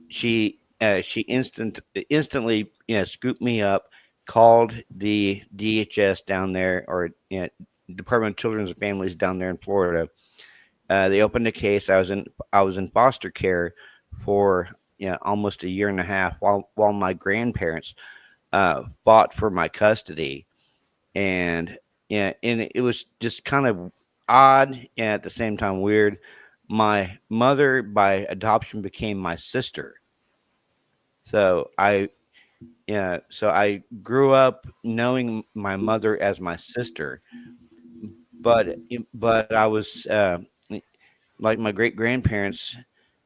she instantly scooped me up, called the DHS down there, or Department of Children's and Families down there in Florida. They opened a case. I was in foster care for almost a year and a half while my grandparents fought for my custody, and and it was just kind of odd and at the same time weird. My mother by adoption became my sister, so I grew up knowing my mother as my sister, but I was like my great grandparents.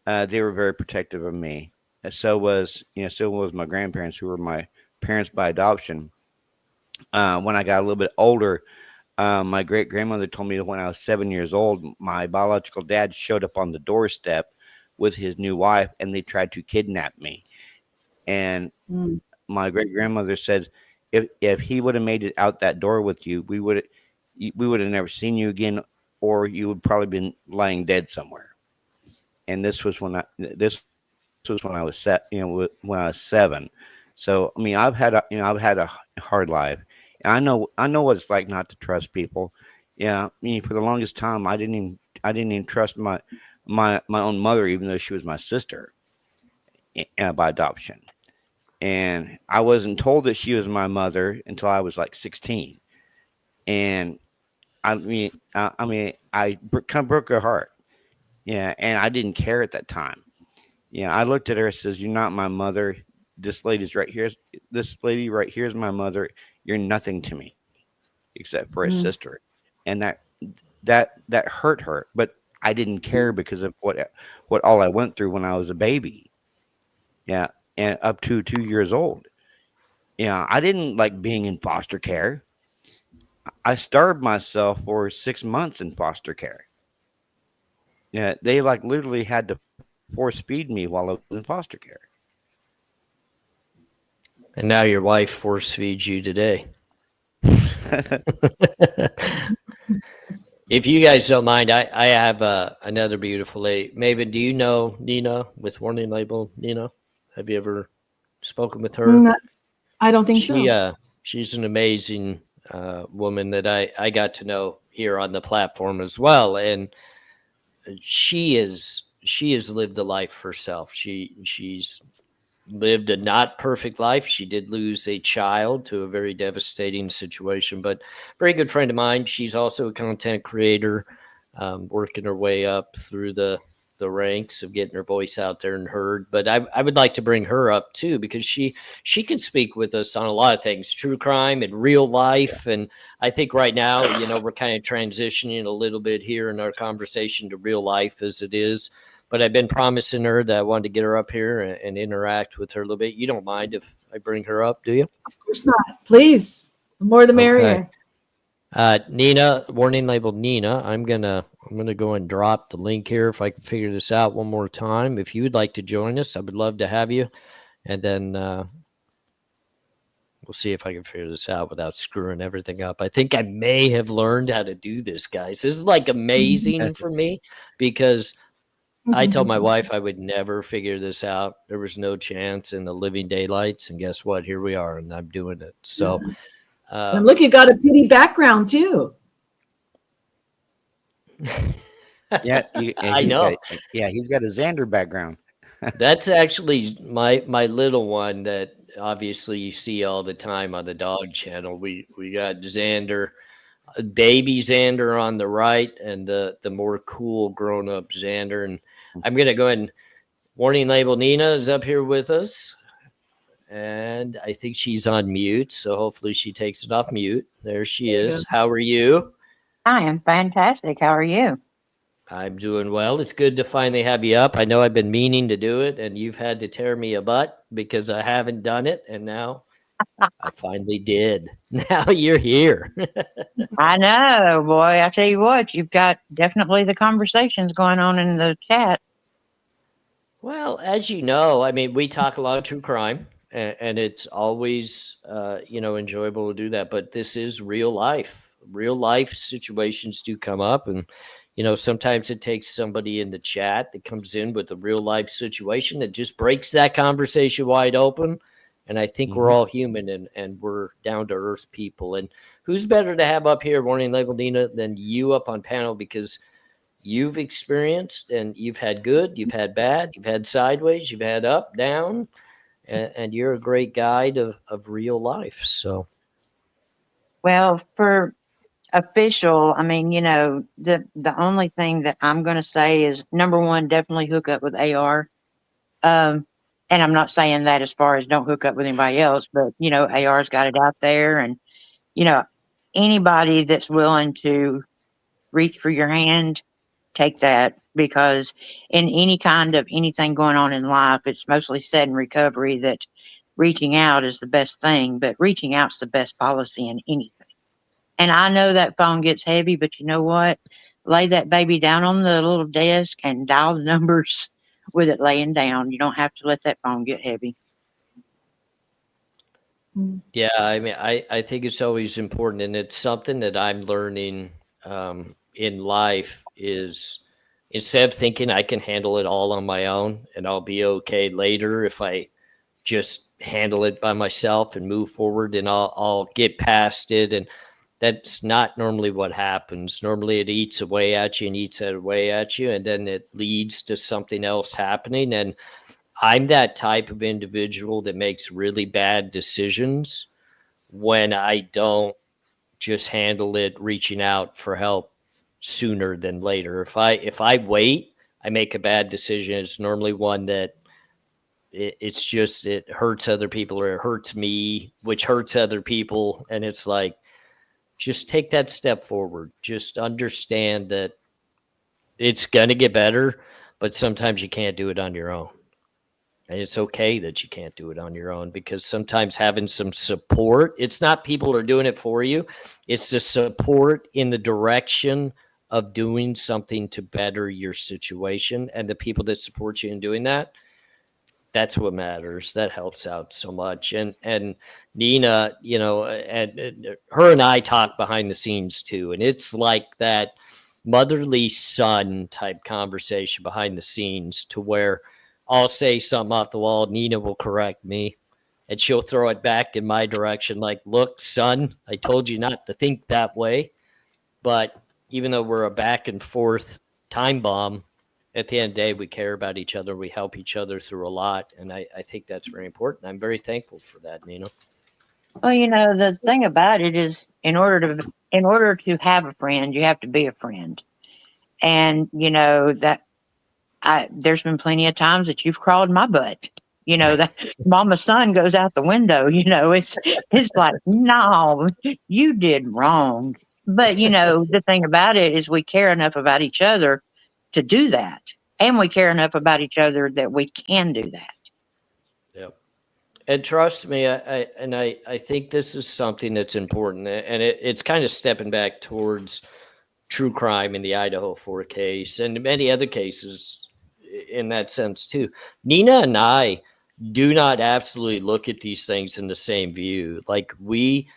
They were very protective of me. And so was my grandparents, who were my parents by adoption. When I got a little bit older, my great grandmother told me that when I was 7 years old, my biological dad showed up on the doorstep with his new wife, and they tried to kidnap me. And Mm. my great grandmother said, if he would have made it out that door with you, we would have never seen you again, or you would probably been lying dead somewhere. And this was when I was when I was 7. So I mean, I've had a hard life, and I know what it's like not to trust people. Yeah, I mean, for the longest time, I didn't even trust my own mother, even though she was my sister by adoption. And I wasn't told that she was my mother until I was like 16. And kind of broke her heart. Yeah, and I didn't care at that time. Yeah, I looked at her and says, "You're not my mother. This lady's right here. This lady right here is my mother. You're nothing to me except for a Mm. sister." And that hurt her, but I didn't care because of what all I went through when I was a baby. Yeah, and up to 2 years old. Yeah, I didn't like being in foster care. I starved myself for 6 months in foster care. Yeah, they like literally had to force feed me while I was in foster care. And now your wife force feeds you today. If you guys don't mind, I have another beautiful lady. Maven, do you know Nina with Warning Label? Nina, have you ever spoken with her? Mm, I don't think She so. she's an amazing woman that I got to know here on the platform as well, and she has lived a life herself. She's lived a not perfect life. She did lose a child to a very devastating situation, but very good friend of mine. She's also a content creator, working her way up through the ranks of getting her voice out there and heard. But I would like to bring her up too, because she can speak with us on a lot of things, true crime and real life. And I think right now, we're kind of transitioning a little bit here in our conversation to real life as it is. But I've been promising her that I wanted to get her up here and interact with her a little bit. You don't mind if I bring her up, do you? Of course not. Please, the more the Okay. merrier. Nina, Warning Label Nina. I'm gonna go and drop the link here if I can figure this out one more time. If you would like to join us, I would love to have you. And then we'll see if I can figure this out without screwing everything up. I think I may have learned how to do this, guys. This is like amazing for me because I told my wife I would never figure this out. There was no chance in the living daylights, and guess what? Here we are, and I'm doing it. So, And look, you got a pretty background too. Yeah, I know. He's got a Xander background. That's actually my little one that obviously you see all the time on the dog channel. We got Xander, baby Xander on the right, and the more cool grown up Xander. And I'm gonna go ahead and Warning Label Nina is up here with us. And I think she's on mute. So hopefully she takes it off mute. There she There you is. go. How are you? I am fantastic. How are you? I'm doing well. It's good to finally have you up. I know I've been meaning to do it, and you've had to tear me a butt because I haven't done it. And now I finally did. Now you're here. I know, boy. I tell you what, you've got definitely the conversations going on in the chat. Well, as you know, I mean, we talk a lot of true crime, and it's always, enjoyable to do that. But this is real life. Real life situations do come up, and sometimes it takes somebody in the chat that comes in with a real life situation that just breaks that conversation wide open. And I think we're all human and we're down to earth people. And who's better to have up here, Warning Label Nina, than you up on panel, because you've experienced and you've had good, you've had bad, you've had sideways, you've had up, down, and you're a great guide of real life. So, Well, for official, I mean, the only thing that I'm going to say is number one, definitely hook up with AR. And I'm not saying that as far as don't hook up with anybody else, but AR's got it out there, and you know, anybody that's willing to reach for your hand, take that, because in any kind of anything going on in life, it's mostly said in recovery that reaching out is the best thing, but reaching out's the best policy in anything. And I know that phone gets heavy, but you know what? Lay that baby down on the little desk and dial the numbers with it laying down. You don't have to let that phone get heavy. yeah, I mean, I think it's always important, and it's something that I'm learning in life is instead of thinking I can handle it all on my own and I'll be okay later if I just handle it by myself and move forward and I'll get past it. And that's not normally what happens. Normally it eats away at you and eats away at you, and then it leads to something else happening. And I'm that type of individual that makes really bad decisions when I don't just handle it reaching out for help sooner than later. If I wait, I make a bad decision. It's normally one that it hurts other people or it hurts me, which hurts other people. And it's like, just take that step forward. Just understand that it's going to get better, but sometimes you can't do it on your own. And it's okay that you can't do it on your own, because sometimes having some support, it's not people are doing it for you. It's the support in the direction of doing something to better your situation. And the people that support you in doing that, that's what matters. That helps out so much. And Nina, and her and I talk behind the scenes too. And it's like that motherly son type conversation behind the scenes, to where I'll say something off the wall, Nina will correct me, and she'll throw it back in my direction like, look, son, I told you not to think that way. But even though we're a back and forth time bomb, at the end of the day, we care about each other. We help each other through a lot. And I think that's very important. I'm very thankful for that, Nina. Well, the thing about it is in order to have a friend, you have to be a friend. And there's been plenty of times that you've crawled my butt. That mama's son goes out the window. It's like, no, you did wrong. But the thing about it is we care enough about each other to do that, and we care enough about each other that we can do that. Yep. And trust me, I think this is something that's important, and it's kind of stepping back towards true crime in the Idaho 4 case and many other cases in that sense too. Nina and I do not absolutely look at these things in the same view. Like we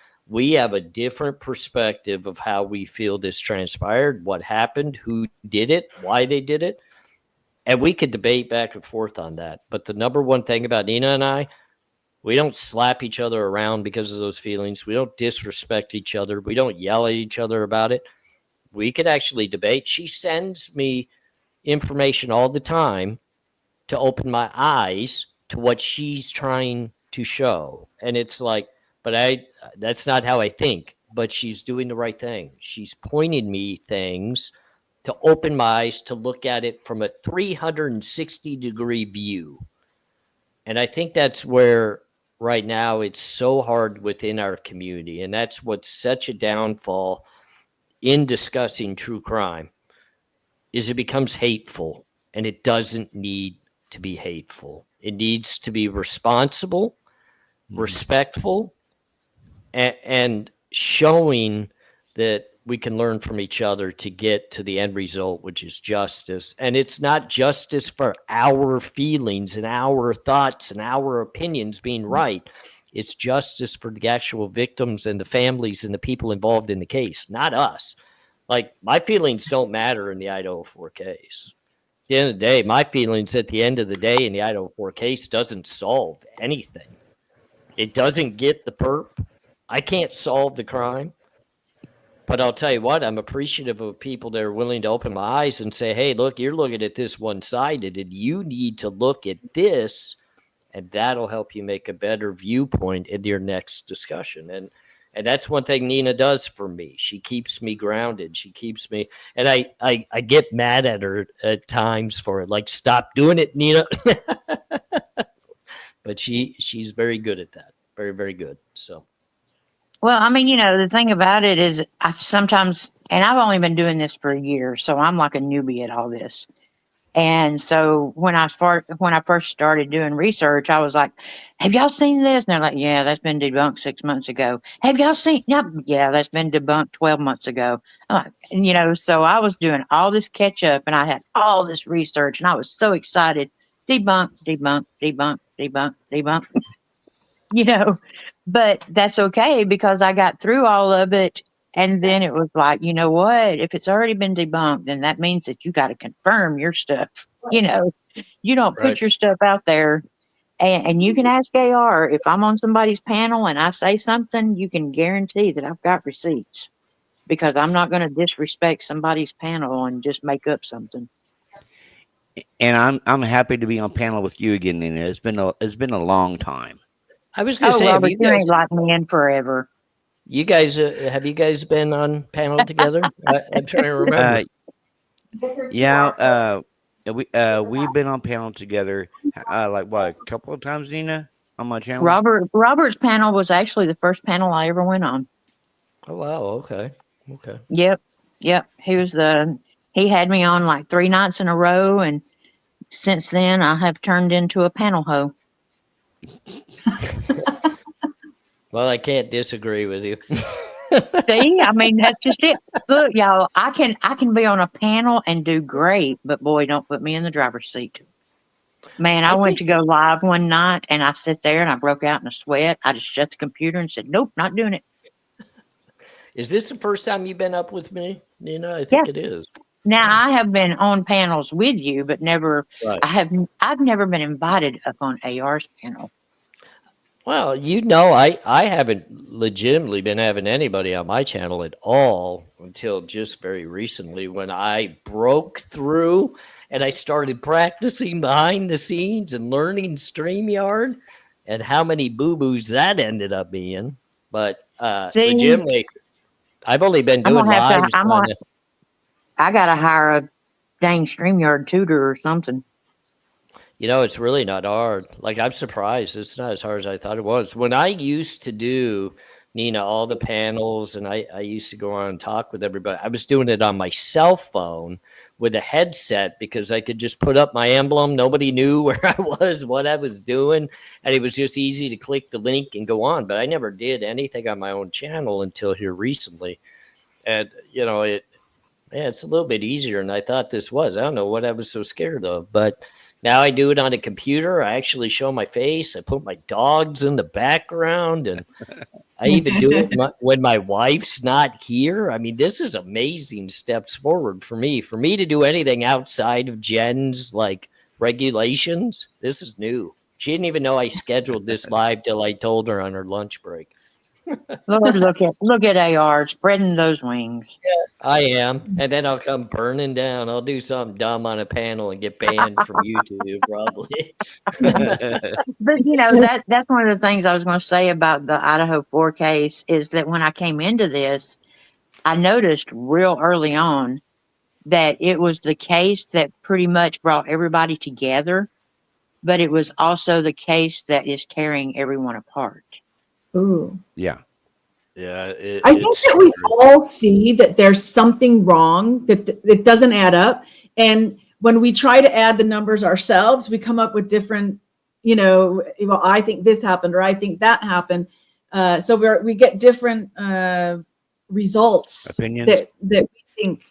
have a different perspective of how we feel this transpired, what happened, who did it, why they did it. And we could debate back and forth on that. But the number one thing about Nina and I, we don't slap each other around because of those feelings. We don't disrespect each other. We don't yell at each other about it. We could actually debate. She sends me information all the time to open my eyes to what she's trying to show. And it's like, but that's not how I think, but she's doing the right thing. She's pointing me things to open my eyes to look at it from a 360-degree view. And I think that's where right now it's so hard within our community. And that's what's such a downfall in discussing true crime is it becomes hateful, and it doesn't need to be hateful. It needs to be responsible, respectful, and showing that we can learn from each other to get to the end result, which is justice. And it's not justice for our feelings and our thoughts and our opinions being right. It's justice for the actual victims and the families and the people involved in the case, not us. Like, my feelings don't matter in the Idaho 4 case. At the end of the day, my feelings at the end of the day in the Idaho 4 case doesn't solve anything. It doesn't get the perp. I can't solve the crime. But I'll tell you what, I'm appreciative of people that are willing to open my eyes and say, hey, look, you're looking at this one-sided, and you need to look at this, and that'll help you make a better viewpoint in your next discussion. And that's one thing Nina does for me. She keeps me grounded. She keeps me, and I get mad at her at times for it. Like, stop doing it, Nina. But she's very good at that. Very, very good. So. Well, I mean, the thing about it is I've sometimes, and I've only been doing this for a year, so I'm like a newbie at all this. And so when I first started doing research, I was like, have y'all seen this? And they're like, yeah, that's been debunked 6 months ago. Have y'all seen? Yep, yeah, that's been debunked 12 months ago. And, so I was doing all this catch up, and I had all this research, and I was so excited. Debunk, debunk, debunk, debunk, debunk. But that's okay because I got through all of it. And then it was like, you know what? If it's already been debunked, then that means that you got to confirm your stuff. You don't put your stuff out there. And you can ask AR, if I'm on somebody's panel and I say something, you can guarantee that I've got receipts because I'm not going to disrespect somebody's panel and just make up something. And I'm happy to be on panel with you again, Nina. It's been a long time. I was going to say, Robert, you ain't locked me in forever. You guys, have you guys been on panel together? I'm trying to remember. We've been on panel together, a couple of times, Nina, on my channel. Robert's panel was actually the first panel I ever went on. Oh wow! Okay. Yep. He had me on like 3 nights in a row, and since then I have turned into a panel hoe. Well, I can't disagree with you. See, I mean, that's just it. Look, y'all, I can be on a panel and do great, but boy, don't put me in the driver's seat. Man, I went to go live one night and I sit there and I broke out in a sweat. I just shut the computer and said, nope, not doing it. Is this the first time you've been up with me, Nina? I think it is. Now, I have been on panels with you, but never. Right. I've never been invited up on AR's panel. Well, I haven't legitimately been having anybody on my channel at all until just very recently when I broke through and I started practicing behind the scenes and learning StreamYard and how many boo-boos that ended up being. But legitimately, I've only been doing lives. I got to hire a dang StreamYard tutor or something. It's really not hard. Like, I'm surprised. It's not as hard as I thought it was. When I used to do, Nina, all the panels, and I used to go on and talk with everybody, I was doing it on my cell phone with a headset because I could just put up my emblem. Nobody knew where I was, what I was doing, and it was just easy to click the link and go on. But I never did anything on my own channel until here recently. And, it's a little bit easier than I thought this was. I don't know what I was so scared of, but now I do it on a computer. I actually show my face. I put my dogs in the background, and I even do it when my wife's not here. I mean, this is amazing steps forward for me. For me to do anything outside of Jen's regulations, this is new. She didn't even know I scheduled this live till I told her on her lunch break. Lord, look at AR spreading those wings. Yeah, I am, and then I'll come burning down. I'll do something dumb on a panel and get banned from YouTube, probably. But that's one of the things I was going to say about the Idaho 4 case is that when I came into this, I noticed real early on that it was the case that pretty much brought everybody together, but it was also the case that is tearing everyone apart. Ooh. Yeah. Yeah, I think that we all see that there's something wrong, that it doesn't add up. And when we try to add the numbers ourselves, we come up with different, well, I think this happened, or I think that happened. So we get different results Opinions. that we think,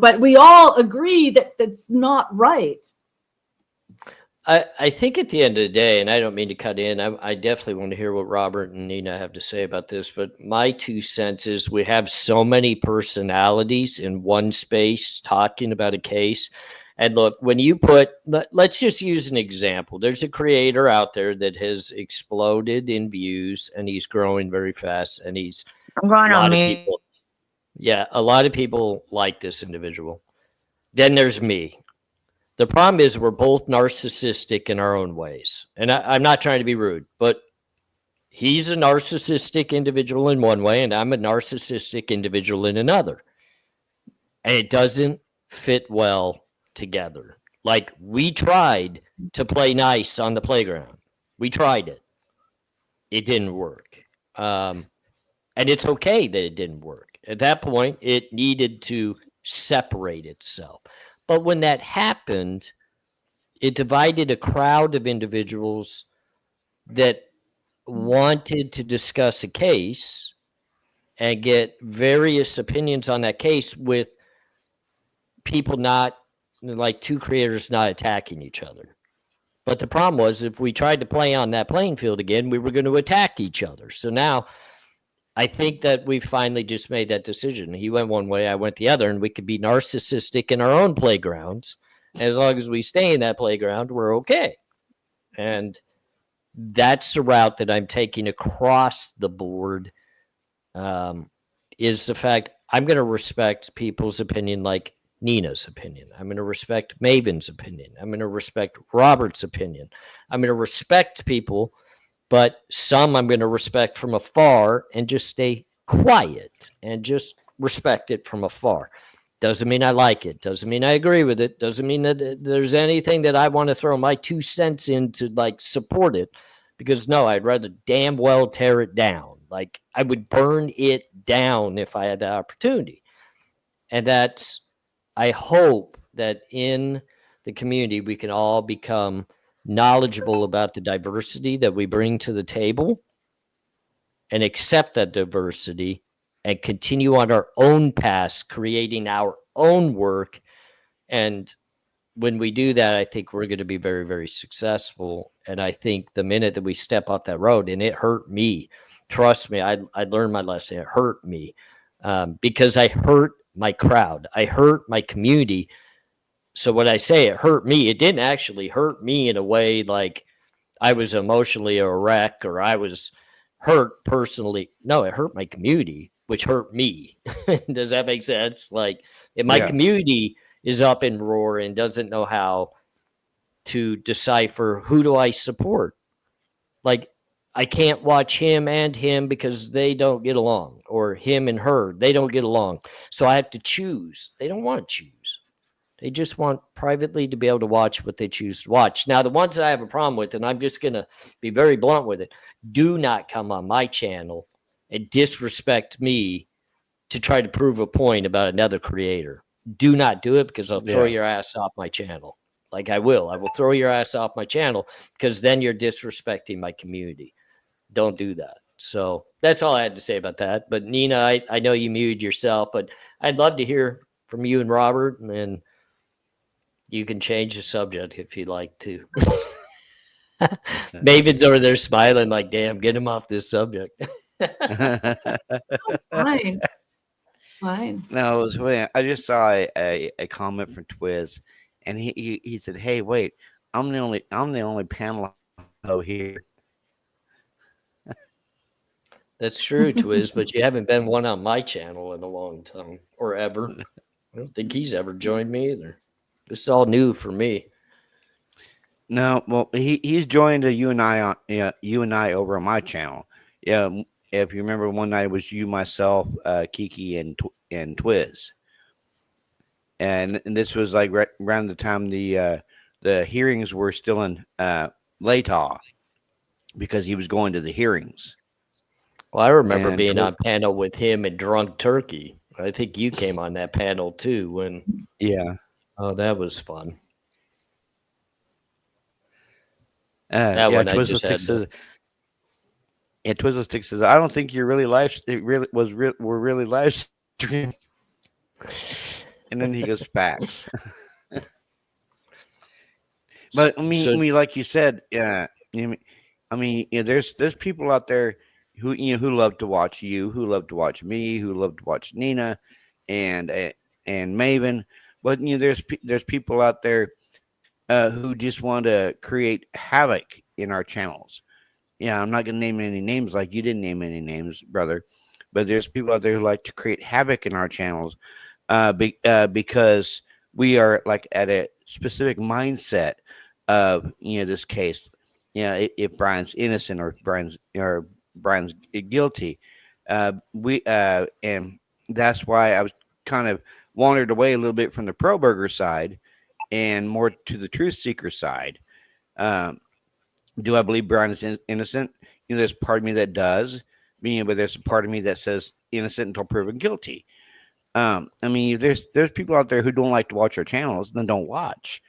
but we all agree that that's not right. I think at the end of the day, and I don't mean to cut in, I definitely want to hear what Robert and Nina have to say about this, but my 2 cents is we have so many personalities in one space talking about a case. And look, when you let's just use an example. There's a creator out there that has exploded in views, and he's growing very fast, and I'm going a lot on of mute. people. Yeah, a lot of people like this individual. Then there's me. The problem is we're both narcissistic in our own ways. And I'm not trying to be rude, but he's a narcissistic individual in one way, and I'm a narcissistic individual in another. And it doesn't fit well together. Like, we tried to play nice on the playground. We tried it. It didn't work. And it's okay that it didn't work. At that point, it needed to separate itself. But when that happened, it divided a crowd of individuals that wanted to discuss a case and get various opinions on that case, with people not, like, 2 creators not attacking each other. But the problem was, if we tried to play on that playing field again, we were going to attack each other. So now I think that we finally just made that decision. He went one way, I went the other, and we could be narcissistic in our own playgrounds. As long as we stay in that playground, we're okay. And that's the route that I'm taking across the board, is the fact I'm going to respect people's opinion, like Nina's opinion. I'm going to respect Maven's opinion. I'm going to respect Robert's opinion. I'm going to respect people, but some I'm going to respect from afar and just stay quiet and just respect it from afar. Doesn't mean I like it. Doesn't mean I agree with it. Doesn't mean that there's anything that I want to throw my 2 cents in to, like, support it. Because no, I'd rather damn well tear it down. Like, I would burn it down if I had the opportunity. And I hope that in the community, we can all become knowledgeable about the diversity that we bring to the table and accept that diversity and continue on our own paths, creating our own work. And when we do that, I think we're going to be very, very successful. And I think the minute that we step off that road, and it hurt me, trust me, I learned my lesson. It hurt me because I hurt my crowd. I hurt my community. So when I say it hurt me, it didn't actually hurt me in a way like I was emotionally a wreck or I was hurt personally. No, it hurt my community, which hurt me. Does that make sense? Like, if my community is up in roar and doesn't know how to decipher who do I support, like, I can't watch him and him because they don't get along, or him and her, they don't get along. So I have to choose. They don't want to choose. They just want privately to be able to watch what they choose to watch. Now, the ones that I have a problem with, and I'm just going to be very blunt with it, do not come on my channel and disrespect me to try to prove a point about another creator. Do not do it, because I'll throw your ass off my channel. Like, I will throw your ass off my channel, because then you're disrespecting my community. Don't do that. So that's all I had to say about that. But Nina, I know you muted yourself, but I'd love to hear from you and Robert, and you can change the subject if you'd like to. Maven's over there smiling like, damn, get him off this subject. Fine. Fine. No, it was when I just saw a comment from Twiz, and he said, "Hey, wait, I'm the only panel here." That's true, Twiz, but you haven't been one on my channel in a long time, or ever. I don't think he's ever joined me either. This is all new for me. No, well, he's joined you and I over on my channel. Yeah, if you remember, one night it was you, myself, Kiki, and Twiz. and this was like right around the time the hearings were still in Latah, because he was going to the hearings. Well, I remember And being on panel with him and Drunk Turkey. I think you came on that panel too. yeah, That was fun. That yeah. one I Twizzle just Stick had. says, yeah, Twizzle Stick says, I don't think you're really live. It really was. We're really live streaming. And then he goes, facts. But So like you said, yeah. There's people out there who love to watch you, who love to watch me, who love to watch Nina, and Maven. But there's people out there who just want to create havoc in our channels. Yeah, I'm not gonna name any names, like you didn't name any names, brother. But there's people out there who like to create havoc in our channels, because we are like at a specific mindset of this case. If Brian's innocent or Brian's guilty, and that's why I was kind of wandered away a little bit from the pro burger side and more to the truth seeker side. Do I believe Brian is innocent? There's part of me that does, but there's a part of me that says innocent until proven guilty. There's people out there who don't like to watch our channels, then don't watch.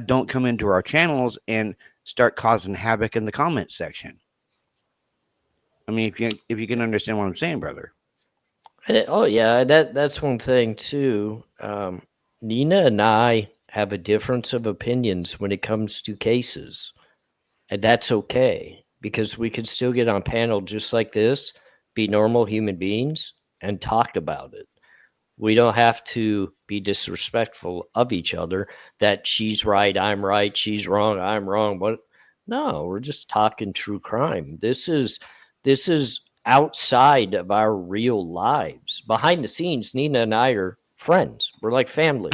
Don't come into our channels and start causing havoc in the comment section. If you can understand what I'm saying, brother. oh yeah, that's one thing too. Nina and I have a difference of opinions when it comes to cases, and that's okay, because we could still get on panel just like this, be normal human beings, and talk about it. We don't have to be disrespectful of each other, that she's right, I'm right, she's wrong, I'm wrong. But no, we're just talking true crime. This is outside of our real lives. Behind the scenes, Nina and I are friends. We're like family.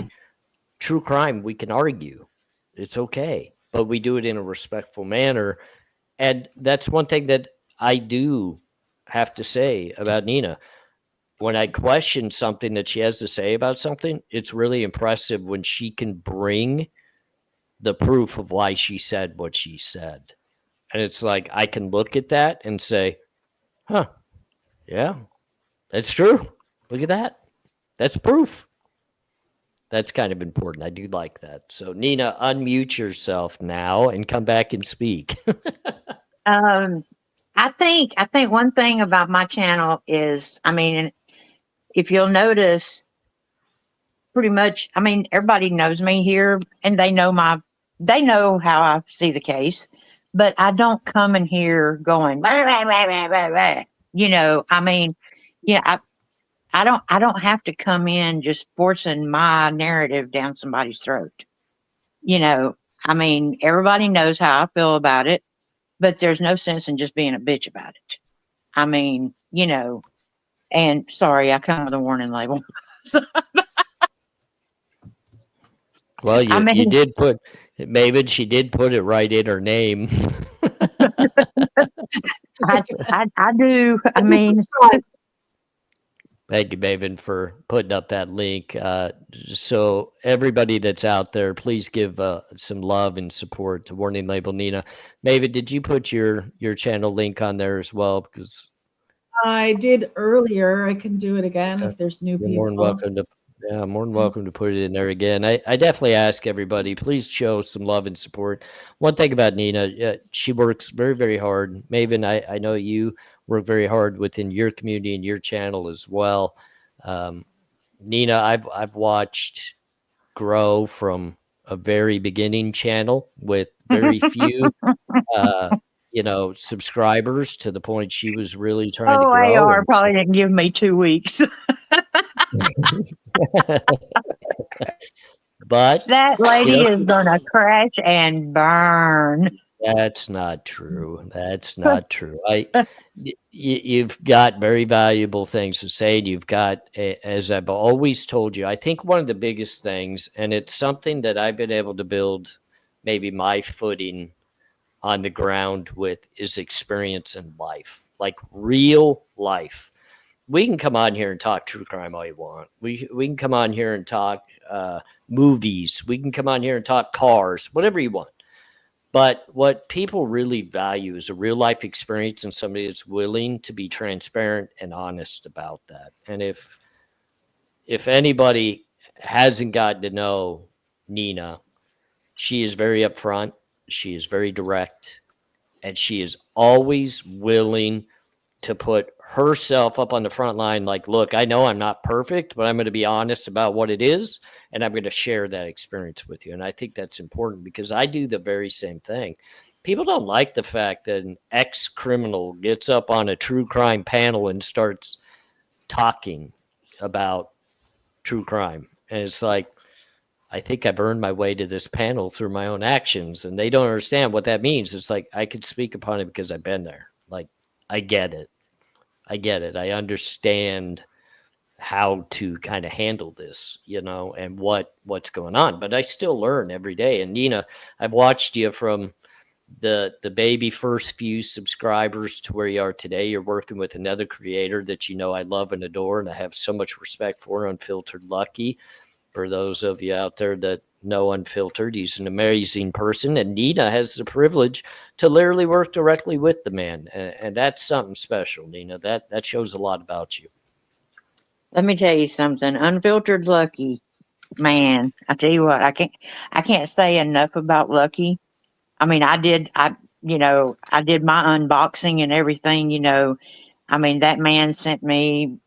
True crime, we can argue. It's okay. But we do it in a respectful manner. And that's one thing that I do have to say about Nina. When I question something that she has to say about something, it's really impressive when she can bring the proof of why she said what she said. And it's like, I can look at that and say, huh, yeah, that's true. Look at that. That's proof. That's kind of important. I do like that. So, Nina, unmute yourself now and come back and speak. I think one thing about my channel is, if you'll notice, pretty much, everybody knows me here, and they know how I see the case, but I don't come in here going, blah, blah, blah, blah, blah, blah. I don't have to come in just forcing my narrative down somebody's throat. Everybody knows how I feel about it, but there's no sense in just being a bitch about it. And sorry, I come with a warning label. Well, you did put, Maven, she did put it right in her name. I do. Thank you, Maven, for putting up that link. So everybody that's out there, please give some love and support to Warning Label Nina. Maven, did you put your channel link on there as well? Because I did earlier. I can do it again if there's new people. More than welcome to. Yeah, more than welcome to put it in there again. I definitely ask everybody, please show some love and support. One thing about Nina, she works very, very hard. Maven, I know you work very hard within your community and your channel as well. Nina, I've watched grow from a very beginning channel with very few, subscribers, to the point she was really trying to grow. AR probably didn't give me 2 weeks. But that lady is gonna crash and burn. That's not true. That's not true. You've got very valuable things to say. You've got, as I've always told you, I think one of the biggest things, and it's something that I've been able to build maybe my footing on the ground with, is experience in life, like real life. We can come on here and talk true crime all you want. We can come on here and talk movies. We can come on here and talk cars, whatever you want. But what people really value is a real life experience and somebody that's willing to be transparent and honest about that. And if anybody hasn't gotten to know Nina, she is very upfront, she is very direct, and she is always willing to put herself up on the front line. Like, look, I know I'm not perfect, but I'm going to be honest about what it is, and I'm going to share that experience with you. And I think that's important because I do the very same thing. People don't like the fact that an ex-criminal gets up on a true crime panel and starts talking about true crime. And it's like, I think I've earned my way to this panel through my own actions, and they don't understand what that means. It's like, I could speak upon it because I've been there. Like, I get it. I understand how to kind of handle this, and what's going on. But I still learn every day. And Nina, I've watched you from the baby first few subscribers to where you are today. You're working with another creator that I love and adore, and I have so much respect for, Unfiltered Lucky. For those of you out there that know Unfiltered, he's an amazing person, and Nina has the privilege to literally work directly with the man, and that's something special, Nina. That shows a lot about you. Let me tell you something. Unfiltered Lucky, man. I tell you what, I can't say enough about Lucky. I mean, I did my unboxing and everything. I mean, that man sent me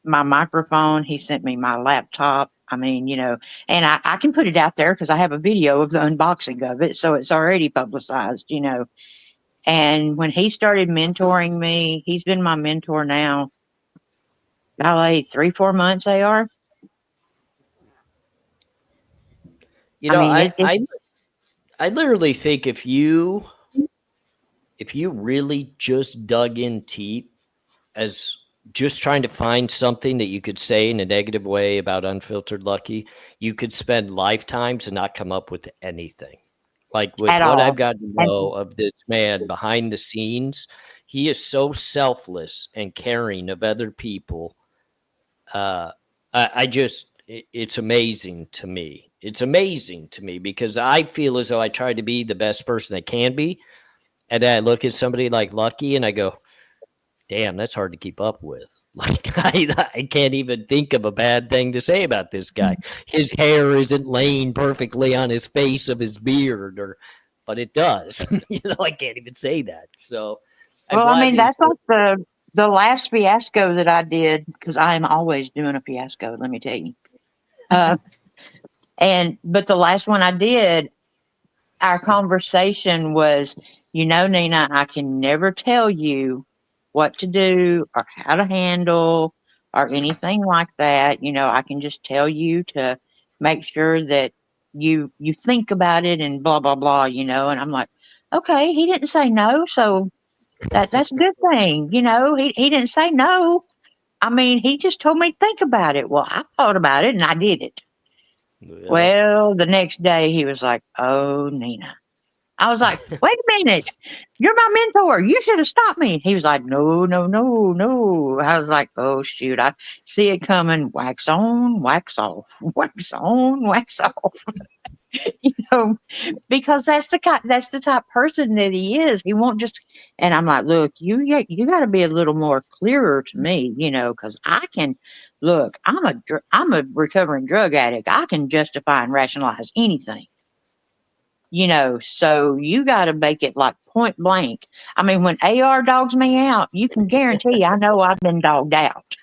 my microphone. He sent me my laptop. I mean, and I can put it out there because I have a video of the unboxing of it. So it's already publicized, And when he started mentoring me, he's been my mentor now, golly, 3-4 months, AR. I literally think if you really just dug in deep as just trying to find something that you could say in a negative way about Unfiltered Lucky, you could spend lifetimes and not come up with anything. Like with what I've gotten to know of this man behind the scenes, he is so selfless and caring of other people. It's amazing to me. It's amazing to me because I feel as though I try to be the best person I can be. And then I look at somebody like Lucky and I go, damn, that's hard to keep up with. Like, I can't even think of a bad thing to say about this guy. His hair isn't laying perfectly on his face of his beard, but it does. I can't even say that. So, that's like the last fiasco that I did, because I am always doing a fiasco, let me tell you. But the last one I did, our conversation was, Nina, I can never tell you what to do or how to handle or anything like that. I can just tell you to make sure that you think about it and blah, blah, blah, and I'm like, okay, he didn't say no. So that's a good thing. He didn't say no. I mean, he just told me to think about it. Well, I thought about it and I did it. Yeah. Well, the next day he was like, oh, Nina. I was like, wait a minute, you're my mentor. You should have stopped me. He was like, no. I was like, oh, shoot, I see it coming. Wax on, wax off, wax on, wax off. Because that's the type person that he is. He won't just, and I'm like, look, you got to be a little more clearer to me, because I can, look, I'm a recovering drug addict. I can justify and rationalize anything. So you got to make it like point blank. I mean, when AR dogs me out, you can guarantee I know I've been dogged out.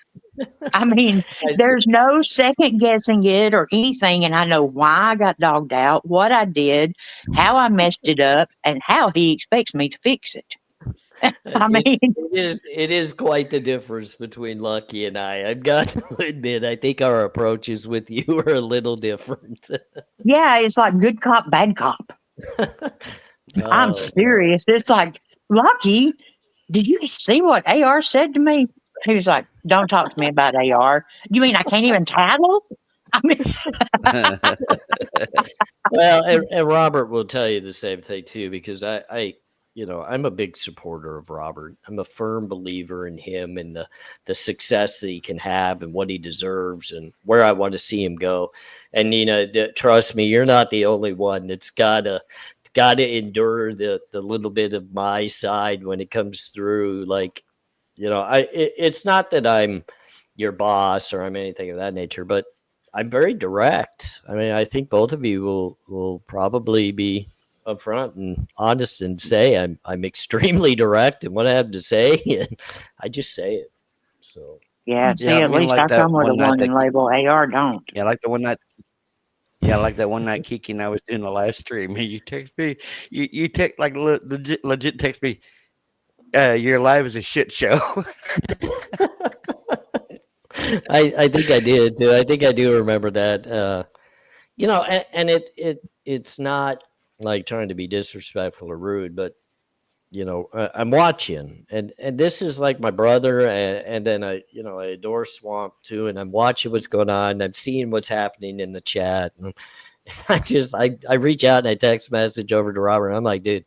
I mean, there's no second guessing it or anything. And I know why I got dogged out, what I did, how I messed it up, and how he expects me to fix it. I mean, it is quite the difference between Lucky and I. I've got to admit, I think our approaches with you are a little different. Yeah, it's like good cop, bad cop. I'm serious. It's like, Lucky, did you see what AR said to me? He was like, don't talk to me about AR. You mean I can't even tattle? I mean, well, and Robert will tell you the same thing too, because I I'm a big supporter of Robert. I'm a firm believer in him and the success that he can have and what he deserves and where I want to see him go. And trust me, you're not the only one that's gotta endure the little bit of my side when it comes through. Like, it's not that I'm your boss or I'm anything of that nature, but I'm very direct. I mean, I think both of you will probably be upfront and honest and say I'm extremely direct in what I have to say, and I just say it. So Yeah, Yeah, see, I at mean, least like I that come with a one night warning label. AR don't. yeah, like the one night. Yeah, like that one night, Kiki and I was doing a live stream. And you text me, you text like legit text me. Your live is a shit show. I think I did too. I think I do remember that. And it's not like trying to be disrespectful or rude, but I'm watching, and this is like my brother, and then I adore Swamp too, and I'm watching what's going on. And I'm seeing what's happening in the chat, and I reach out and I text message over to Robert. And I'm like, dude,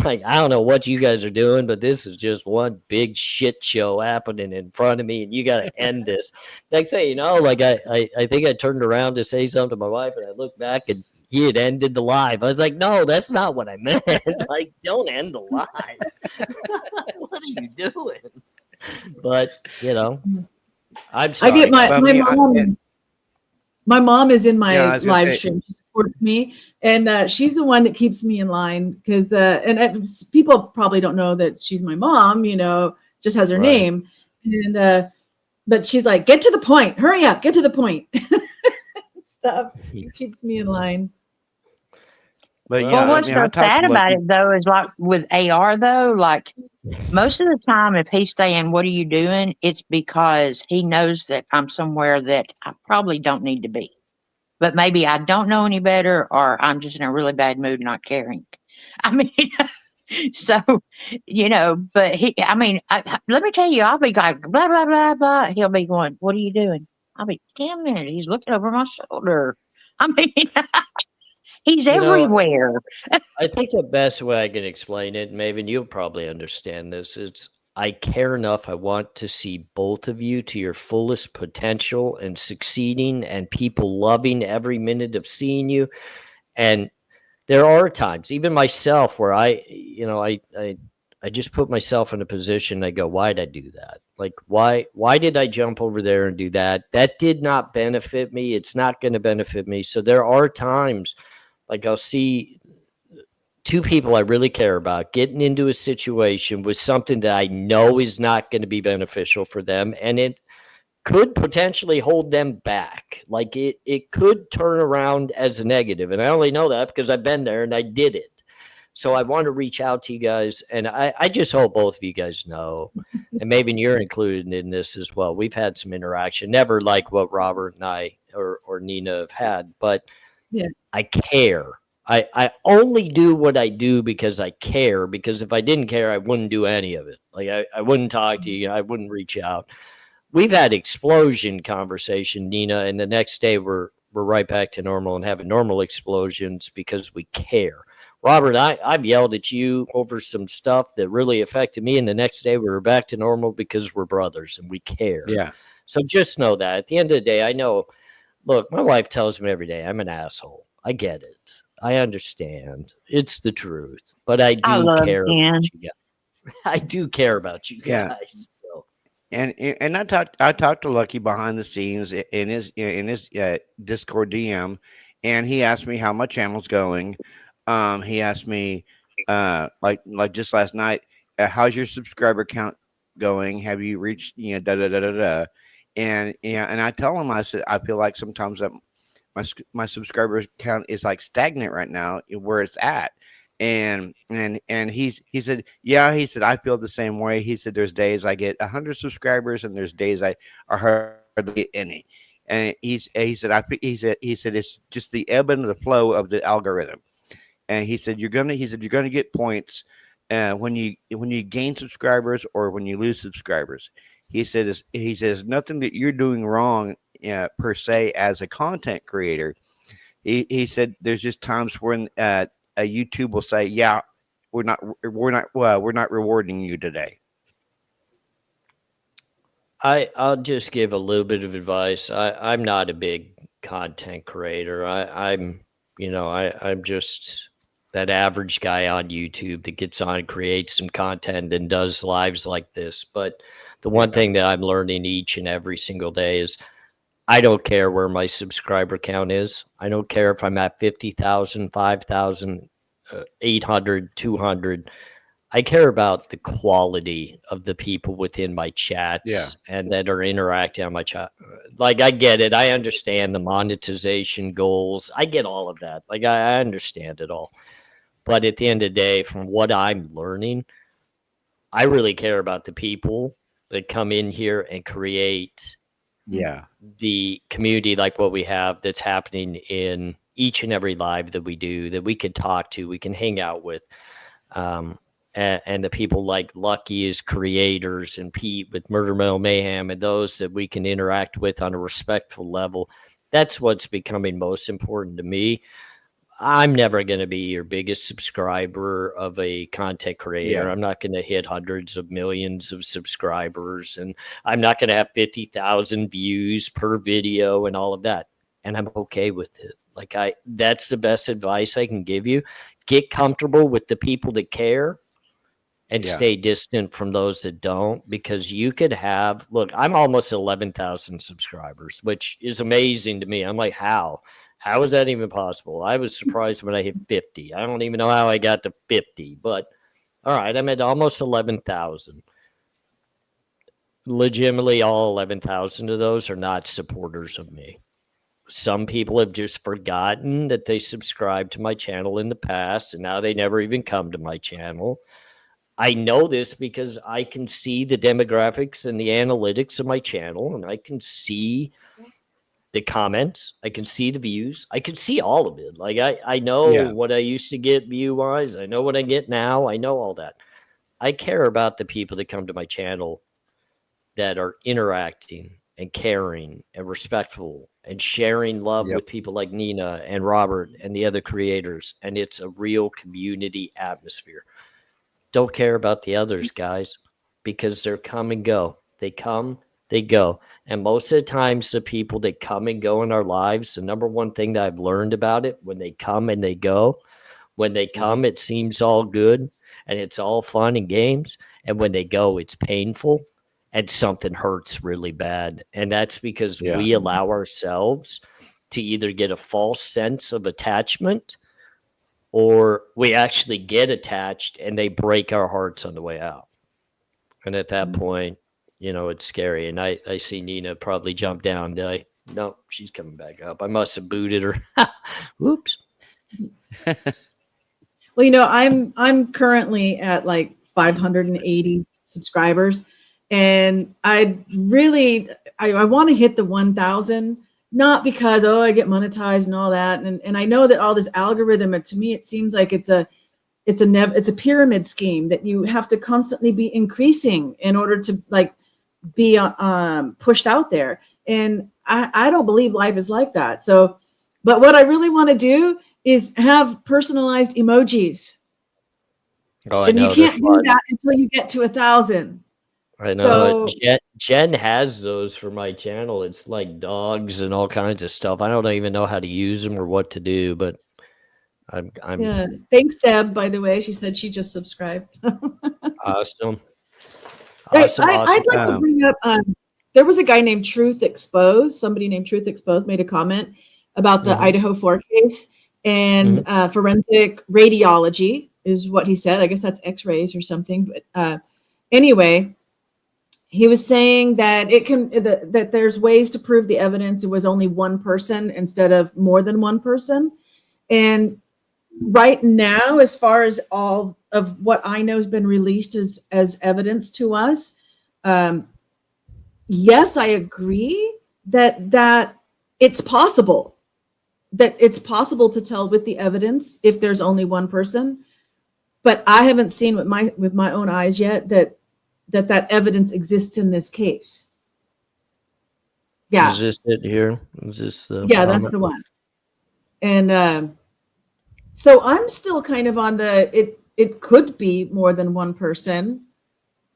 like I don't know what you guys are doing, but this is just one big shit show happening in front of me, and you got to end this. Next thing you know, like I think I turned around to say something to my wife, and I looked back and he had ended the live. I was like, no, that's not what I meant. Like, don't end the live. What are you doing? But I'm sorry. I get my Well, I mean, mom. My mom is in my I was gonna live say, stream. She supports me, and she's the one that keeps me in line because people probably don't know that she's my mom. Just has her Right. name, and but she's like, "Get to the point. Hurry up. Get to the point." Stuff. It keeps me in line. but Well, yeah, Well, I what's mean, I so talked sad to about Lucky. it though is like with AR though, like most of the time, if he's saying, "What are you doing?" it's because he knows that I'm somewhere that I probably don't need to be. But maybe I don't know any better, or I'm just in a really bad mood, not caring. I mean, so But let me tell you, I'll be like blah blah blah blah. He'll be going, "What are you doing?" I'll be, "Damn it, he's looking over my shoulder." I mean, he's you know, everywhere. I think the best way I can explain it, Maven, you'll probably understand this. It's I care enough. I want to see both of you to your fullest potential and succeeding, and people loving every minute of seeing you. And there are times, even myself, where I just put myself in a position. I go, why did I do that? Like, why did I jump over there and do that? That did not benefit me. It's not going to benefit me. So there are times, like I'll see two people I really care about getting into a situation with something that I know is not going to be beneficial for them, and it could potentially hold them back. Like it could turn around as a negative, and I only know that because I've been there and I did it. So I want to reach out to you guys, and I just hope both of you guys know, and maybe you're included in this as well. We've had some interaction, never like what Robert and I or Nina have had, but Yeah. I care. I only do what I do because I care, because if I didn't care, I wouldn't do any of it. Like I wouldn't talk to you. I wouldn't reach out. We've had explosion conversation, Nina, and the next day we're right back to normal and having normal explosions because we care. Robert, I've yelled at you over some stuff that really affected me, and the next day we were back to normal because we're brothers and we care. Yeah, So just know that at the end of the day, I know. Look, my wife tells me every day I'm an asshole. I get it. I understand. It's the truth. But I I do love care Ken. about you guys. I do care about you Yeah. guys. So, and I talked to Lucky behind the scenes in his Discord DM, and he asked me how my channel's going. He asked me like just last night, how's your subscriber count going? Have you reached da da da da da? And and I tell him, I said I feel like sometimes that my subscriber count is like stagnant right now where it's at. And he said, yeah, he said, I feel the same way. He said, there's days I get 100 subscribers and there's days I hardly get any. And he said it's just the ebb and the flow of the algorithm. And he said you're gonna get points when you gain subscribers or when you lose subscribers. He says nothing that you're doing wrong per se as a content creator. He said there's just times when a YouTube will say, yeah, we're not rewarding you today? I'll just give a little bit of advice. I'm not a big content creator. I'm just that average guy on YouTube that gets on and creates some content and does lives like this. But the one Yeah. thing that I'm learning each and every single day is I don't care where my subscriber count is. I don't care if I'm at 50,000, 5,000, 800, 200. I care about the quality of the people within my chats Yeah. and that are interacting on my chat. Like, I get it. I understand the monetization goals. I get all of that. Like, I understand it all. But at the end of the day, from what I'm learning, I really care about the people that come in here and create Yeah. the community like what we have that's happening in each and every live that we do, that we can talk to, we can hang out with. And the people like Lucky as creators and Pete with Murder Metal Mayhem and those that we can interact with on a respectful level. That's what's becoming most important to me. I'm never going to be your biggest subscriber of a content creator. Yeah. I'm not going to hit hundreds of millions of subscribers, and I'm not going to have 50,000 views per video and all of that. And I'm okay with it. Like, that's the best advice I can give you. Get comfortable with the people that care and Yeah. stay distant from those that don't, because you could have, look, I'm almost 11,000 subscribers, which is amazing to me. I'm like, how is that even possible? I was surprised when I hit 50. I don't even know how I got to 50, but all right, I'm at almost 11,000. Legitimately, all 11,000 of those are not supporters of me. Some people have just forgotten that they subscribed to my channel in the past, and now they never even come to my channel. I know this because I can see the demographics and the analytics of my channel, and I can see the comments. I can see the views. I can see all of it. Like, I know Yeah. what I used to get view-wise. I know what I get now. I know all that. I care about the people that come to my channel that are interacting and caring and respectful and sharing love Yep. with people like Nina and Robert and the other creators. And it's a real community atmosphere. Don't care about the others, guys, because they're come and go. They come, they go. And most of the times, the people that come and go in our lives, the number one thing that I've learned about it, when they come and they go, when they come, it seems all good and it's all fun and games. And when they go, it's painful and something hurts really bad. And that's because Yeah. we allow ourselves to either get a false sense of attachment, or we actually get attached and they break our hearts on the way out. And at that point, it's scary. And I see Nina probably jump down. No, she's coming back up. I must have booted her. Whoops. Well, I'm currently at like 580 subscribers, and I want to hit the 1,000. Not because, I get monetized and all that. And I know that all this algorithm, to me, it seems like it's a pyramid scheme that you have to constantly be increasing in order to like be pushed out there. And I don't believe life is like that. So, but what I really want to do is have personalized emojis. Oh, I And know. you they're can't do fun. that until you get to 1,000. I know. So- Jen has those for my channel. It's like dogs and all kinds of stuff. I don't even know how to use them or what to do, but I'm Yeah. Thanks, Deb, by the way. She said she just subscribed. awesome. Hey, Awesome. I'd like to bring up, there was a guy named Truth Exposed. Somebody named Truth Exposed made a comment about the Mhm. Idaho 4 case, and forensic radiology is what he said. I guess that's x-rays or something. But anyway, he was saying that that there's ways to prove the evidence. It was only one person instead of more than one person. And right now, as far as all of what I know has been released as evidence to us, yes, I agree that it's possible to tell with the evidence if there's only one person, but I haven't seen with my own eyes yet that evidence exists in this case. Yeah. Is this it here? Is this the Yeah, that's the one. And so I'm still kind of on it could be more than one person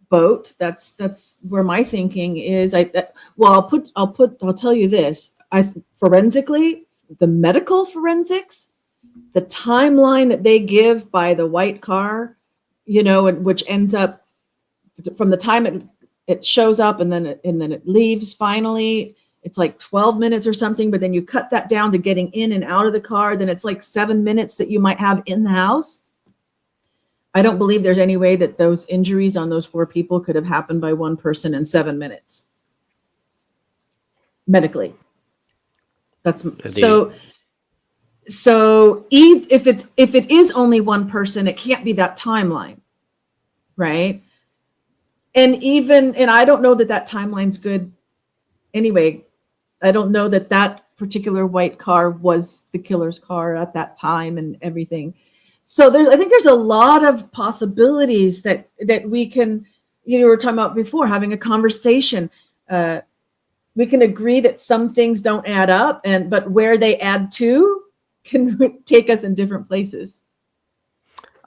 boat. That's where my thinking is. I'll tell you this. Forensically, the medical forensics, the timeline that they give by the white car, which ends up from the time it shows up and then it leaves finally, it's like 12 minutes or something, but then you cut that down to getting in and out of the car, then it's like 7 minutes that you might have in the house. I don't believe there's any way that those injuries on those 4 people could have happened by one person in 7 minutes. Medically. That's so if it is only one person, it can't be that timeline. Right? And I don't know that timeline's good anyway. I don't know that particular white car was the killer's car at that time and everything. So I think there's a lot of possibilities that we can, we were talking about before, having a conversation. We can agree that some things don't add up, but where they add to can take us in different places.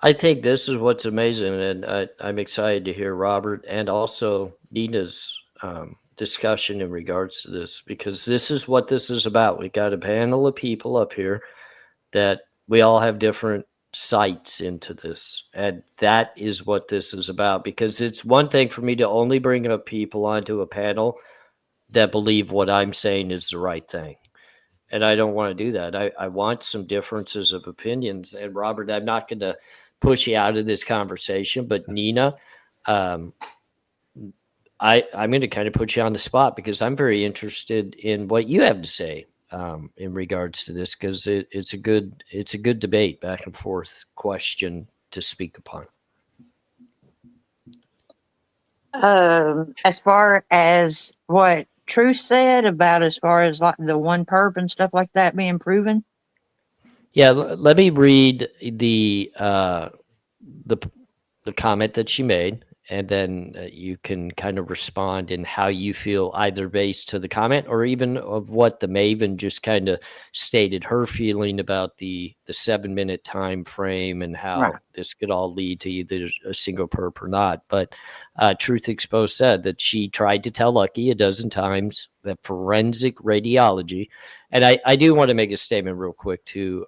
I think this is what's amazing, and I'm excited to hear Robert and also Nina's discussion in regards to this, because this is what this is about. We got a panel of people up here that we all have different sights into this, and that is what this is about. Because it's one thing for me to only bring up people onto a panel that believe what I'm saying is the right thing. And I don't want to do that. I want some differences of opinions. And Robert, I'm not going to push you out of this conversation, but Nina, I'm going to kind of put you on the spot, because I'm very interested in what you have to say in regards to this, because it's a good debate, back and forth question to speak upon. As far as what Truth said about, as far as like the one perp and stuff like that being proven. Yeah, let me read the comment that she made, and then you can kind of respond in how you feel, either based to the comment or even of what the Maven just kind of stated her feeling about the 7-minute time frame and how Right. this could all lead to either a single perp or not. But Truth Exposed said that she tried to tell Lucky a dozen times that forensic radiology, and I do want to make a statement real quick too.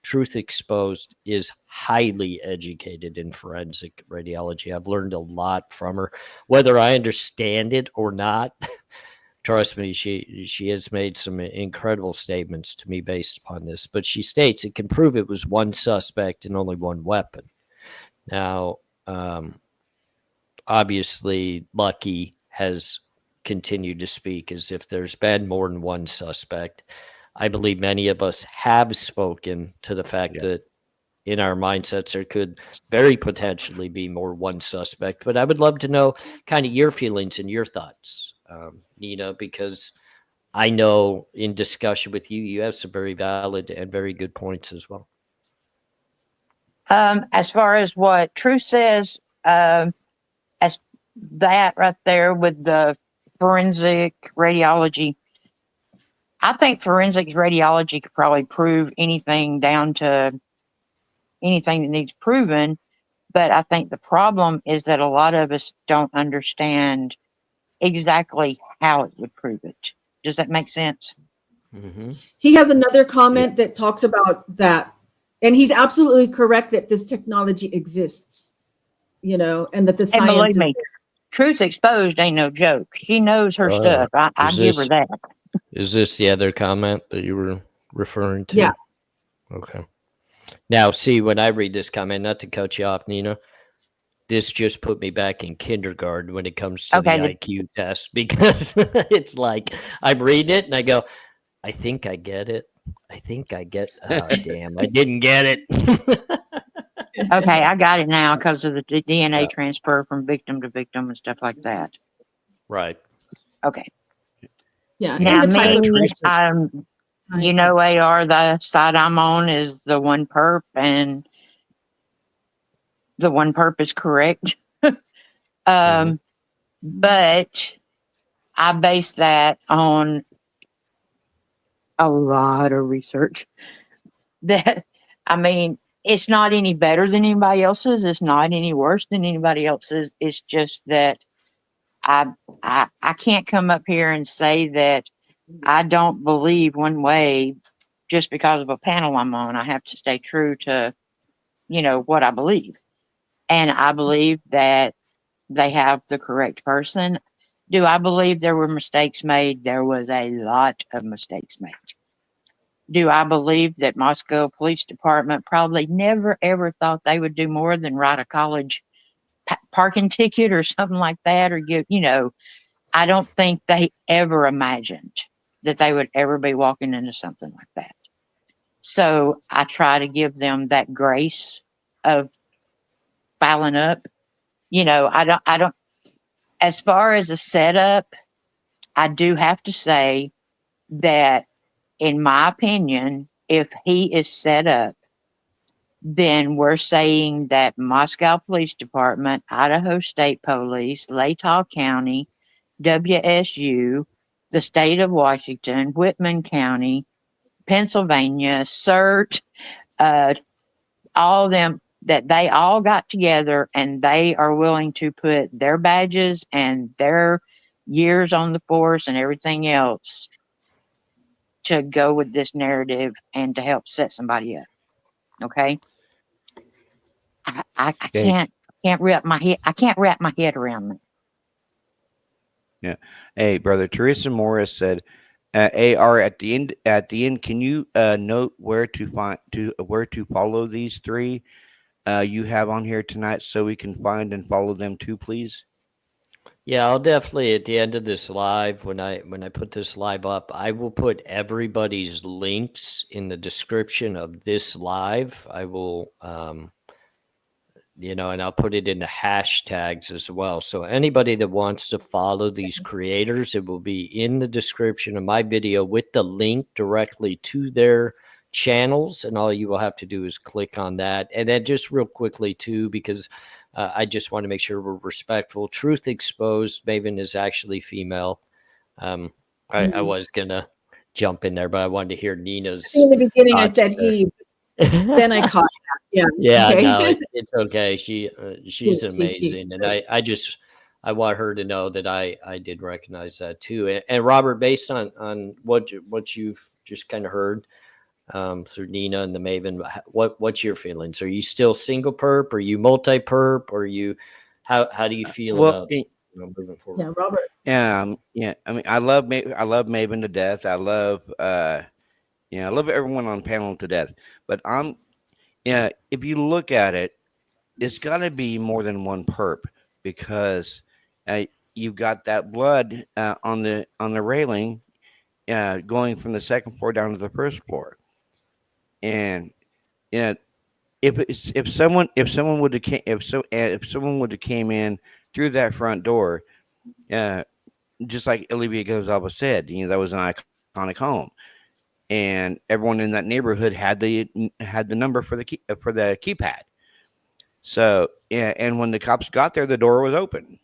Truth Exposed is highly educated in forensic radiology. I've learned a lot from her, whether I understand it or not. Trust me, she has made some incredible statements to me based upon this. But she states it can prove it was one suspect and only one weapon. Now, obviously, Lucky has continued to speak as if there's been more than one suspect. I believe many of us have spoken to the fact that in our mindsets there could very potentially be more one suspect. But I would love to know kind of your feelings and your thoughts, Nina, because I know in discussion with you, you have some very valid and very good points as well. As far as what Truth says, as that right there with the forensic radiology, I think forensic radiology could probably prove anything down to anything that needs proven. But I think the problem is that a lot of us don't understand exactly how it would prove it. Does that make sense? Mm-hmm. He has another comment that talks about that. And he's absolutely correct that this technology exists, and that the And science believe is me, Truth Exposed ain't no joke. She knows her stuff. I give her that. Is this the other comment that you were referring to? Yeah. Okay. Now, see, when I read this comment, not to cut you off, Nina, this just put me back in kindergarten when it comes to the IQ test, because it's like I'm reading it and I go, I think I get it. I damn, I didn't get it. Okay, I got it now because of the DNA transfer from victim to victim and stuff like that. Right. Okay. Yeah. Now, And the type of me, AR, the side I'm on is the one perp, and the one perp is correct. But I base that on a lot of research. it's not any better than anybody else's. It's not any worse than anybody else's. It's just that I can't come up here and say that I don't believe one way just because of a panel I'm on. I have to stay true to, what I believe. And I believe that they have the correct person. Do I believe there were mistakes made? There was a lot of mistakes made. Do I believe that Moscow Police Department probably never ever thought they would do more than write a college parking ticket or something like that, or I don't think they ever imagined that they would ever be walking into something like that. So I try to give them that grace of filing up. I don't, as far as a setup, I do have to say that, in my opinion, if he is set up, then we're saying that Moscow Police Department, Idaho State Police, Latah County, WSU, the state of Washington, Whitman County, Pennsylvania, CERT, all of them, that they all got together and they are willing to put their badges and their years on the force and everything else to go with this narrative and to help set somebody up. Okay. I Okay. can't wrap my head around that. Yeah. Hey, brother. Teresa Morris said, "AR at the end. At the end, can you note where to follow these three you have on here tonight, so we can find and follow them too, please?" Yeah, I'll definitely at the end of this live, when I put this live up, I will put everybody's links in the description of this live. I will and I'll put it in the hashtags as well. So anybody that wants to follow these creators, it will be in the description of my video with the link directly to their channels. And all you will have to do is click on that. And then just real quickly too, because I just want to make sure we're respectful. Truth Exposed, Maven is actually female. I was going to jump in there, but I wanted to hear Nina's In the beginning, I thoughts said there. he. Then I caught that. Yeah. Yeah, Okay. no, it's okay. She's She. amazing, and I want her to know that I did recognize that too. And Robert, based on what you've just kind of heard through Nina and the Maven, what's your feelings? Are you still single perp? Are you multi perp? Or are you how do you feel about moving forward? Yeah, Robert. Yeah. I mean, I love Maven to death. I love I love everyone on panel to death. But if you look at it, it's got to be more than one perp, because you've got that blood on the railing going from the second floor down to the first floor, and if someone would have came in through that front door, just like Olivia Gonzalez said, that was an iconic home. And everyone in that neighborhood had the number for the keypad. So and when the cops got there, the door was open.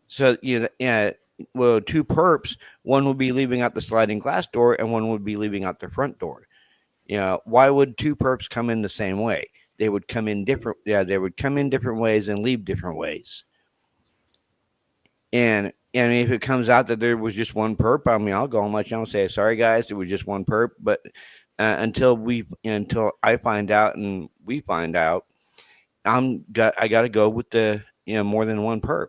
So well, two perps, one would be leaving out the sliding glass door, and one would be leaving out the front door. Why would two perps come in the same way? They would come in different. Yeah, they would come in different ways and leave different ways. And if it comes out that there was just one perp, I mean, I'll go on my channel and say, "Sorry guys, it was just one perp." But until I find out and we find out, I got to go with the more than one perp,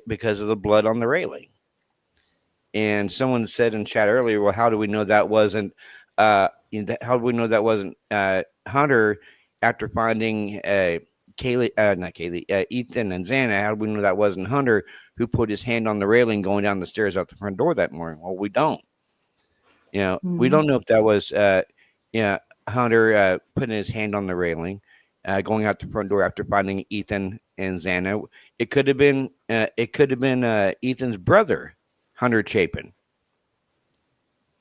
because of the blood on the railing. And someone said in chat earlier, "Well, how do we know that wasn't? How do we know that wasn't Hunter after finding Ethan and Xana? How do we know that wasn't Hunter who put his hand on the railing going down the stairs out the front door that morning?" Well, we don't. We don't know if that was Hunter putting his hand on the railing, going out the front door after finding Ethan and Xana. It could have been Ethan's brother, Hunter Chapin.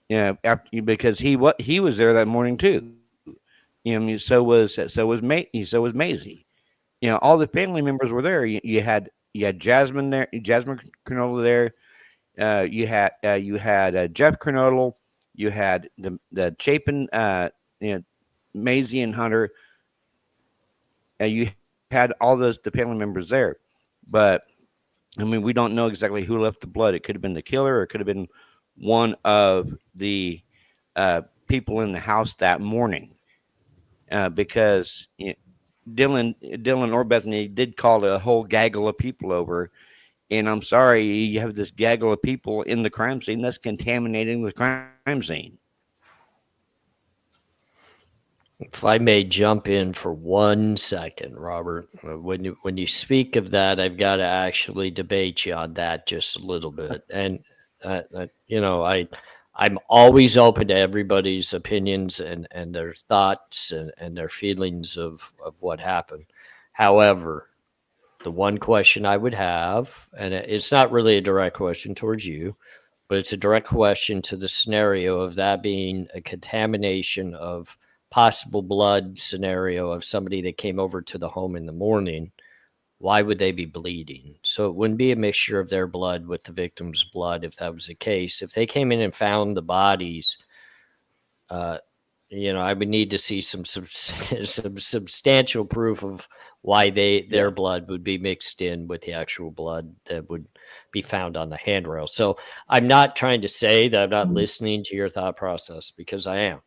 Because he was there that morning too. So was Maisie. All the family members were there. You had Jasmine there, Jasmine Kernodle there. You had Jeff Kernodle. You had the Chapin, Maisie and Hunter, and you had all the family members there. But I mean, we don't know exactly who left the blood. It could have been the killer, or it could have been one of the people in the house that morning, because Dylan or Bethany did call a whole gaggle of people over. And I'm sorry, you have this gaggle of people in the crime scene that's contaminating the crime scene. If I may jump in for 1 second, Robert, when you speak of that, I've got to actually debate you on that just a little bit. And I'm always open to everybody's opinions and their thoughts and their feelings of what happened. However, the one question I would have, and it's not really a direct question towards you, but it's a direct question to the scenario of that being a contamination of possible blood scenario of somebody that came over to the home in the morning. Why would they be bleeding? So it wouldn't be a mixture of their blood with the victim's blood if that was the case. If they came in and found the bodies, I would need to see some substantial proof of why their blood would be mixed in with the actual blood that would be found on the handrail. So I'm not trying to say that I'm not listening to your thought process, because I am.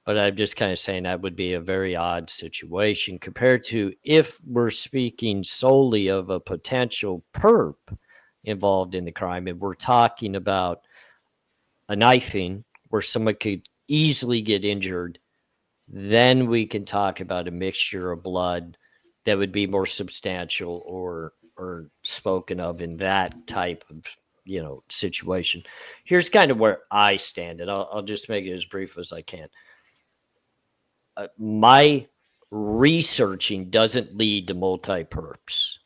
But I'm just kind of saying that would be a very odd situation compared to if we're speaking solely of a potential perp involved in the crime, and we're talking about a knifing where someone could easily get injured. Then we can talk about a mixture of blood that would be more substantial or spoken of in that type of situation. Here's kind of where I stand, and I'll just make it as brief as I can. My researching doesn't lead to multi-perps.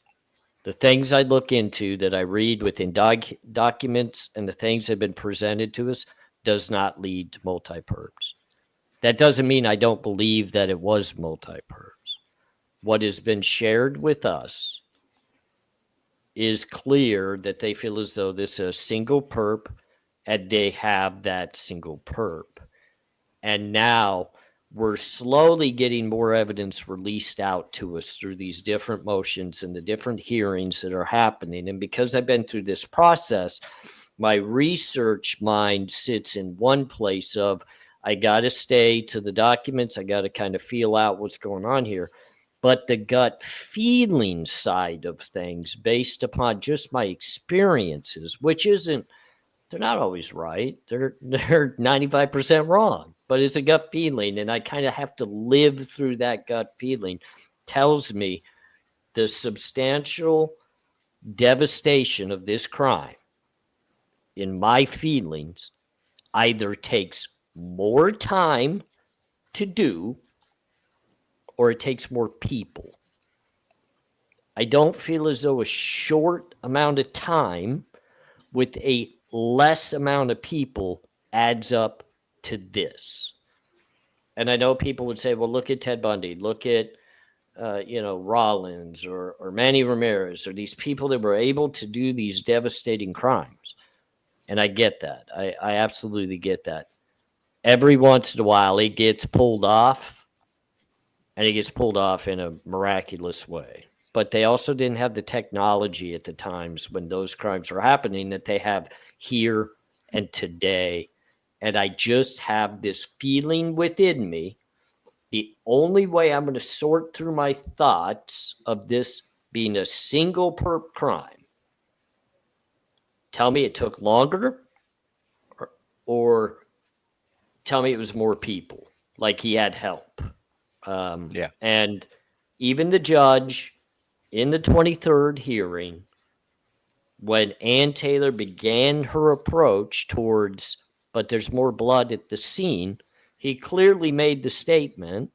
The things I look into that I read within documents and the things that have been presented to us does not lead to multi-perps. That doesn't mean I don't believe that it was multi-perps. What has been shared with us is clear that they feel as though this is a single perp and they have that single perp. And now we're slowly getting more evidence released out to us through these different motions and the different hearings that are happening. And because I've been through this process, my research mind sits in one place of, I got to stay to the documents. I got to kind of feel out what's going on here. But the gut feeling side of things, based upon just my experiences, which isn't, they're not always right. They're 95% wrong, but it's a gut feeling. And I kind of have to live through that gut feeling. Tells me the substantial devastation of this crime, in my feelings, either takes more time to do or it takes more people. I don't feel as though a short amount of time with a less amount of people adds up to this. And I know people would say, well, look at Ted Bundy, look at Rollins or Manny Ramirez, or these people that were able to do these devastating crimes. And I get that. I absolutely get that. Every once in a while, it gets pulled off, and it gets pulled off in a miraculous way. But they also didn't have the technology at the times when those crimes were happening that they have here and today. And I just have this feeling within me. The only way I'm going to sort through my thoughts of this being a single perp crime, tell me it took longer, or tell me it was more people, like he had help. And even the judge in the 23rd hearing, when Ann Taylor began her approach towards, but there's more blood at the scene, he clearly made the statement,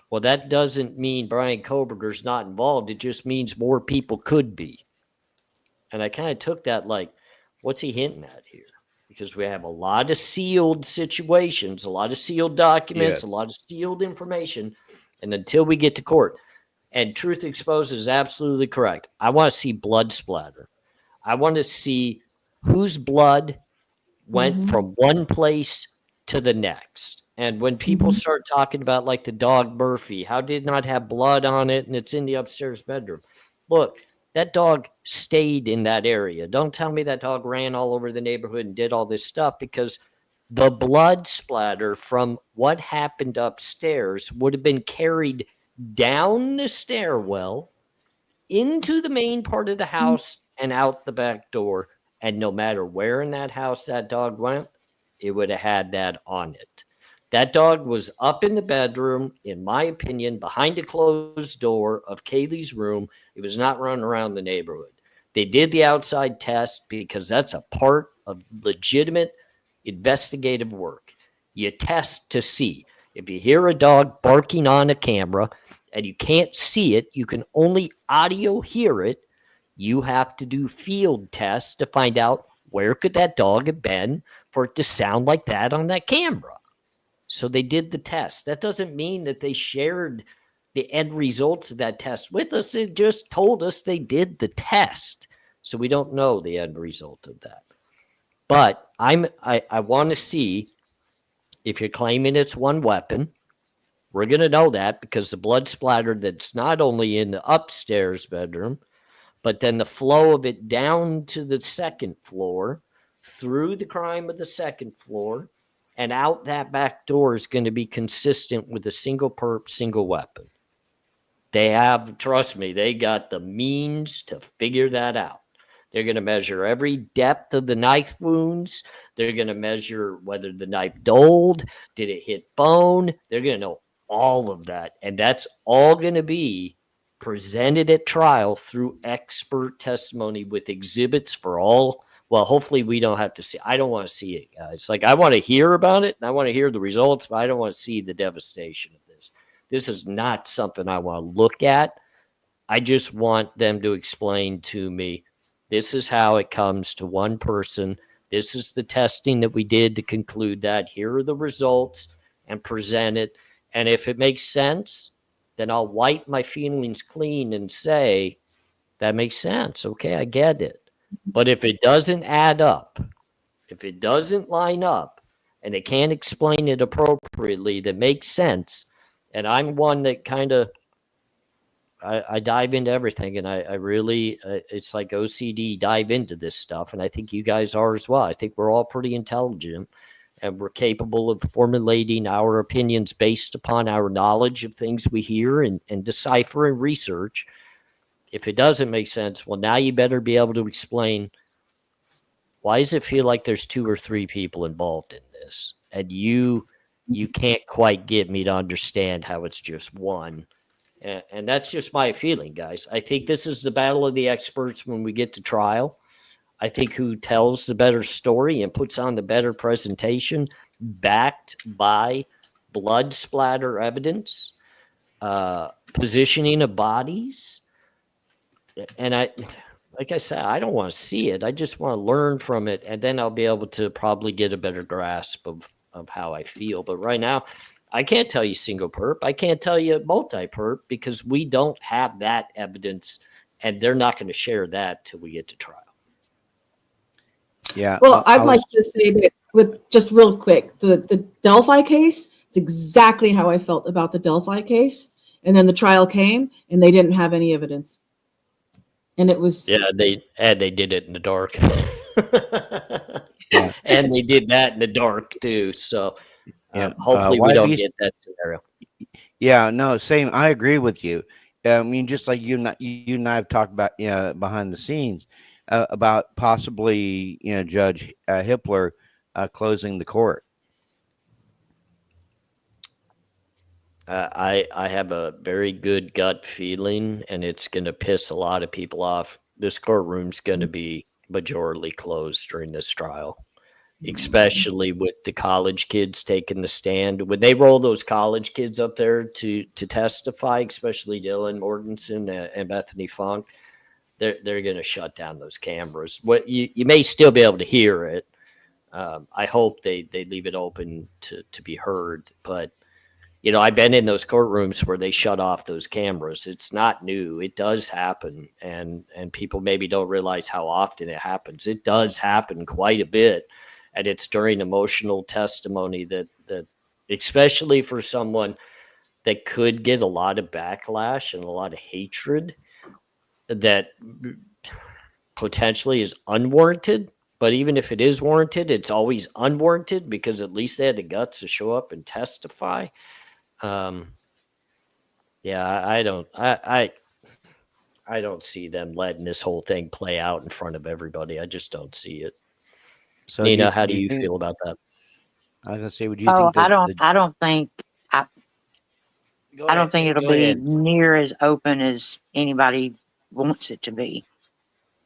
well, that doesn't mean Brian Kohberger's not involved. It just means more people could be. And I kind of took that like, what's he hinting at here? Because we have a lot of sealed situations, a lot of sealed documents, a lot of sealed information. And until we get to court, and Truth Exposed is absolutely correct. I want to see blood splatter. I want to see whose blood went from one place to the next. And when people Mhm. start talking about like the dog Murphy, how did not have blood on it and it's in the upstairs bedroom? Look, that dog stayed in that area. Don't tell me that dog ran all over the neighborhood and did all this stuff, because the blood splatter from what happened upstairs would have been carried down the stairwell into the main part of the house and out the back door. And no matter where in that house that dog went, it would have had that on it. That dog was up in the bedroom, in my opinion, behind a closed door of Kaylee's room. It was not running around the neighborhood. They did the outside test because that's a part of legitimate investigative work. You test to see. If you hear a dog barking on a camera and you can't see it, you can only audio hear it. You have to do field tests to find out where could that dog have been for it to sound like that on that camera. So they did the test. That doesn't mean that they shared the end results of that test with us. It just told us they did the test. So we don't know the end result of that. But I want to see if you're claiming it's one weapon. We're going to know that because the blood splatter that's not only in the upstairs bedroom, but then the flow of it down to the second floor, through the crime of the second floor, and out that back door is going to be consistent with a single perp, single weapon. They have, trust me, they got the means to figure that out. They're going to measure every depth of the knife wounds. They're going to measure whether the knife dulled, did it hit bone. They're going to know all of that. And that's all going to be presented at trial through expert testimony with exhibits for all. Well, hopefully we don't have to see. I don't want to see it, guys. Like, I want to hear about it and I want to hear the results, but I don't want to see the devastation of this. This is not something I want to look at. I just want them to explain to me, this is how it comes to one person. This is the testing that we did to conclude that. Here are the results, and present it. And if it makes sense, then I'll wipe my feelings clean and say, that makes sense. Okay, I get it. But if it doesn't add up, if it doesn't line up, and they can't explain it appropriately that makes sense, and I'm one that kind of, I dive into everything, and I really, it's like OCD, dive into this stuff. And I think you guys are as well. I think we're all pretty intelligent and we're capable of formulating our opinions based upon our knowledge of things we hear and decipher and research. If it doesn't make sense, well, now you better be able to explain, why does it feel like there's 2 or 3 people involved in this? And you can't quite get me to understand how it's just one. And that's just my feeling, guys. I think this is the battle of the experts when we get to trial. I think who tells the better story and puts on the better presentation, backed by blood splatter evidence, positioning of bodies. And like I said, I don't want to see it. I just want to learn from it. And then I'll be able to probably get a better grasp of how I feel. But right now, I can't tell you single perp. I can't tell you multi-perp because we don't have that evidence, and they're not going to share that till we get to trial. Yeah. Well, I'd like to say that with just real quick, the Delphi case, it's exactly how I felt about the Delphi case. And then the trial came and they didn't have any evidence. And it was they did it in the dark. And they did that in the dark too. So hopefully we don't get that scenario. Yeah, no, same. I agree with you. I mean, just like you and I have talked about behind the scenes about possibly Judge Hippler closing the court. I have a very good gut feeling, and it's going to piss a lot of people off. This courtroom's going to be majorly closed during this trial, especially with the college kids taking the stand. When they roll those college kids up there to testify, especially Dylan Mortensen and Bethany Funk, they're going to shut down those cameras. What you may still be able to hear it. I hope they leave it open to be heard, but I've been in those courtrooms where they shut off those cameras. It's not new. It does happen. And people maybe don't realize how often it happens. It does happen quite a bit. And it's during emotional testimony that especially for someone that could get a lot of backlash and a lot of hatred that potentially is unwarranted. But even if it is warranted, it's always unwarranted because at least they had the guts to show up and testify. Yeah, I don't see them letting this whole thing play out in front of everybody. I just don't see it. So Nina, how do do you think, feel about that? I was gonna say, would you Oh, think that I don't think Go I don't ahead, think it'll go be ahead. near as open as anybody wants it to be.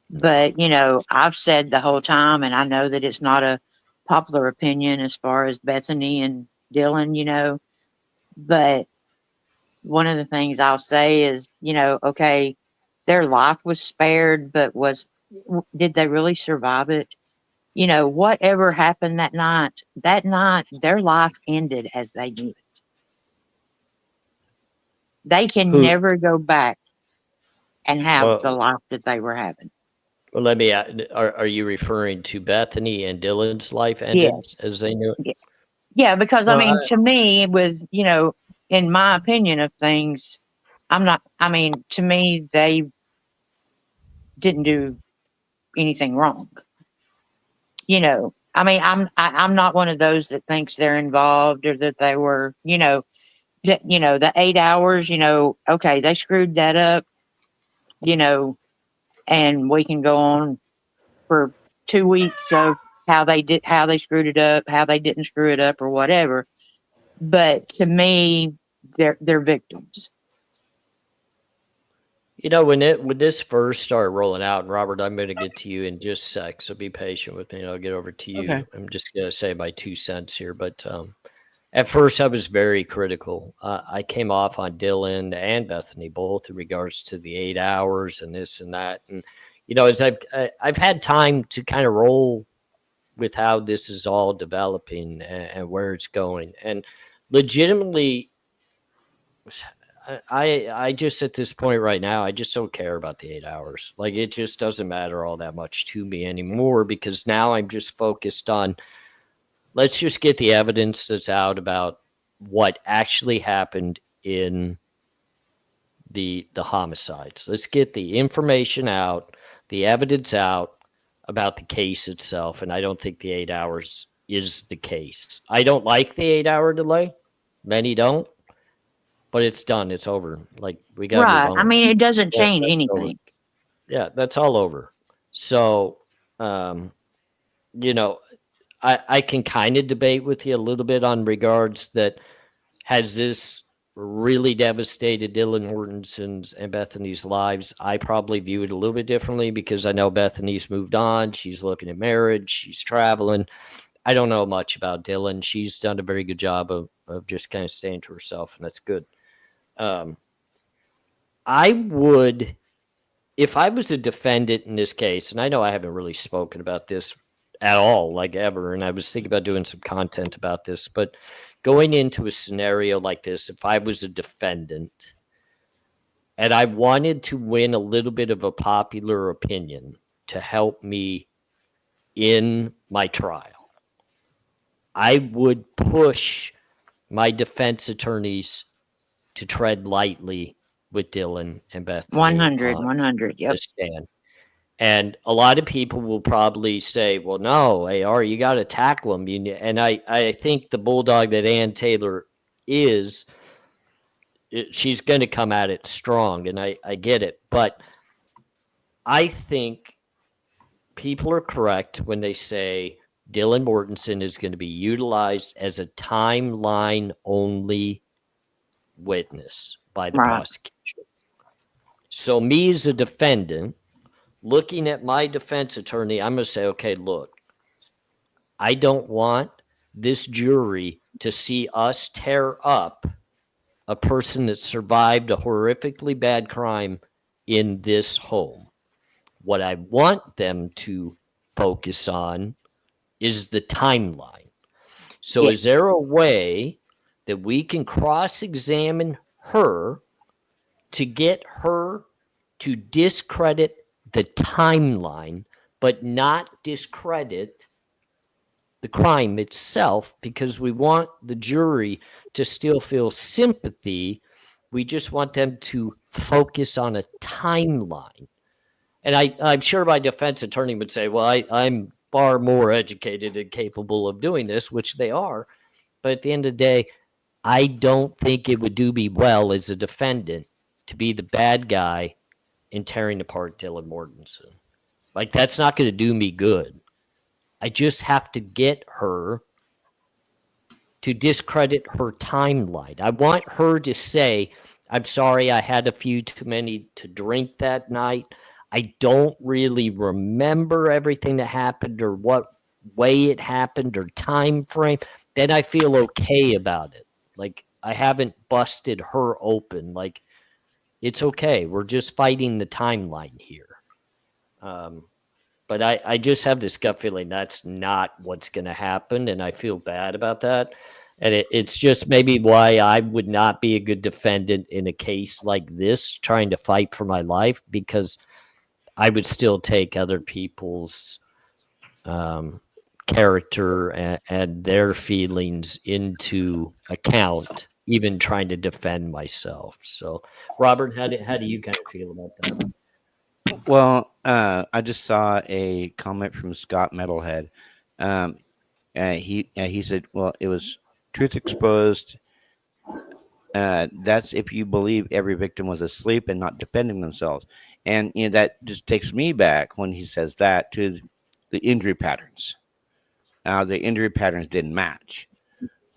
But, you know, I've said the whole time, and I know that it's not a popular opinion as far as Bethany and Dylan, you know, but one of the things I'll say is, you know, okay, their life was spared, but did they really survive it? You know, whatever happened that night, their life ended as they knew it. They can Who? never go back and have the Well, life that they were having. well, let me. Are you referring to Bethany and Dylan's life ended Yes. as they knew it? Yeah. Yeah, because I Well, mean, to me, with, you know, in my opinion of things, I mean, to me, they didn't do anything wrong. You know, I mean, I'm not one of those that thinks they're involved or that they were, you know, the 8 hours, you know, okay, they screwed that up, you know, and we can go on for 2 weeks of how they screwed it up, how they didn't screw it up or whatever. But to me, they're victims. you know, when this first started rolling out, and Robert, I'm going to get to you in just a sec, so be patient with me, and I'll get over to you. Okay. I'm just going to say my 2 cents here, but at first I was very critical. I came off on Dylan and Bethany both in regards to the 8 hours and this and that, and you know, as I've had time to kind of roll with how this is all developing and where it's going, and legitimately I just at this point right now, I just don't care about the 8 hours. Like it just doesn't matter all that much to me anymore because now I'm just focused on let's just get the evidence that's out about what actually happened in the homicides. Let's get the information out, the evidence out about the case itself. And I don't think the 8 hours is the case. I don't like the 8 hour delay. Many don't. But it's done. It's over. Like we got to move Right. on. I mean, it doesn't Yeah, change that's over. anything. Yeah, that's all over. So, you know, I can kind of debate with you a little bit on regards that has this really devastated Dylan Mortensen's and Bethany's lives. I probably view it a little bit differently because I know Bethany's moved on. She's looking at marriage. She's traveling. I don't know much about Dylan. She's done a very good job of just kind of staying to herself, and that's good. I would, if I was a defendant in this case, and I know I haven't really spoken about this at all, like ever, and I was thinking about doing some content about this, but going into a scenario like this, if I was a defendant and I wanted to win a little bit of a popular opinion to help me in my trial, I would push my defense attorneys to tread lightly with Dylan and Bethany 100. Yep. the stand. And a lot of people will probably say, well, no, AR, you got to tackle him. And I think the bulldog that Ann Taylor is, she's going to come at it strong. And I get it. But I think people are correct when they say Dylan Mortensen is going to be utilized as a timeline only witness by the Right. prosecution. So me as a defendant, looking at my defense attorney, I'm going to say, okay, look, I don't want this jury to see us tear up a person that survived a horrifically bad crime in this home. What I want them to focus on is the timeline. So is Yes. there a way that we can cross-examine her to get her to discredit the timeline, but not discredit the the crime itself, because we want the jury to still feel sympathy. We just want them to focus on a timeline. And I'm sure my defense attorney would say, well, I'm far more educated and capable of doing this, which they are. But at the end of the day, I don't think it would do me well as a defendant to be the bad guy in tearing apart Dylan Mortensen. Like, that's not going to do me good. I just have to get her to discredit her timeline. I want her to say, I'm sorry, I had a few too many to drink that night. I don't really remember everything that happened or what way it happened or time frame. Then I feel okay about it. Like, I haven't busted her open. Like, it's okay. We're just fighting the timeline here. But I just have this gut feeling that's not what's going to happen, and I feel bad about that. And it's just maybe why I would not be a good defendant in a case like this, trying to fight for my life, because I would still take other people's character and their feelings into account, even trying to defend myself. So, Robert, how do you kind of feel about that? Well, I just saw a comment from Scott Metalhead. He said, "Well, it was truth exposed. That's if you believe every victim was asleep and not defending themselves." And that just takes me back when he says that to the injury patterns. The injury patterns didn't match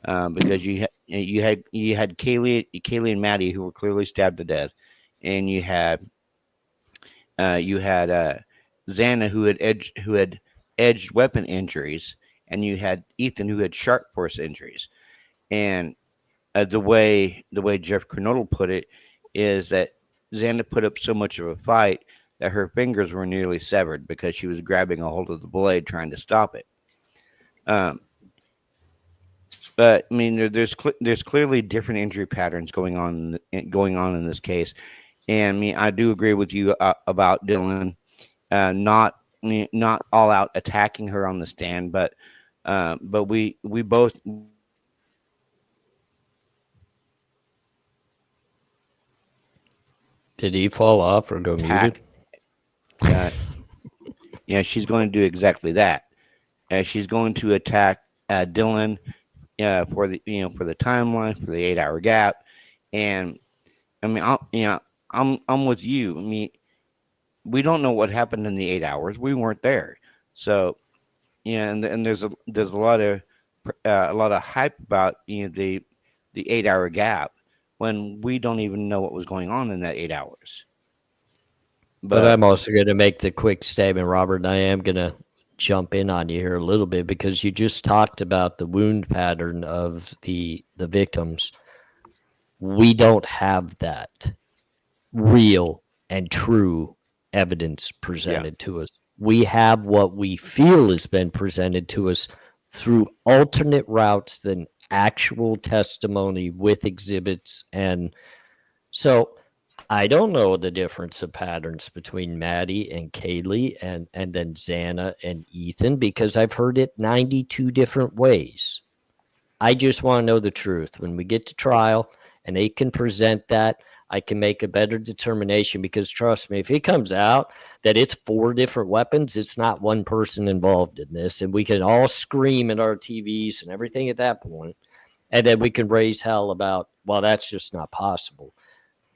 because you had Kaylee and Maddie who were clearly stabbed to death, and you had Xana who had edged weapon injuries, and you had Ethan who had sharp force injuries. And the way Jeff Kernodle put it is that Xana put up so much of a fight that her fingers were nearly severed because she was grabbing a hold of the blade trying to stop it. But I mean, there's clearly different injury patterns going on in this case. And I mean, I do agree with you about Dylan not all out attacking her on the stand, but we both. Did he fall off or go muted? Yeah, she's going to do exactly that. She's going to attack Dylan for the timeline, for the 8-hour gap, and I mean, I'm with you. I mean, we don't know what happened in the 8 hours. We weren't there, so and there's a lot of hype about the 8-hour gap when we don't even know what was going on in that 8 hours. But I'm also going to make the quick statement, Robert, and I am going to jump in on you here a little bit because you just talked about the wound pattern of the victims. We don't have that real and true evidence presented to us. We have what we feel has been presented to us through alternate routes than actual testimony with exhibits. And so I don't know the difference of patterns between Maddie and Kaylee and then Xana and Ethan because I've heard it 92 different ways. I just want to know the truth. When we get to trial and they can present that, I can make a better determination because trust me, if it comes out that it's 4 different weapons, it's not one person involved in this. And we can all scream at our TVs and everything at that point. And then we can raise hell about, well, that's just not possible.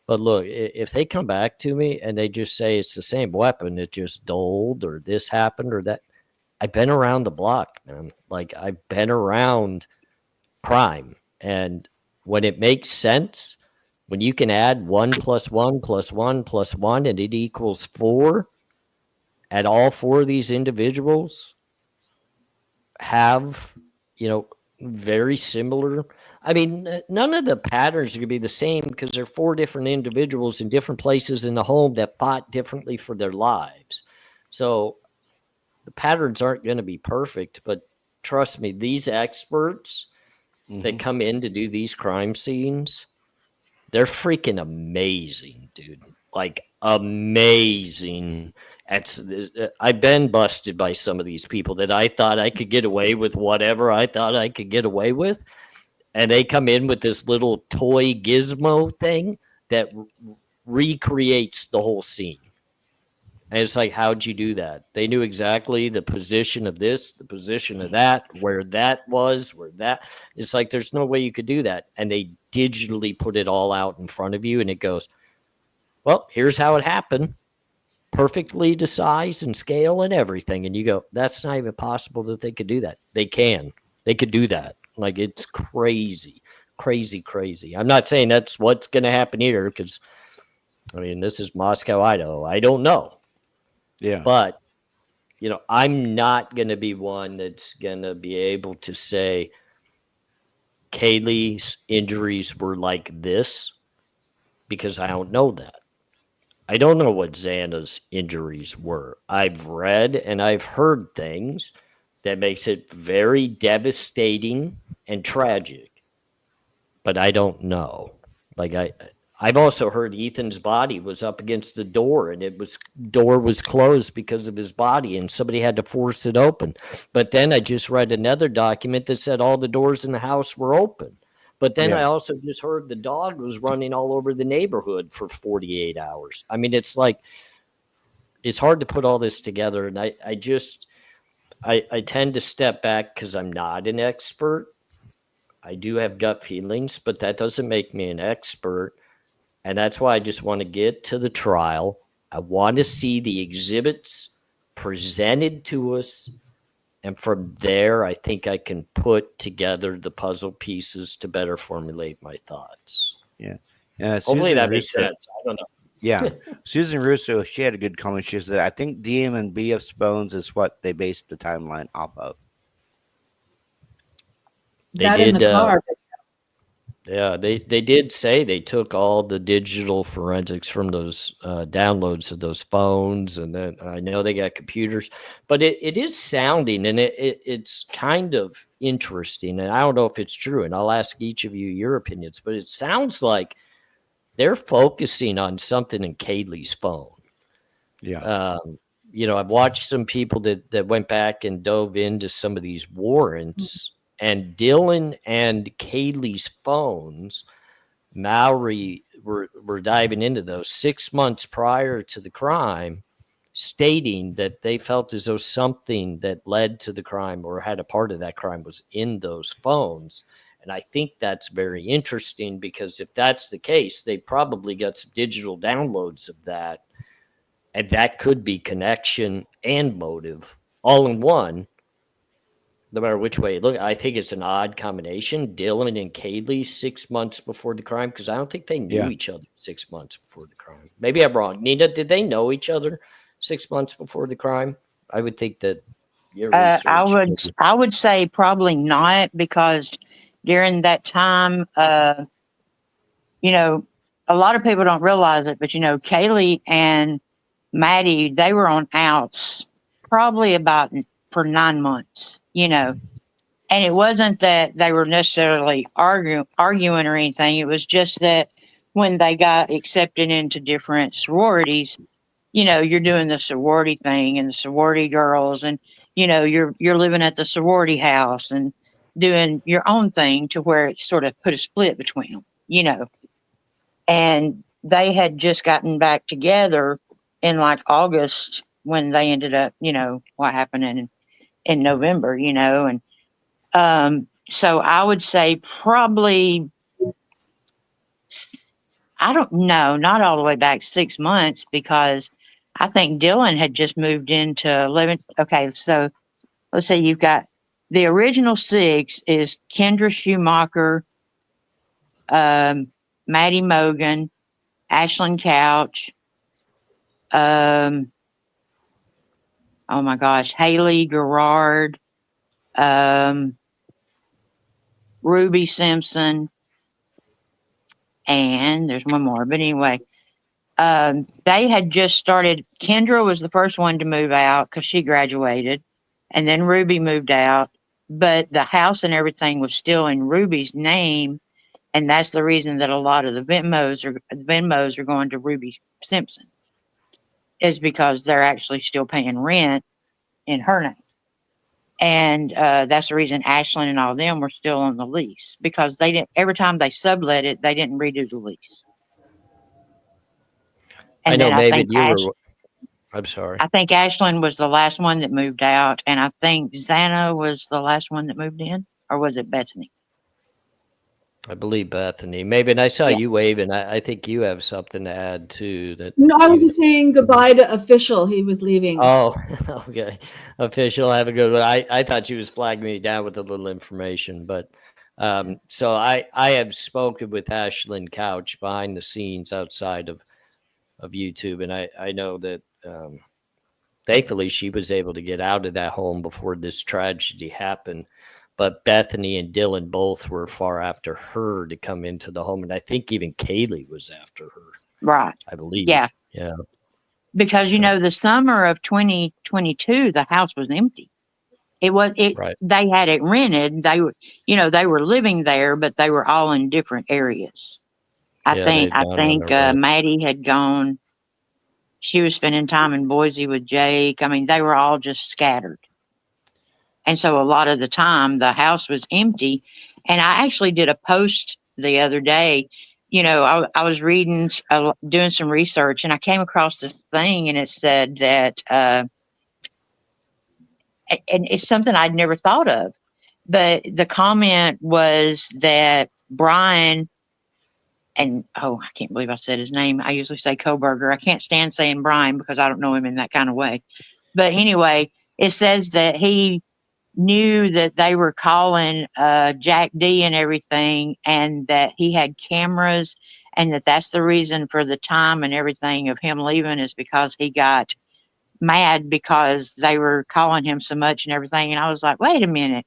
But look, if they come back to me and they just say it's the same weapon, it just dulled or this happened or that, I've been around the block, man. Like I've been around crime. And when it makes sense, when you can add 1 + 1 + 1 + 1 and it equals 4, and all 4 of these individuals have, very similar. I mean, none of the patterns are going to be the same because they're 4 different individuals in different places in the home that fought differently for their lives. So the patterns aren't going to be perfect, but trust me, these experts that come in to do these crime scenes, they're freaking amazing, dude. Like amazing. I've been busted by some of these people that I thought I could get away with whatever I thought I could get away with, and they come in with this little toy gizmo thing that recreates the whole scene. And it's like, how'd you do that? They knew exactly the position of this, the position of that, where that was, where that. It's like, there's no way you could do that. And they digitally put it all out in front of you, and it goes, well, here's how it happened. Perfectly to size and scale and everything. And you go, that's not even possible that they could do that. They can. They could do that. Like, it's crazy, crazy, crazy. I'm not saying that's what's going to happen here because, I mean, this is Moscow, Idaho. I don't know. Yeah. But, you know, I'm not going to be one that's going to be able to say Kaylee's injuries were like this because I don't know that. I don't know what Xana's injuries were. I've read and I've heard things that makes it very devastating and tragic, but I don't know. Like I've also heard Ethan's body was up against the door and door was closed because of his body and somebody had to force it open. But then I just read another document that said all the doors in the house were open. But then I also just heard the dog was running all over the neighborhood for 48 hours. I mean, it's like, it's hard to put all this together. And I tend to step back because I'm not an expert. I do have gut feelings, but that doesn't make me an expert. And that's why I just want to get to the trial. I want to see the exhibits presented to us. And from there, I think I can put together the puzzle pieces to better formulate my thoughts. Yeah. Hopefully that makes sense. I don't know. Yeah. Susan Russo, she had a good comment. She said, I think DM and BF's bones is what they based the timeline off of. That in the car. Yeah, they did say they took all the digital forensics from those downloads of those phones, and then I know they got computers, but it is sounding, and it's kind of interesting, and I don't know if it's true, and I'll ask each of you your opinions, but it sounds like they're focusing on something in Kaylee's phone. Yeah. You know, I've watched some people that went back and dove into some of these warrants. And Dylan and Kaylee's phones, Mowry were diving into those 6 months prior to the crime, stating that they felt as though something that led to the crime or had a part of that crime was in those phones. And I think that's very interesting because if that's the case, they probably got some digital downloads of that. And that could be connection and motive all in one. No matter which way you look, I think it's an odd combination. Dylan and Kaylee 6 months before the crime, because I don't think they knew each other 6 months before the crime. Maybe I'm wrong. Nina, did they know each other 6 months before the crime? I would think that. I would say probably not, because during that time, you know, a lot of people don't realize it, but you know, Kaylee and Maddie, they were on outs probably about for 9 months, you know, and it wasn't that they were necessarily arguing or anything. It was just that when they got accepted into different sororities, you know, you're doing the sorority thing and the sorority girls, and you know, you're living at the sorority house and doing your own thing, to where it sort of put a split between them, you know. And they had just gotten back together in like August when they ended up, you know, what happened in November, you know. And so I would say probably, I don't know, not all the way back 6 months, because I think Dylan had just moved into 11. Okay, so let's say you've got the original 6 is Kendra Schumacher, Maddie Mogan, Ashlyn Couch, oh my gosh, Haley Gerard, Ruby Simpson, and there's one more. But anyway, they had just started. Kendra was the first one to move out because she graduated, and then Ruby moved out. But the house and everything was still in Ruby's name, and that's the reason that a lot of the Venmos are going to Ruby Simpson. is because they're actually still paying rent in her name. And that's the reason Ashlyn and all of them were still on the lease, because they didn't, every time they sublet it, they didn't redo the lease. I And know, then Maven, you were. I'm sorry. I think Ashlyn was the last one that moved out, and I think Xana was the last one that moved in, or was it Bethany? I believe Bethany. Maven, I saw Yeah. you waving. I think you have something to add too. That No, I was you- just saying goodbye to Official. He was leaving. Oh, okay. Official, have a good one. I thought you was flagging me down with a little information, but so I have spoken with Ashlyn Couch behind the scenes outside of YouTube, and I know that thankfully she was able to get out of that home before this tragedy happened. But Bethany and Dylan both were far after her to come into the home, and I think even Kaylee was after her. Right. I believe. Yeah. Yeah. Because, the summer of 2022, the house was empty. Right. They had it rented. They were living there, but they were all in different areas. I Yeah, think they'd gone on their rent. Maddie had gone. She was spending time in Boise with Jake. I mean, they were all just scattered. And so a lot of the time the house was empty. And I actually did a post the other day. I was reading, doing some research, and I came across this thing, and it said that, and it's something I'd never thought of, but the comment was that Brian, and I can't believe I said his name. I usually say Koberger. I can't stand saying Brian because I don't know him in that kind of way. But anyway, it says that he knew that they were calling Jack D and everything, and that he had cameras, and that's the reason for the time and everything of him leaving, is because he got mad because they were calling him so much and everything. And I was like, wait a minute.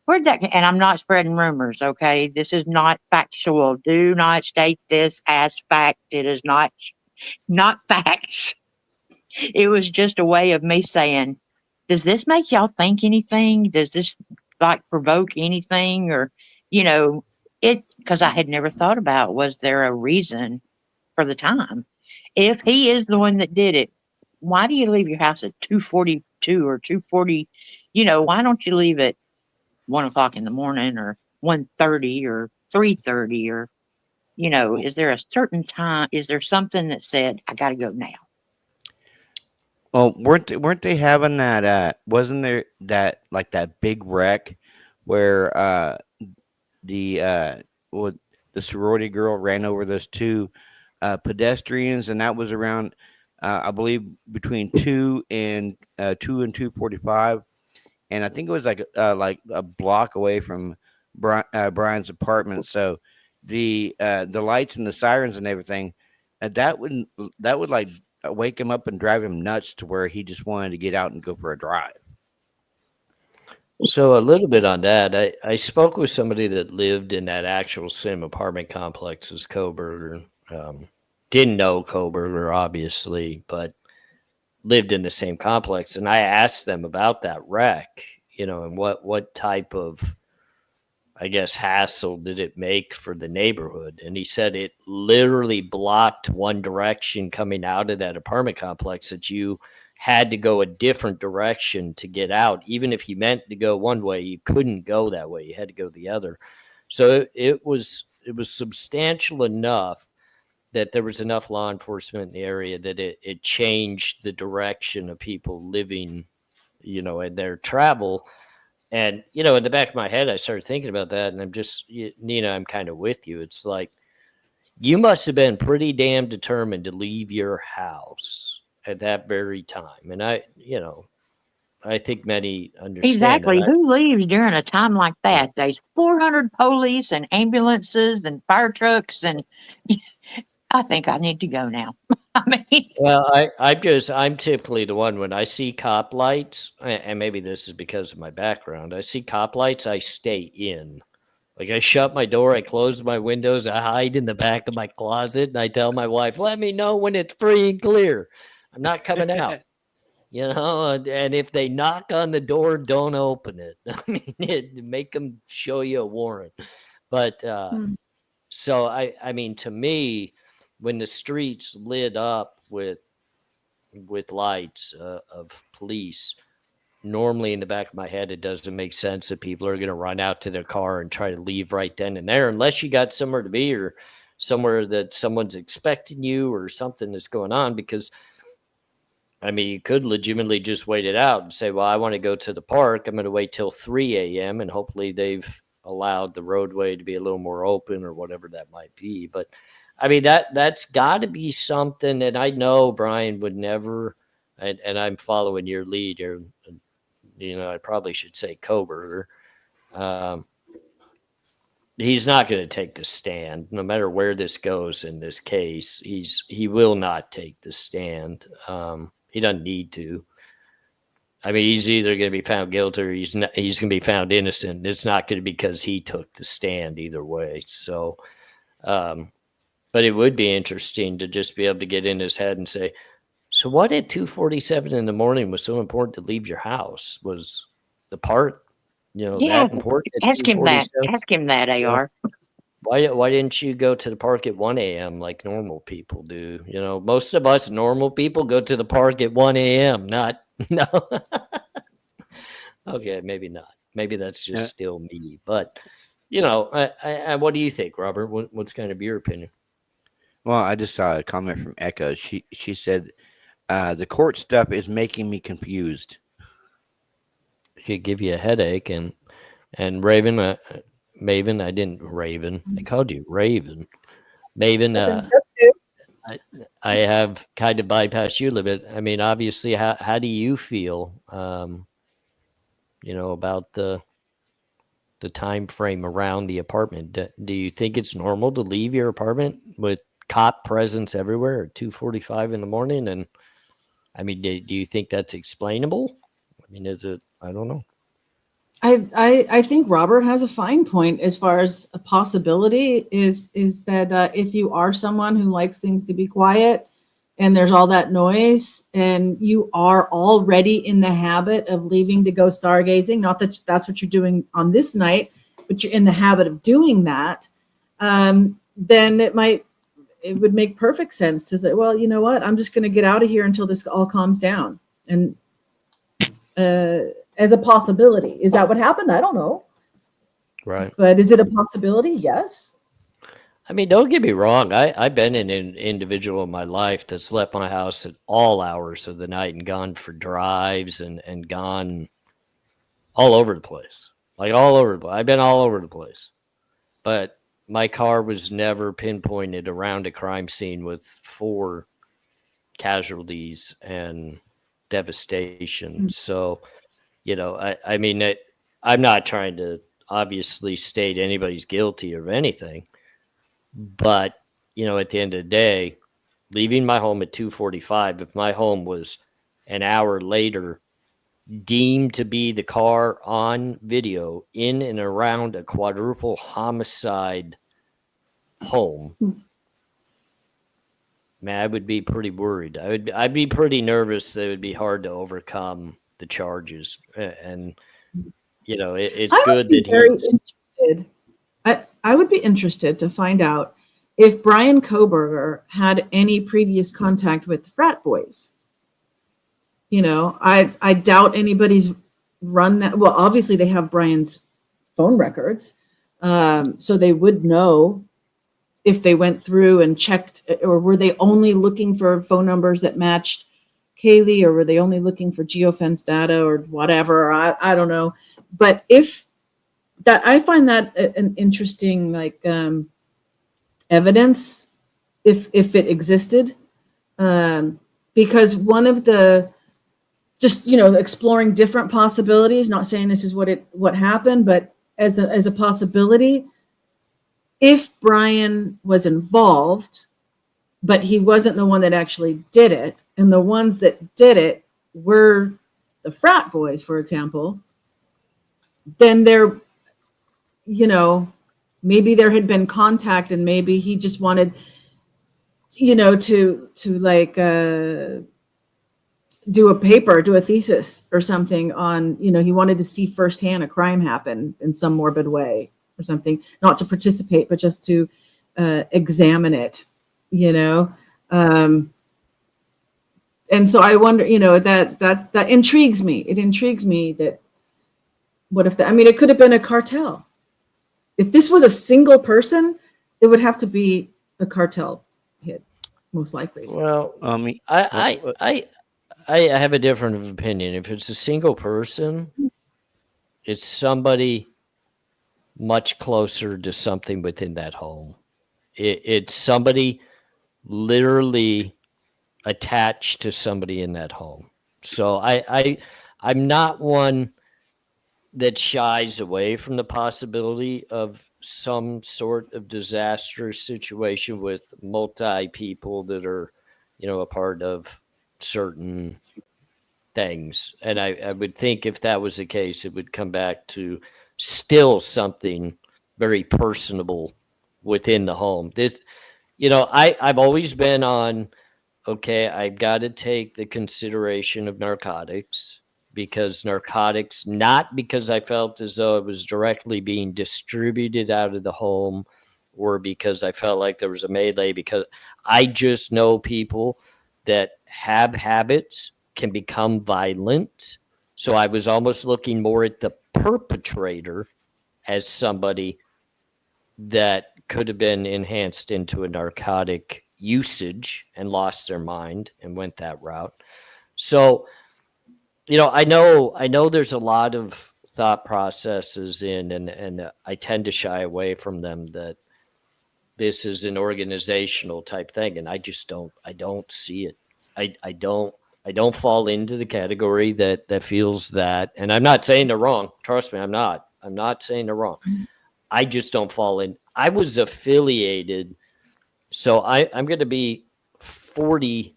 Where'd that? And I'm not spreading rumors, okay? This is not factual. Do not state this as fact. It is not facts. It was just a way of me saying, does this make y'all think anything? Does this provoke anything? Or, because I had never thought about, was there a reason for the time? If he is the one that did it, why do you leave your house at 2:42 or 2:40? Why don't you leave at 1:00 in the morning, or 1:30 or 3:30, or, is there a certain time? Is there something that said, I got to go now? Well, weren't they having that? Wasn't there that big wreck where the sorority girl ran over those two pedestrians, and that was around I believe between 2 and 2:45, and I think it was like a block away from Brian's apartment. So the lights and the sirens and everything, that would wake him up and drive him nuts to where he just wanted to get out and go for a drive. So a little bit on that, I spoke with somebody that lived in that actual same apartment complex as Koberger. Didn't know Koberger, obviously, but lived in the same complex. And I asked them about that wreck, and what type of, I guess, hassle did it make for the neighborhood? And he said it literally blocked one direction coming out of that apartment complex, that you had to go a different direction to get out. Even if you meant to go one way, you couldn't go that way. You had to go the other. So it was substantial enough that there was enough law enforcement in the area that it changed the direction of people living, in their travel. And, in the back of my head, I started thinking about that, and I'm just, Nina, I'm kind of with you. It's like, you must have been pretty damn determined to leave your house at that very time. And I think many understand Exactly. that. Who leaves during a time like that? There's 400 police and ambulances and fire trucks, and I think I need to go now. I mean, Well, I'm typically the one, when I see cop lights, and maybe this is because of my background, I see cop lights, I stay in. Like, I shut my door, I close my windows, I hide in the back of my closet, and I tell my wife, let me know when it's free and clear. I'm not coming out. And if they knock on the door, don't open it. I mean, make them show you a warrant. But so I mean, to me, when the streets lit up with with lights of police, normally in the back of my head, it doesn't make sense that people are going to run out to their car and try to leave right then and there, unless you got somewhere to be or somewhere that someone's expecting you or something that's going on. Because I mean, you could legitimately just wait it out and say, well, I want to go to the park. I'm going to wait till 3 a.m. and hopefully they've allowed the roadway to be a little more open or whatever that might be. But I mean, that's got to be something. And I know Brian would never, and I'm following your lead here. You know, I probably should say Koberger. He's not going to take the stand, no matter where this goes in this case. He will not take the stand. He doesn't need to. I mean, he's either going to be found guilty or he's going to be found innocent. It's not going to be because he took the stand either way. So, but it would be interesting to just be able to get in his head and say, so what at 2:47 in the morning was so important to leave your house? Was the part, Yeah, that important? At ask him that. 2:47? Ask him that, AR. Why didn't you go to the park at 1 a.m. like normal people do? Most of us normal people go to the park at 1 a.m. Not no. Okay, maybe not. Maybe that's just still me. But I what do you think, Robert? What's kind of your opinion? Well, I just saw a comment from Echo. She said, the court stuff is making me confused. It could give you a headache. And Raven, Maven, I didn't Raven. I called you Raven. Maven, I have kind of bypassed you a little bit. I mean, obviously, how do you feel, about the time frame around the apartment? Do you think it's normal to leave your apartment with cop presence everywhere at 2:45 in the morning? And I mean, do you think that's explainable? I mean, is it? I don't know. I think Robert has a fine point as far as a possibility is that if you are someone who likes things to be quiet and there's all that noise and you are already in the habit of leaving to go stargazing, not that that's what you're doing on this night, but you're in the habit of doing that, then it would make perfect sense to say, well, you know what, I'm just going to get out of here until this all calms down. And as a possibility. Is that what happened? I don't know. Right. But is it a possibility? Yes. I mean, don't get me wrong. I've been an individual in my life that's left my house at all hours of the night and gone for drives and gone all over the place. Like all over the place. I've been all over the place. But my car was never pinpointed around a crime scene with 4 casualties and devastation. So, I mean, I'm not trying to obviously state anybody's guilty of anything, but, at the end of the day, leaving my home at 2:45, if my home was an hour later deemed to be the car on video in and around a quadruple homicide home, man, I would be pretty worried. I'd be pretty nervous that it would be hard to overcome the charges. And it's good that interested. I would be interested to find out if Brian Koberger had any previous contact with the frat boys. I doubt anybody's run that. Well, obviously they have Brian's phone records, so they would know if they went through and checked, or were they only looking for phone numbers that matched Kaylee, or were they only looking for geofence data or whatever? I don't know. But if that, I find that an interesting evidence if it existed, because one of the just exploring different possibilities. Not saying this is what happened, but as a possibility. If Brian was involved, but he wasn't the one that actually did it, and the ones that did it were the frat boys, for example, then maybe there had been contact and maybe he just wanted, to do a paper, do a thesis or something on, he wanted to see firsthand a crime happen in some morbid way. Or something, not to participate, but just to examine it, and And so I wonder, that intrigues me. It intrigues me that what if it could have been a cartel. If this was a single person, it would have to be a cartel hit, most likely. Well, Um, I have a different opinion. If it's a single person, it's somebody much closer to something within that home. It's somebody literally attached to somebody in that home. So I'm not one that shies away from the possibility of some sort of disastrous situation with multi people that are, a part of certain things. And I would think if that was the case, it would come back to still something very personable within the home. I've always been on, okay, I've got to take the consideration of narcotics, because narcotics, not because I felt as though it was directly being distributed out of the home or because I felt like there was a melee, because I just know people that have habits can become violent. So I was almost looking more at the perpetrator as somebody that could have been enhanced into a narcotic usage and lost their mind and went that route. So, I know there's a lot of thought processes and I tend to shy away from them, that this is an organizational type thing. And I don't see it. I don't fall into the category that feels that, and I'm not saying they're wrong. Trust me, I'm not saying they're wrong. I just don't fall in. I was affiliated. So I'm going to be 40.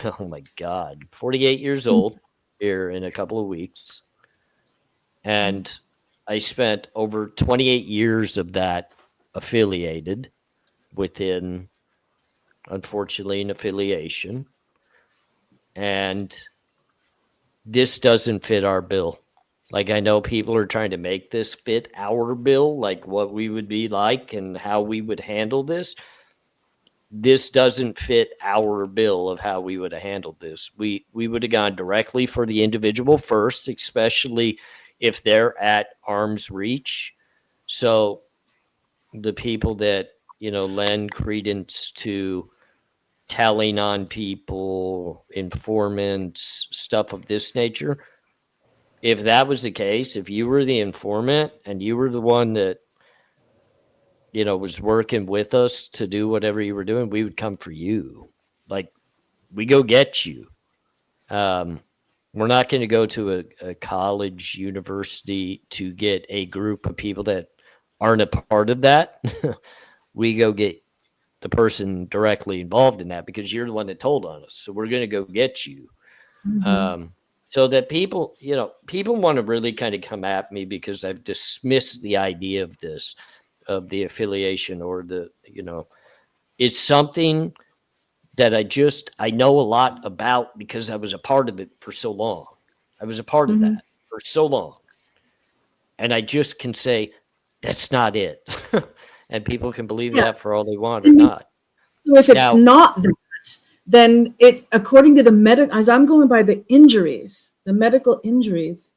Oh my God, 48 years old here in a couple of weeks. And I spent over 28 years of that affiliated within, unfortunately, an affiliation. And this doesn't fit our bill. Like, I know people are trying to make this fit our bill, like what we would be like and how we would handle this. This doesn't fit our bill of how we would have handled this. We would have gone directly for the individual first, especially if they're at arm's reach. So the people that, lend credence to telling on people, informants, stuff of this nature. If that was the case, if you were the informant and you were the one that, was working with us to do whatever you were doing, we would come for you. Like, we go get you. We're not going to go to a college, university to get a group of people that aren't a part of that. We go get the person directly involved in that, because you're the one that told on us. So we're going to go get you. Mhm. So that people want to really kind of come at me because I've dismissed the idea of this, of the affiliation or it's something that I know a lot about because I was a part of it for so long. I was a part of Mhm. that for so long. And I just can say, that's not it. And people can believe Yeah. that for all they want or not. So if it's Now- not that, then according to as I'm going by the medical injuries,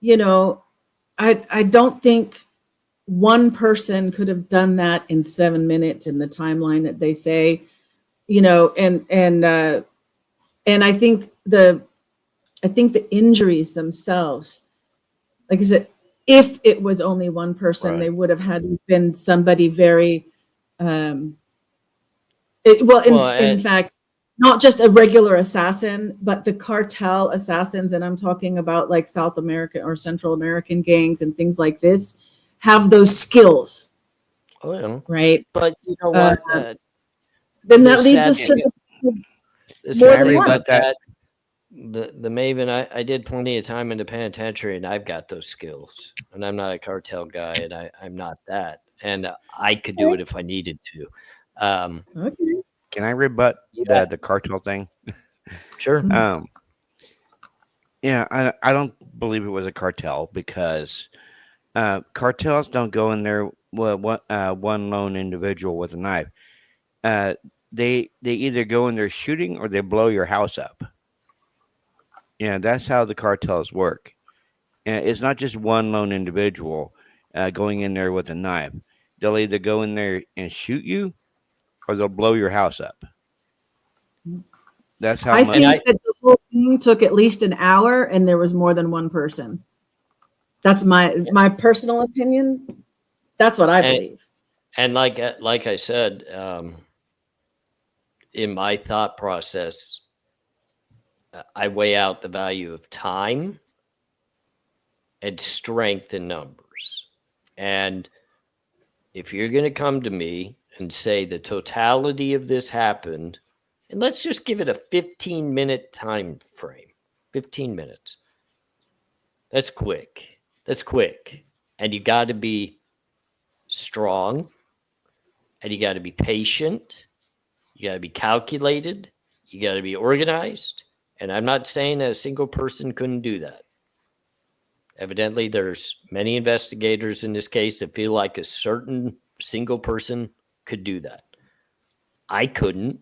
I don't think one person could have done that in 7 minutes in the timeline that they say, and I think the injuries themselves, like I said, if it was only one person, Right. they would have had been somebody very, in fact, not just a regular assassin, but the cartel assassins, and I'm talking about like South American or Central American gangs and things like this, have those skills, Oh, yeah. right? But you know what? Then the that leaves sad us to thing- the the more sad than thing one. about that, the Maven, I did plenty of time in the penitentiary, and I've got those skills. And I'm not a cartel guy, and I'm not that. And I could do it if I needed to. Okay. Can I rebut Yeah. the cartel thing? Sure. Yeah, I don't believe it was a cartel because cartels don't go in there with one lone individual with a knife. They either go in there shooting or they blow your house up. Yeah, that's how the cartels work. And it's not just one lone individual going in there with a knife. They'll either go in there and shoot you, or they'll blow your house up. That's how I much. And think that the whole thing took at least an hour and there was more than one person. That's my personal opinion. That's what I And- believe. And like I said, in my thought process, I weigh out the value of time and strength in numbers. And if you're going to come to me and say the totality of this happened, and let's just give it a 15-minute time frame, 15 minutes. That's quick. That's quick. And you got to be strong, and you got to be patient. You got to be calculated. You got to be organized. And I'm not saying a single person couldn't do that. Evidently, there's many investigators in this case that feel like a certain single person could do that. I couldn't.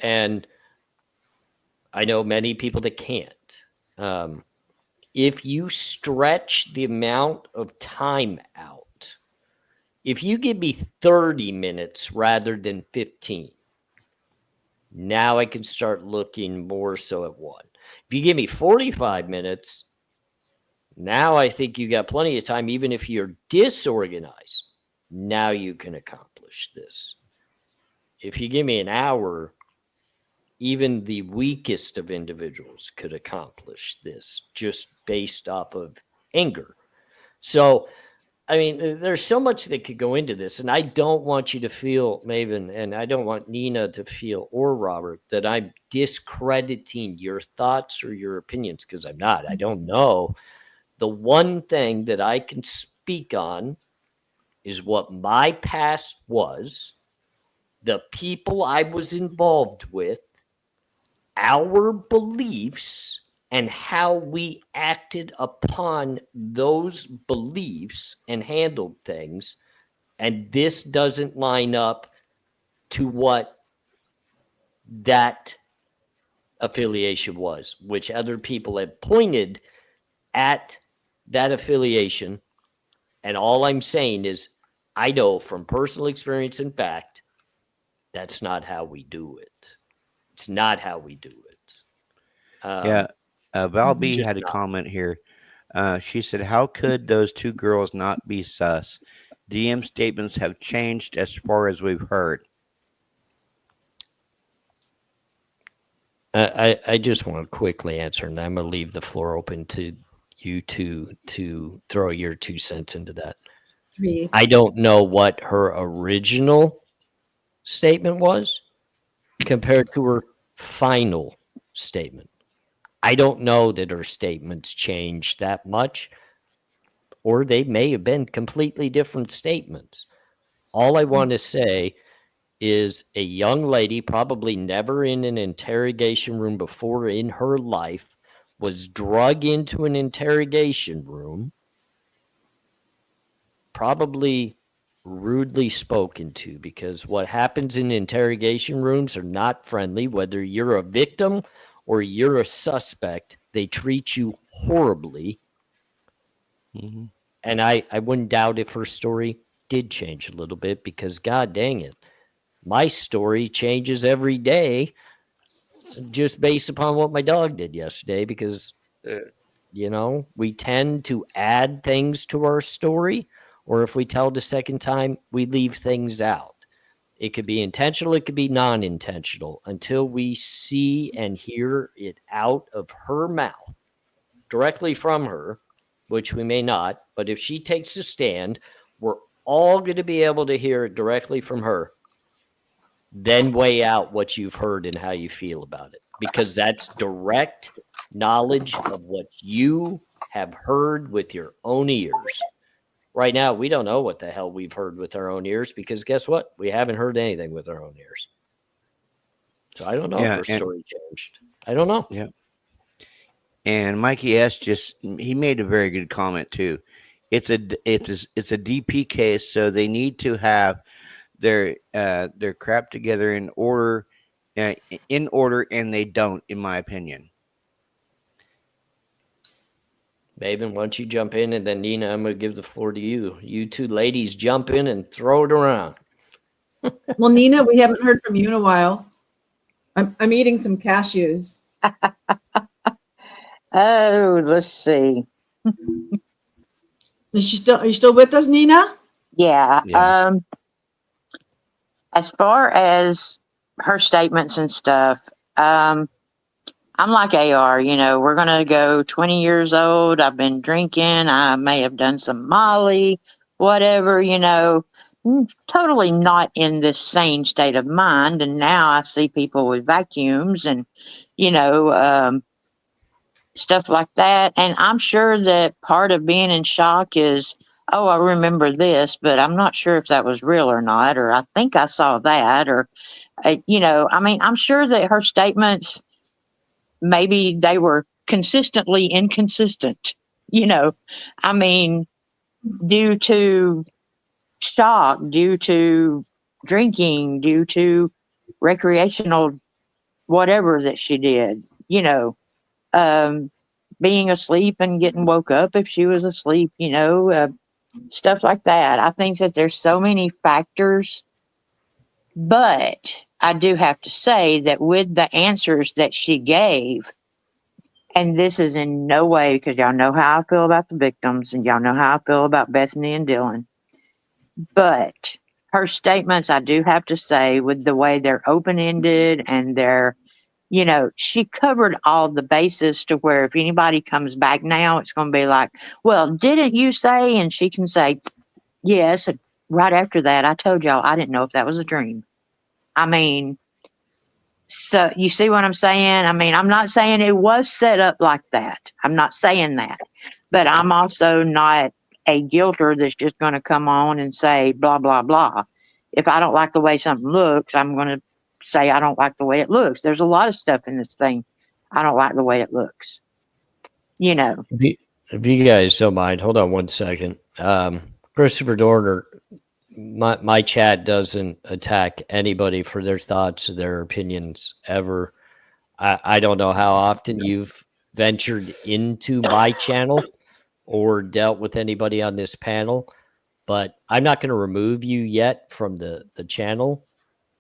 And I know many people that can't. If you stretch the amount of time out, if you give me 30 minutes rather than 15, now I can start looking more so at one. If you give me 45 minutes, now I think you got plenty of time, even if you're disorganized. Now you can accomplish this. If you give me an hour, even the weakest of individuals could accomplish this just based off of anger. So, I mean, there's so much that could go into this, and I don't want you to feel, Maven, and I don't want Nina to feel, or Robert, that I'm discrediting your thoughts or your opinions, because I'm not. I don't know. The one thing that I can speak on is what my past was, the people I was involved with, our beliefs, and how we acted upon those beliefs and handled things. And this doesn't line up to what that affiliation was, which other people have pointed at that affiliation. And all I'm saying is, I know from personal experience and fact, that's not how we do it. It's not how we do it. Yeah, Val B just had a not. comment here. She said, "How could those two girls not be sus? DM statements have changed as far as we've heard." I just want to quickly answer, and I'm going to leave the floor open to you two to throw your 2 cents into that. 3. I don't know what her original statement was compared to her final statement. I don't know that her statements changed that much, or they may have been completely different statements. All I want to say is a young lady, probably never in an interrogation room before in her life, was drug into an interrogation room, probably rudely spoken to, because what happens in interrogation rooms are not friendly. Whether you're a victim or you're a suspect, they treat you horribly. Mhm. And I wouldn't doubt if her story did change a little bit, because God dang it, my story changes every day just based upon what my dog did yesterday, because we tend to add things to our story, or if we tell the second time, we leave things out. It could be intentional, it could be non-intentional, until we see and hear it out of her mouth, directly from her, which we may not. But if she takes a stand, we're all going to be able to hear it directly from her. Then weigh out what you've heard and how you feel about it, because that's direct knowledge of what you have heard with your own ears. Right now, we don't know what the hell we've heard with our own ears, because guess what? We haven't heard anything with our own ears. So I don't know if her story changed. I don't know. Yeah. And Mikey S he made a very good comment too. It's a DP case, so they need to have their crap together in order in order, and they don't, in my opinion. Maven, why don't you jump in, and then Nina, I'm going to give the floor to you. You two ladies jump in and throw it around. Well, Nina, we haven't heard from you in a while. I'm eating some cashews. Oh, let's see. Is she still? Are you still with us, Nina? Yeah. Yeah. As far as her statements and stuff, I'm like AR, we're going to go 20 years old. I've been drinking. I may have done some Molly, whatever, totally not in this sane state of mind. And now I see people with vacuums and, stuff like that. And I'm sure that part of being in shock is, oh, I remember this, but I'm not sure if that was real or not, or I think I saw that, or, I'm sure that her statements, maybe they were consistently inconsistent, I mean, due to shock, due to drinking, due to recreational whatever that she did, being asleep and getting woke up if she was asleep, stuff like that. I think that there's so many factors, but I do have to say that with the answers that she gave, and this is in no way because y'all know how I feel about the victims and y'all know how I feel about Bethany and Dylan, but her statements, I do have to say, with the way they're open ended and they're, she covered all the bases to where if anybody comes back now, it's going to be like, well, didn't you say? And she can say, yes. And right after that, I told y'all I didn't know if that was a dream. I mean, so you see what I'm saying? I mean, I'm not saying it was set up like that. I'm not saying that. But I'm also not a guilter that's just going to come on and say blah, blah, blah. If I don't like the way something looks, I'm going to say I don't like the way it looks. There's a lot of stuff in this thing I don't like the way it looks. If you guys don't mind, hold on one second. Christopher Dorner, my chat doesn't attack anybody for their thoughts or their opinions ever. I don't know how often you've ventured into my channel or dealt with anybody on this panel, but I'm not going to remove you yet from the channel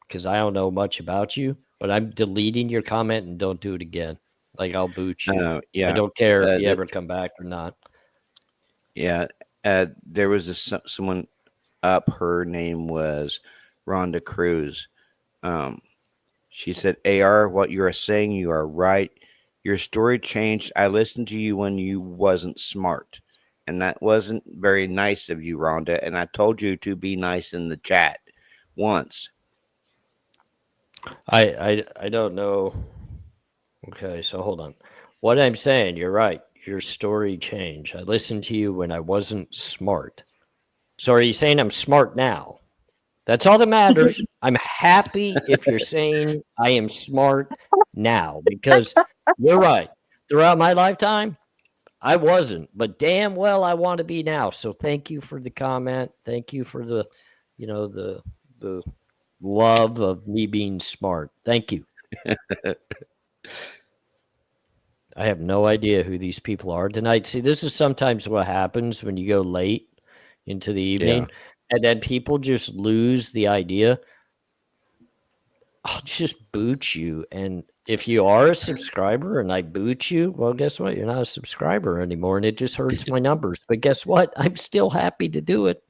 because I don't know much about you, but I'm deleting your comment and don't do it again. Like, I'll boot you. Yeah. I don't care if you ever come back or not. Yeah. There was someone up. Her name was Rhonda Cruz. She said, AR, what you are saying, you are right. Your story changed. I listened to you when you wasn't smart. And that wasn't very nice of you, Rhonda. And I told you to be nice in the chat once. I don't know. Okay, so hold on. What I'm saying, you're right. Your story changed. I listened to you when I wasn't smart. So are you saying I'm smart now? That's all that matters. I'm happy if you're saying I am smart now because you're right. Throughout my lifetime, I wasn't, but damn well I want to be now. So thank you for the comment. Thank you for the, the love of me being smart. Thank you. I have no idea who these people are tonight. See, this is sometimes what happens when you go late into the evening and then people just lose the idea. I'll just boot you. And if you are a subscriber and I boot you, well, guess what? You're not a subscriber anymore. And it just hurts my numbers. But guess what? I'm still happy to do it.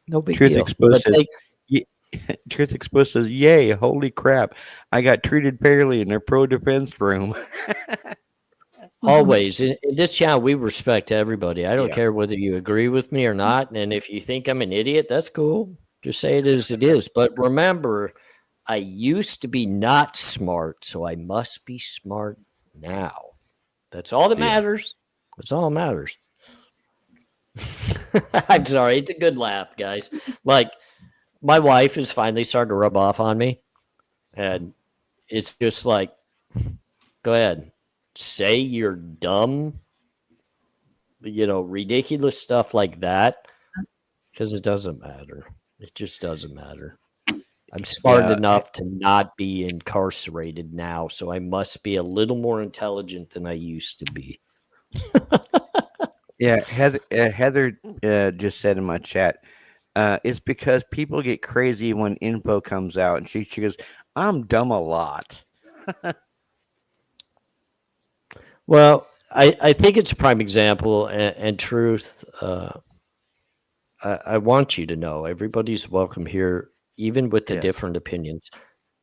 No big Truth deal. Exposed says, Truth Exposed says, yay, holy crap. I got treated fairly in their pro defense room. Always. In this channel, we respect everybody. I don't care whether you agree with me or not. And if you think I'm an idiot, that's cool. Just say it as it is. But remember, I used to be not smart, so I must be smart now. That's all that matters. That's all that matters. I'm sorry. It's a good laugh, guys. Like, my wife is finally starting to rub off on me. And it's just like, go ahead. Say you're dumb, ridiculous stuff like that, because it doesn't matter. It just doesn't matter. I'm smart Yeah. enough to not be incarcerated now, so I must be a little more intelligent than I used to be. Yeah, Heather just said in my chat, it's because people get crazy when info comes out, and she goes, "I'm dumb a lot." Well, I think it's a prime example, and truth. I want you to know everybody's welcome here, even with the Yeah. different opinions.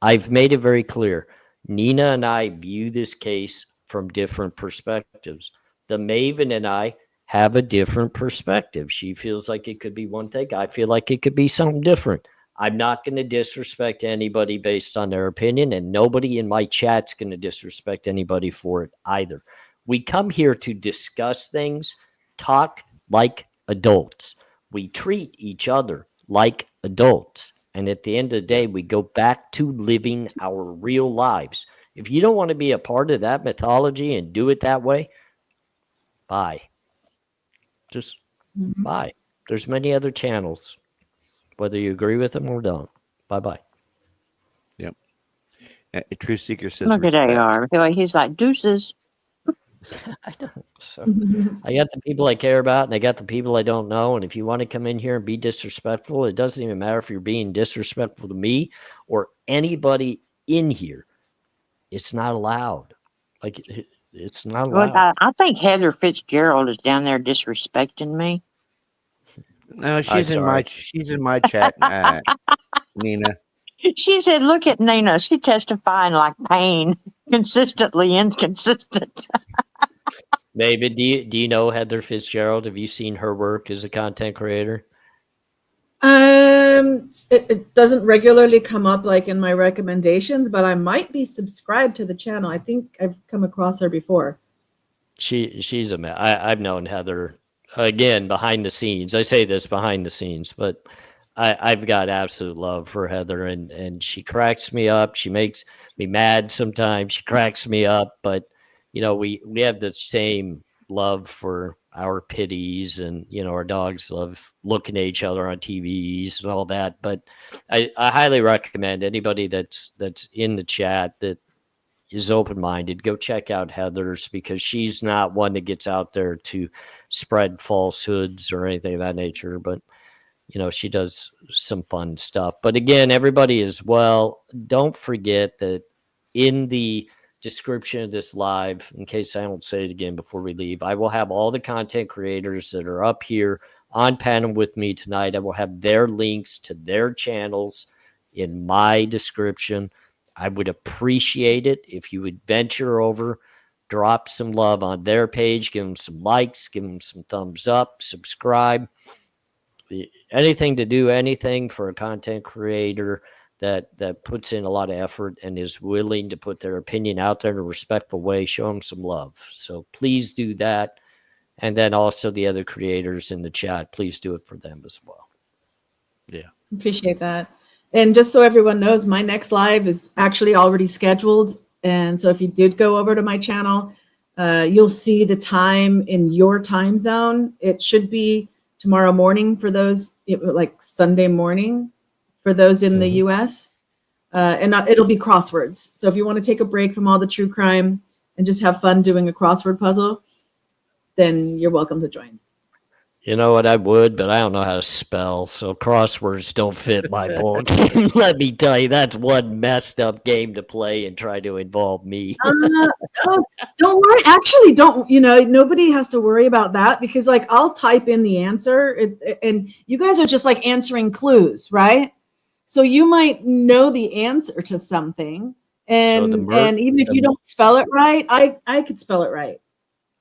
I've made it very clear. Nina and I view this case from different perspectives. The Maven and I have a different perspective. She feels like it could be one thing. I feel like it could be something different. I'm not going to disrespect anybody based on their opinion, and nobody in my chat's going to disrespect anybody for it either. We come here to discuss things, talk like adults. We treat each other like adults. And at the end of the day, we go back to living our real lives. If you don't want to be a part of that mythology and do it that way, bye. Just Mhm. bye. There's many other channels, whether you agree with them or don't. Bye-bye. A Truth Seeker says Look at respect. AR. He's like deuces. I don't. So I got the people I care about, and I got the people I don't know. And if you want to come in here and be disrespectful, it doesn't even matter if you're being disrespectful to me or anybody in here. It's not allowed. Like it's not Well, allowed. I think Heather Fitzgerald is down there disrespecting me. No, I'm she's sorry. in my chat, Nina. She said, "Look at Nina. She testifying like pain, consistently inconsistent." Maybe do you know Heather Fitzgerald? Have you seen her work as a content creator? It doesn't regularly come up like in my recommendations, but I might be subscribed to the channel. I think I've come across her before. She's I've known Heather again behind the scenes. I say this behind the scenes, but I've got absolute love for Heather, and she cracks me up. She makes me mad sometimes. She cracks me up, but we have the same love for our pitties, and our dogs love looking at each other on TVs and all that. But I highly recommend anybody that's in the chat that is open-minded, go check out Heather's, because she's not one that gets out there to spread falsehoods or anything of that nature, but she does some fun stuff. But again, everybody as well, don't forget that in the description of this live, in case I don't say it again before we leave, I will have all the content creators that are up here on panel with me tonight. I will have their links to their channels in my description. I would appreciate it if you would venture over, drop some love on their page, give them some likes, give them some thumbs up, subscribe. Anything to do anything for a content creator that puts in a lot of effort and is willing to put their opinion out there in a respectful way, show them some love. So please do that. And then also the other creators in the chat, please do it for them as well. Appreciate that. And just so everyone knows, my next live is actually already scheduled. And so if you did go over to my channel, you'll see the time in your time zone. It should be tomorrow morning for those, like Sunday morning for those in the US. And it'll be crosswords. So if you want to take a break from all the true crime and just have fun doing a crossword puzzle, then you're welcome to join. You know what? I would, but I don't know how to spell, so crosswords don't fit my book. Let me tell you, that's one messed up game to play and try to involve me. Don't worry. Actually, don't, nobody has to worry about that, because like I'll type in the answer and you guys are just like answering clues, right? So you might know the answer to something, and even if you don't spell it right, I could spell it right.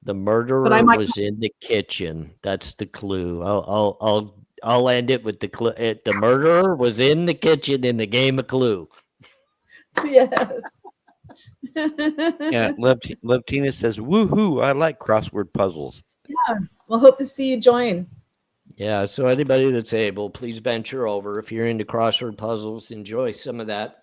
The murderer was in the kitchen. That's the clue. I'll end it with the clue. The murderer was in the kitchen in the game of Clue. Yes. Yeah, Love Tina says, "Woohoo! I like crossword puzzles." Yeah. Well, hope to see you join. Yeah. So anybody that's able, please venture over. If you're into crossword puzzles, enjoy some of that.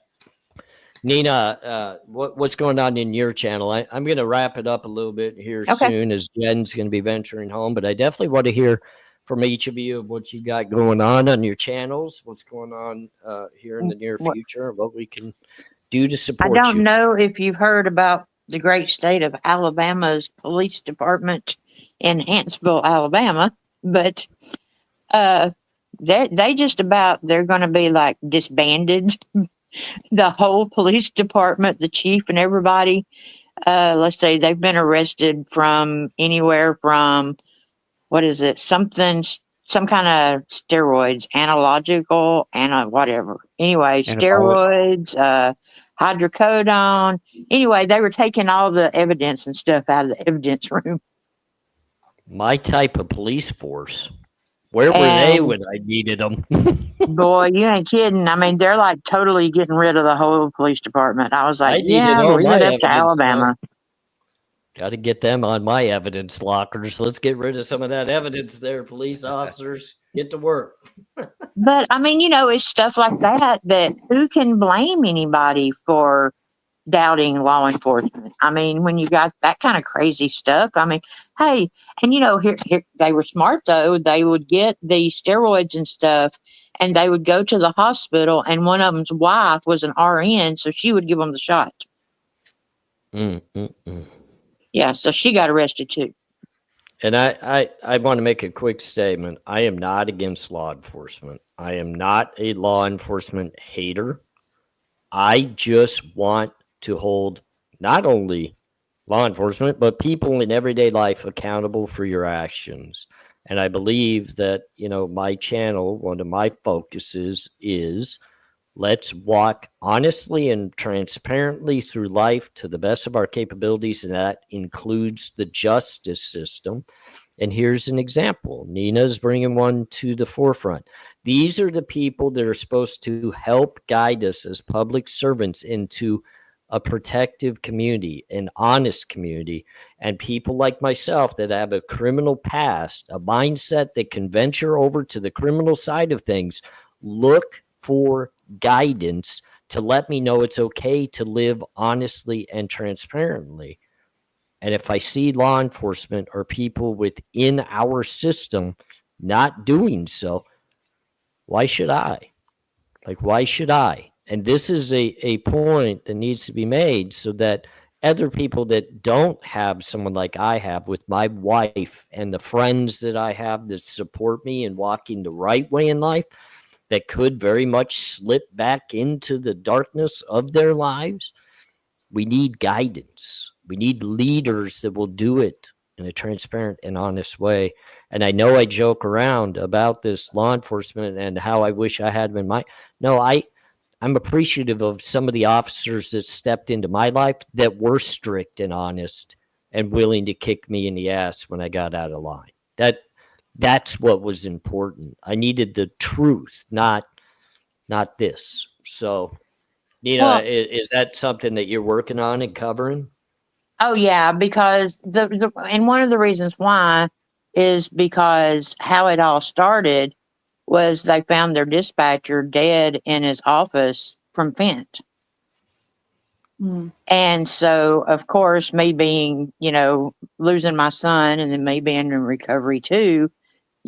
Nina, what's going on in your channel? I'm going to wrap it up a little bit here soon, as Jen's going to be venturing home, but I definitely want to hear from each of you of what you got going on your channels, what's going on here in the near What- future, and what we can do to I support don't you. know if you've heard about the great state of Alabama's police department in Huntsville, Alabama, but they just about they're going to be like disbanded. The whole police department, the chief and everybody. Let's say they've been arrested from anywhere from what is it? Some kind of steroids, analogical, whatever. Anyway, Anabolic. steroids, hydrocodone. Anyway, they were taking all the evidence and stuff out of the evidence room. My type of police force. Where were they And when I needed them? boy, you ain't kidding. I mean, they're like totally getting rid of the whole police department. I was I like, needed yeah, all leave my it up to evidence. Alabama. Got to get them on my evidence lockers. Let's get rid of some of that evidence there, police officers. Get to work. But I mean, it's stuff like that who can blame anybody for doubting law enforcement? I mean, when you got that kind of crazy stuff, I mean, hey, and here they were smart though. They would get the steroids and stuff and they would go to the hospital, and one of them's wife was an RN, so she would give them the shot. Yeah, so she got arrested too. And I want to make a quick statement. I am not against law enforcement. I am not a law enforcement hater. I just want to hold not only law enforcement, but people in everyday life accountable for your actions. And I believe that, my channel, one of my focuses is let's walk honestly and transparently through life to the best of our capabilities, and that includes the justice system. And here's an example. Nina's bringing one to the forefront. These are the people that are supposed to help guide us as public servants into a protective community, an honest community, and people like myself that have a criminal past, a mindset that can venture over to the criminal side of things, look for guidance to let me know it's okay to live honestly and transparently. And if I see law enforcement or people within our system not doing so, why should I? Why should I? And this is a point that needs to be made so that other people that don't have someone like I have with my wife and the friends that I have that support me in walking the right way in life, that could very much slip back into the darkness of their lives. We need guidance. We need leaders that will do it in a transparent and honest way. And I know I joke around about this law enforcement and how I wish I had been I'm appreciative of some of the officers that stepped into my life that were strict and honest and willing to kick me in the ass when I got out of line. That's what was important. I needed the truth, not this. So, Nina, Well, is that something that you're working on and covering? oh yeah, because and one of the reasons why is because how it all started was they found their dispatcher dead in his office from fent. And so, of course, me being, losing my son and then me being in recovery too,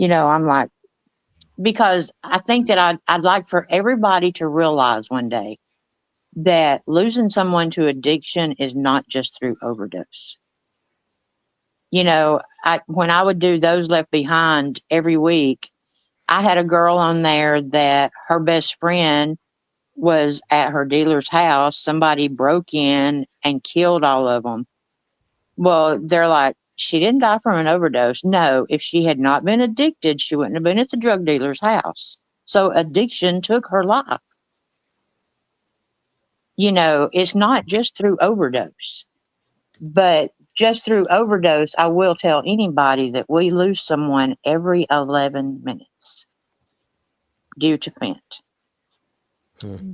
I'm like, because I think that I'd like for everybody to realize one day that losing someone to addiction is not just through overdose. When I would do those Left Behind every week, I had a girl on there that her best friend was at her dealer's house. Somebody broke in and killed all of them. Well, they're like, she didn't die from an overdose. No, if she had not been addicted, she wouldn't have been at the drug dealer's house. So addiction took her life. It's not just through overdose, but just through overdose, I will tell anybody that we lose someone every 11 minutes due to fent.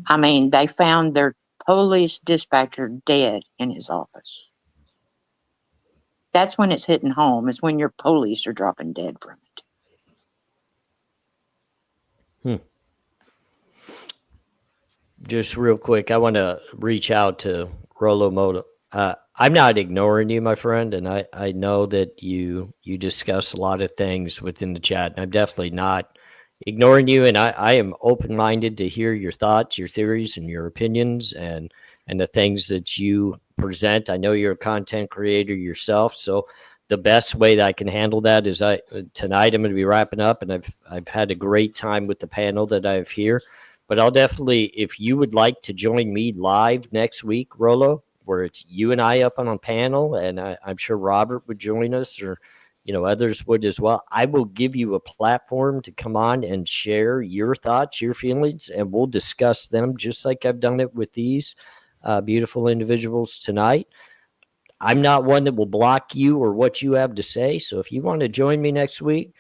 I mean, they found their police dispatcher dead in his office. That's when it's hitting home, is when your police are dropping dead from it. Just real quick, I want to reach out to Rollo I'm not ignoring you, my friend, and I know that you discuss a lot of things within the chat, and I'm definitely not ignoring you. And I am open minded to hear your thoughts, your theories, and your opinions, and the things that you present. I know you're a content creator yourself, so the best way that I can handle that is tonight I'm going to be wrapping up, and I've had a great time with the panel that I have here. But I'll definitely, if you would like to join me live next week, Rolo, where it's you and I up on a panel, and I'm sure Robert would join us, or others would as well. I will give you a platform to come on and share your thoughts, your feelings, and we'll discuss them just like I've done it with these beautiful individuals tonight. I'm not one that will block you or what you have to say. So if you want to join me next week,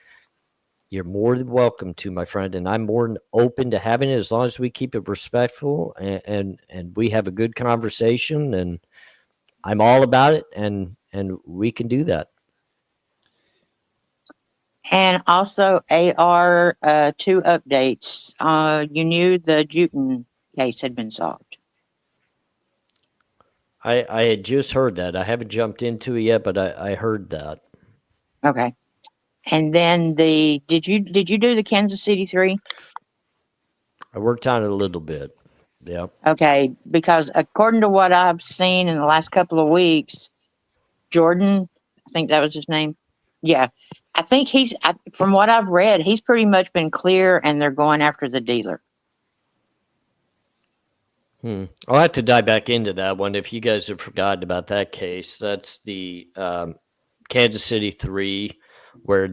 you're more than welcome to, my friend, and I'm more than open to having it as long as we keep it respectful and we have a good conversation. And I'm all about it, and we can do that. And also AR 2 updates. You knew the Juten case had been solved. I had just heard that. I haven't jumped into it yet, but I heard that. Okay. And then did you do the Kansas City 3? I worked on it a little bit. Yeah. Okay, because according to what I've seen in the last couple of weeks, Jordan, I think that was his name. Yeah. I think from what I've read, he's pretty much been clear and they're going after the dealer. I'll have to dive back into that one. If you guys have forgotten about that case, that's the Kansas City 3, where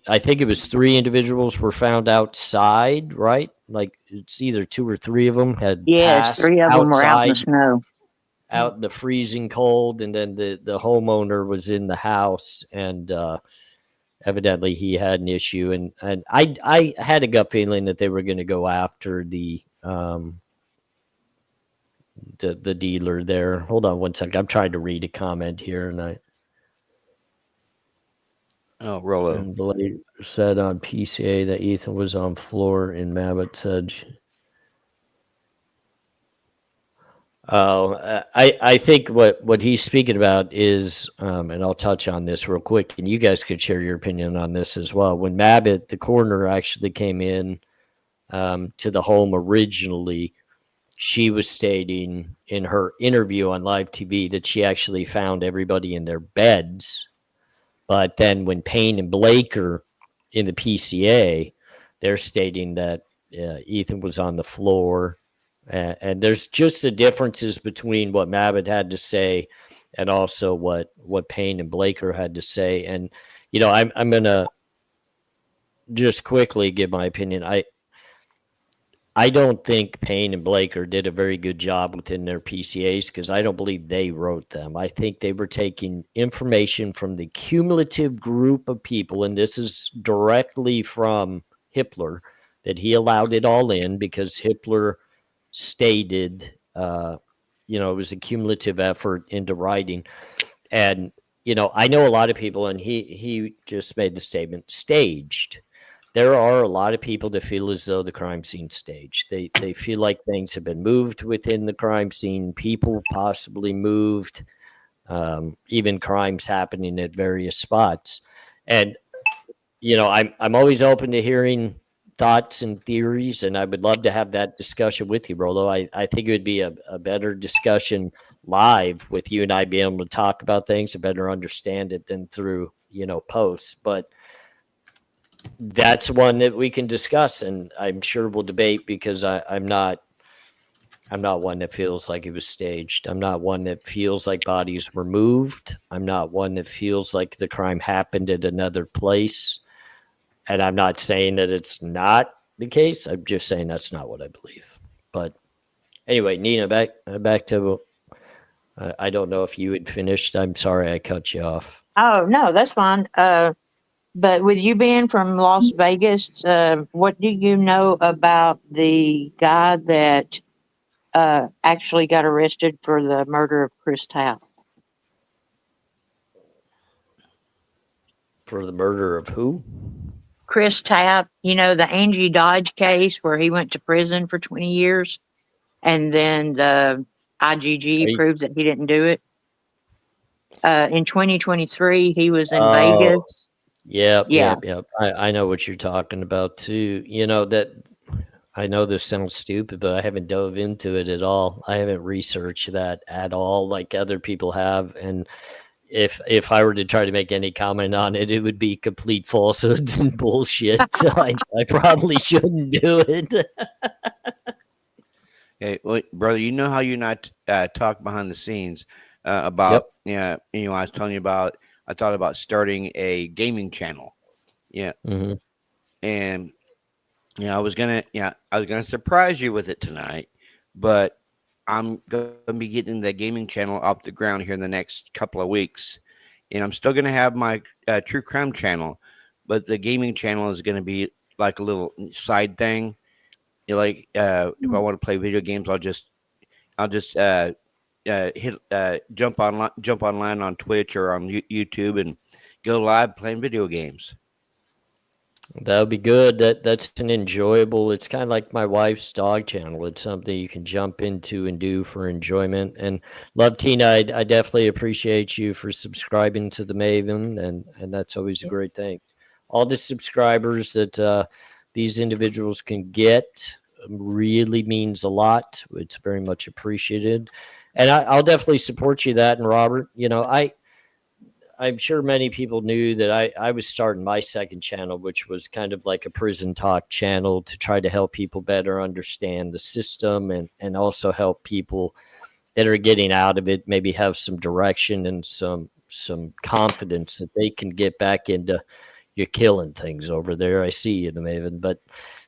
I think it was 3 individuals were found outside, right? Like it's either 2 or 3 of them had passed 3 of them were out in the snow, out in the freezing cold, and then the homeowner was in the house, and evidently he had an issue, and I had a gut feeling that they were going to go after the dealer there. Hold on one second. I'm trying to read a comment here, and Rolo. And Blake said on PCA that Ethan was on floor in Mabbott's Edge. Oh, I think what he's speaking about is, and I'll touch on this real quick, and you guys could share your opinion on this as well. When Mabbott, the coroner, actually came in to the home originally, she was stating in her interview on live TV that she actually found everybody in their beds. But then when Payne and Blake are in the PCA, they're stating that Ethan was on the floor. And there's just the differences between what Mabbott had to say and also what Payne and Blaker had to say. And, I'm going to just quickly give my opinion. I don't think Payne and Blaker did a very good job within their PCAs because I don't believe they wrote them. I think they were taking information from the cumulative group of people, and this is directly from Hippler, that he allowed it all in because Hippler stated, it was a cumulative effort into writing. And, I know a lot of people, and he just made the statement, staged. There are a lot of people that feel as though the crime scene staged. They feel like things have been moved within the crime scene, people possibly moved, even crimes happening at various spots. And, I'm always open to hearing thoughts and theories, and I would love to have that discussion with you, Rolo. I think it would be a better discussion live with you and I being able to talk about things and better understand it than through, posts. But that's one that we can discuss, and I'm sure we'll debate because I'm not one that feels like it was staged. I'm not one that feels like bodies were moved. I'm not one that feels like the crime happened at another place. And I'm not saying that it's not the case. I'm just saying that's not what I believe. But anyway, Nina, back to, I don't know if you had finished. I'm sorry I cut you off. Oh, no, that's fine. But with you being from Las Vegas, what do you know about the guy that actually got arrested for the murder of Chris Tapp? For the murder of who? Chris Tapp, the Angie Dodge case where he went to prison for 20 years and then the IGG proved that he didn't do it. In 2023, he was in Oh, Vegas. yep, Yeah. yep, yep. I know what you're talking about too. You know that I know this sounds stupid, but I haven't dove into it at all. I haven't researched that at all like other people have. And if I were to try to make any comment on it, it would be complete falsehoods and bullshit. So I probably shouldn't do it. Hey, well, brother, you know how you not talk behind the scenes Yep. about, yeah, I was telling you about, I thought about starting a gaming channel. Yeah. Hmm. And, I was going to surprise you with it tonight, but I'm going to be getting the gaming channel off the ground here in the next couple of weeks. And I'm still going to have my true crime channel, but the gaming channel is going to be like a little side thing. Like if I want to play video games, I'll just hit jump online on Twitch or on YouTube and go live playing video games. That would be good. That's an enjoyable. It's kind of like my wife's dog channel. It's something you can jump into and do for enjoyment. And love Tina, I definitely appreciate you for subscribing to the Maven, and that's always a great thing. All the subscribers that these individuals can get really means a lot. It's very much appreciated, and I'll definitely support you that. And Robert, I'm sure many people knew that I was starting my second channel, which was kind of like a prison talk channel to try to help people better understand the system and also help people that are getting out of it maybe have some direction and some confidence that they can get back into. You're killing things over there. I see you, the Maven, but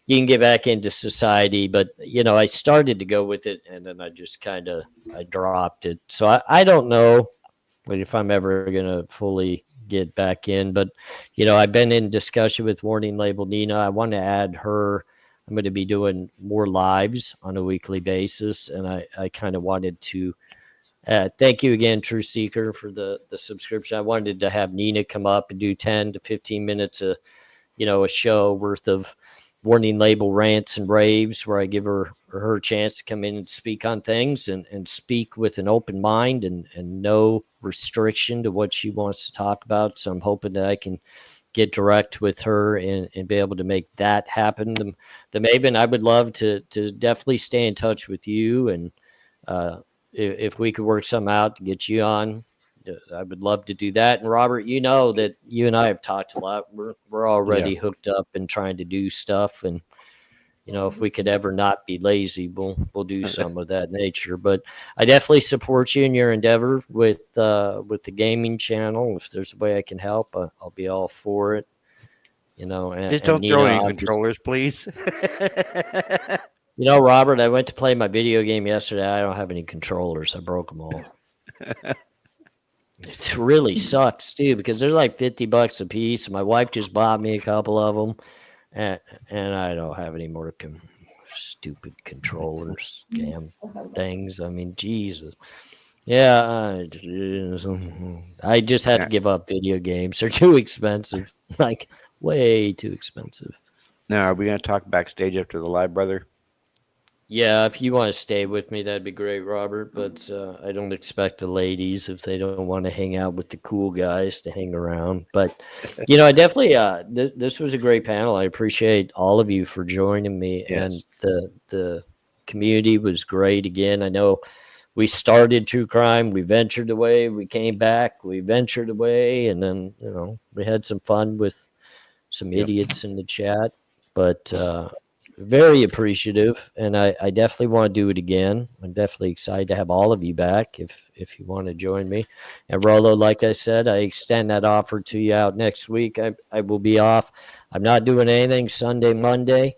you can get back into society. But I started to go with it, and then I just I dropped it. So I don't know if I'm ever going to fully get back in. But, I've been in discussion with Warning Label Nina. I want to add her. I'm going to be doing more lives on a weekly basis. And I kind of wanted to thank you again, True Seeker, for the subscription. I wanted to have Nina come up and do 10 to 15 minutes of, a show worth of Warning Label rants and raves where I give her chance to come in and speak on things and speak with an open mind and no restriction to what she wants to talk about. So I'm hoping that I can get direct with her and be able to make that happen. The Maven, I would love to definitely stay in touch with you. And if we could work something out to get you on, I would love to do that. And Robert, that you and I have talked a lot. We're already hooked up and trying to do stuff. And if we could ever not be lazy, we'll do some of that nature. But I definitely support you in your endeavor with the gaming channel. If there's a way I can help, I'll be all for it. And Just don't Nina, throw any controllers, please. Robert, I went to play my video game yesterday. I don't have any controllers. I broke them all. It really sucks too because they're like $50 a piece. My wife just bought me a couple of them, and I don't have any more stupid controllers, damn things. I mean, Jesus. Yeah, I just had to give up video games. They're too expensive, like way too expensive. Now, are we going to talk backstage after the live, brother? Yeah, if you want to stay with me, that'd be great, Robert. But I don't expect the ladies, if they don't want to hang out with the cool guys, to hang around. But, I definitely, this was a great panel. I appreciate all of you for joining me. Yes. And the community was great. Again, I know we started true crime. We ventured away. We came back. We ventured away. And then, we had some fun with some idiots in the chat. But very appreciative, and I definitely want to do it again. I'm definitely excited to have all of you back if you want to join me. And Rollo, like I said, I extend that offer to you out next week. I will be off. I'm not doing anything Sunday, Monday.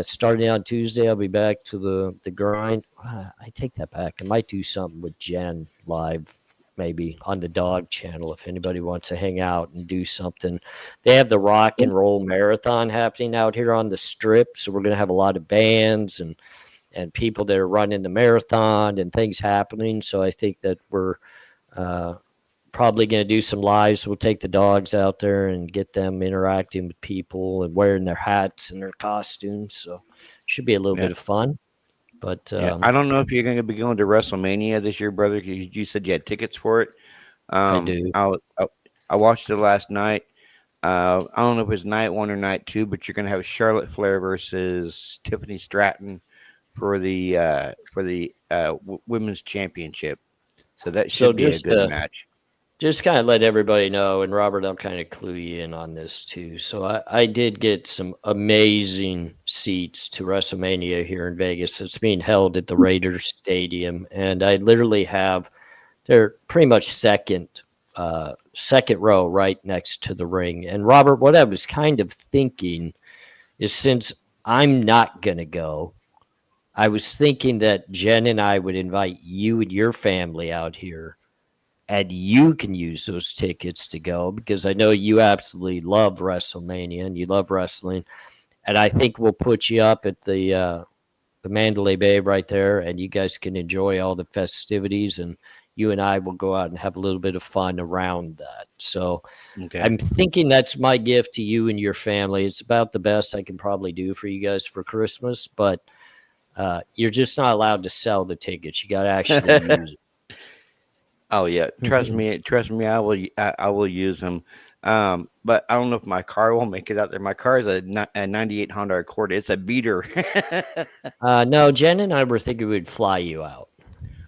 Starting on Tuesday, I'll be back to the grind. I take that back. I might do something with Jen live, maybe on the dog channel if anybody wants to hang out and do something. They have the rock and roll marathon happening out here on the strip, so we're going to have a lot of bands and people that are running the marathon and things happening. So I think that we're probably going to do some lives. We'll take the dogs out there and get them interacting with people and wearing their hats and their costumes, so it should be a little bit of fun. But I don't know if you're going to be going to WrestleMania this year, brother, because you said you had tickets for it. I do. I watched it last night. I don't know if it was night one or night two, but you're going to have Charlotte Flair versus Tiffany Stratton for the women's championship. So that So should be a good match. just kind of let everybody know, and Robert, I'll kind of clue you in on this too. So I did get some amazing seats to WrestleMania here in Vegas. It's being held at the Raiders Stadium, and I literally have they're pretty much second row right next to the ring. And Robert, what I was kind of thinking is since I'm not gonna go, I was thinking that Jen and I would invite you and your family out here, and you can use those tickets to go because I know you absolutely love WrestleMania and you love wrestling. And I think we'll put you up at the Mandalay Bay right there, and you guys can enjoy all the festivities, and you and I will go out and have a little bit of fun around that. So Okay. I'm thinking that's my gift to you and your family. It's about the best I can probably do for you guys for Christmas, but you're just not allowed to sell the tickets. You got to actually use it. Oh yeah, trust me, I will use them. But I don't know if my car will make it out there. My car is a 98 Honda Accord. It's a beater. No, Jen and I were thinking we'd fly you out.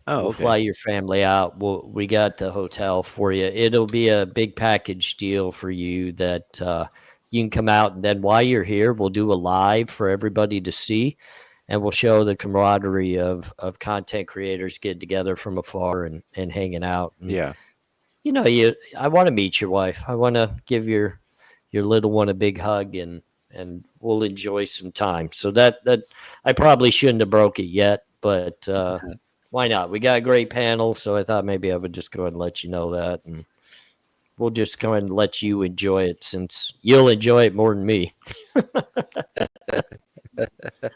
Oh, We'll okay. fly your family out. We got the hotel for you. It'll be a big package deal for you that you can come out, and then while you're here, we'll do a live for everybody to see, and we'll show the camaraderie of content creators getting together from afar and hanging out. And, Yeah. you know, I want to meet your wife. I want to give your little one a big hug, and we'll enjoy some time. So that I probably shouldn't have broke it yet, but why not? We got a great panel, so I thought maybe I would just go ahead and let you know that, and we'll just go ahead and let you enjoy it since you'll enjoy it more than me.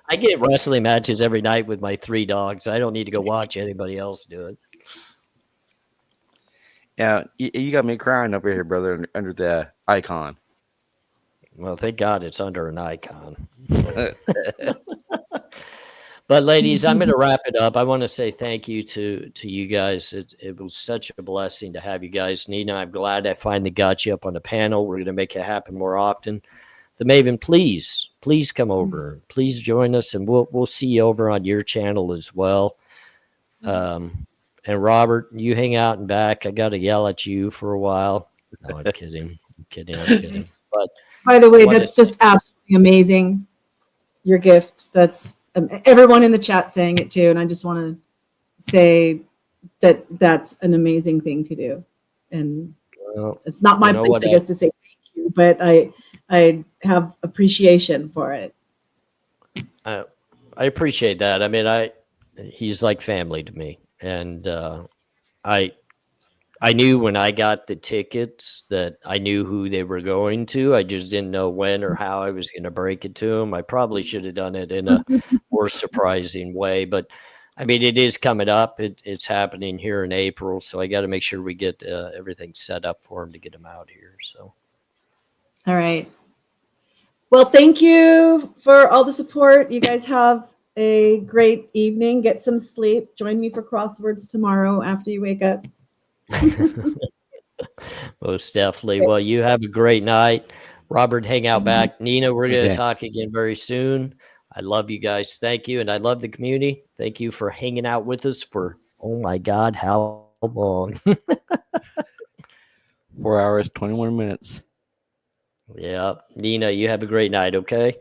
I get wrestling matches every night with my 3 dogs. I don't need to go watch anybody else do it. Yeah, you got me crying over here, brother, under the icon. Well, thank God it's under an icon. But ladies, I'm going to wrap it up. I want to say thank you to you guys. It was such a blessing to have you guys. Nina, I'm glad I finally got you up on the panel. We're going to make it happen more often. The Maven, please come over. Please join us, and we'll see you over on your channel as well. And Robert, you hang out in back. I got to yell at you for a while. No, I'm kidding. I'm kidding. But By the way, that's just absolutely amazing. Your gift. That's everyone in the chat saying it too, and I just want to say that that's an amazing thing to do. And it's not my place, I guess, to say thank you, but I have appreciation for it. I appreciate that. I mean, he's like family to me, and I knew when I got the tickets that I knew who they were going to. I just didn't know when or how I was going to break it to them. I probably should have done it in a more surprising way, but I mean, it is coming up. It's happening here in April, so I got to make sure we get everything set up for them to get them out here. So, all right. Well, thank you for all the support. You guys have a great evening. Get some sleep. Join me for crosswords tomorrow after you wake up. Most definitely. Well, you have a great night. Robert, hang out back. Nina, we're going to talk again very soon. I love you guys. Thank you. And I love the community. Thank you for hanging out with us for, oh my God, how long? 4 hours, 21 minutes. Yeah. Nina, you have a great night, okay?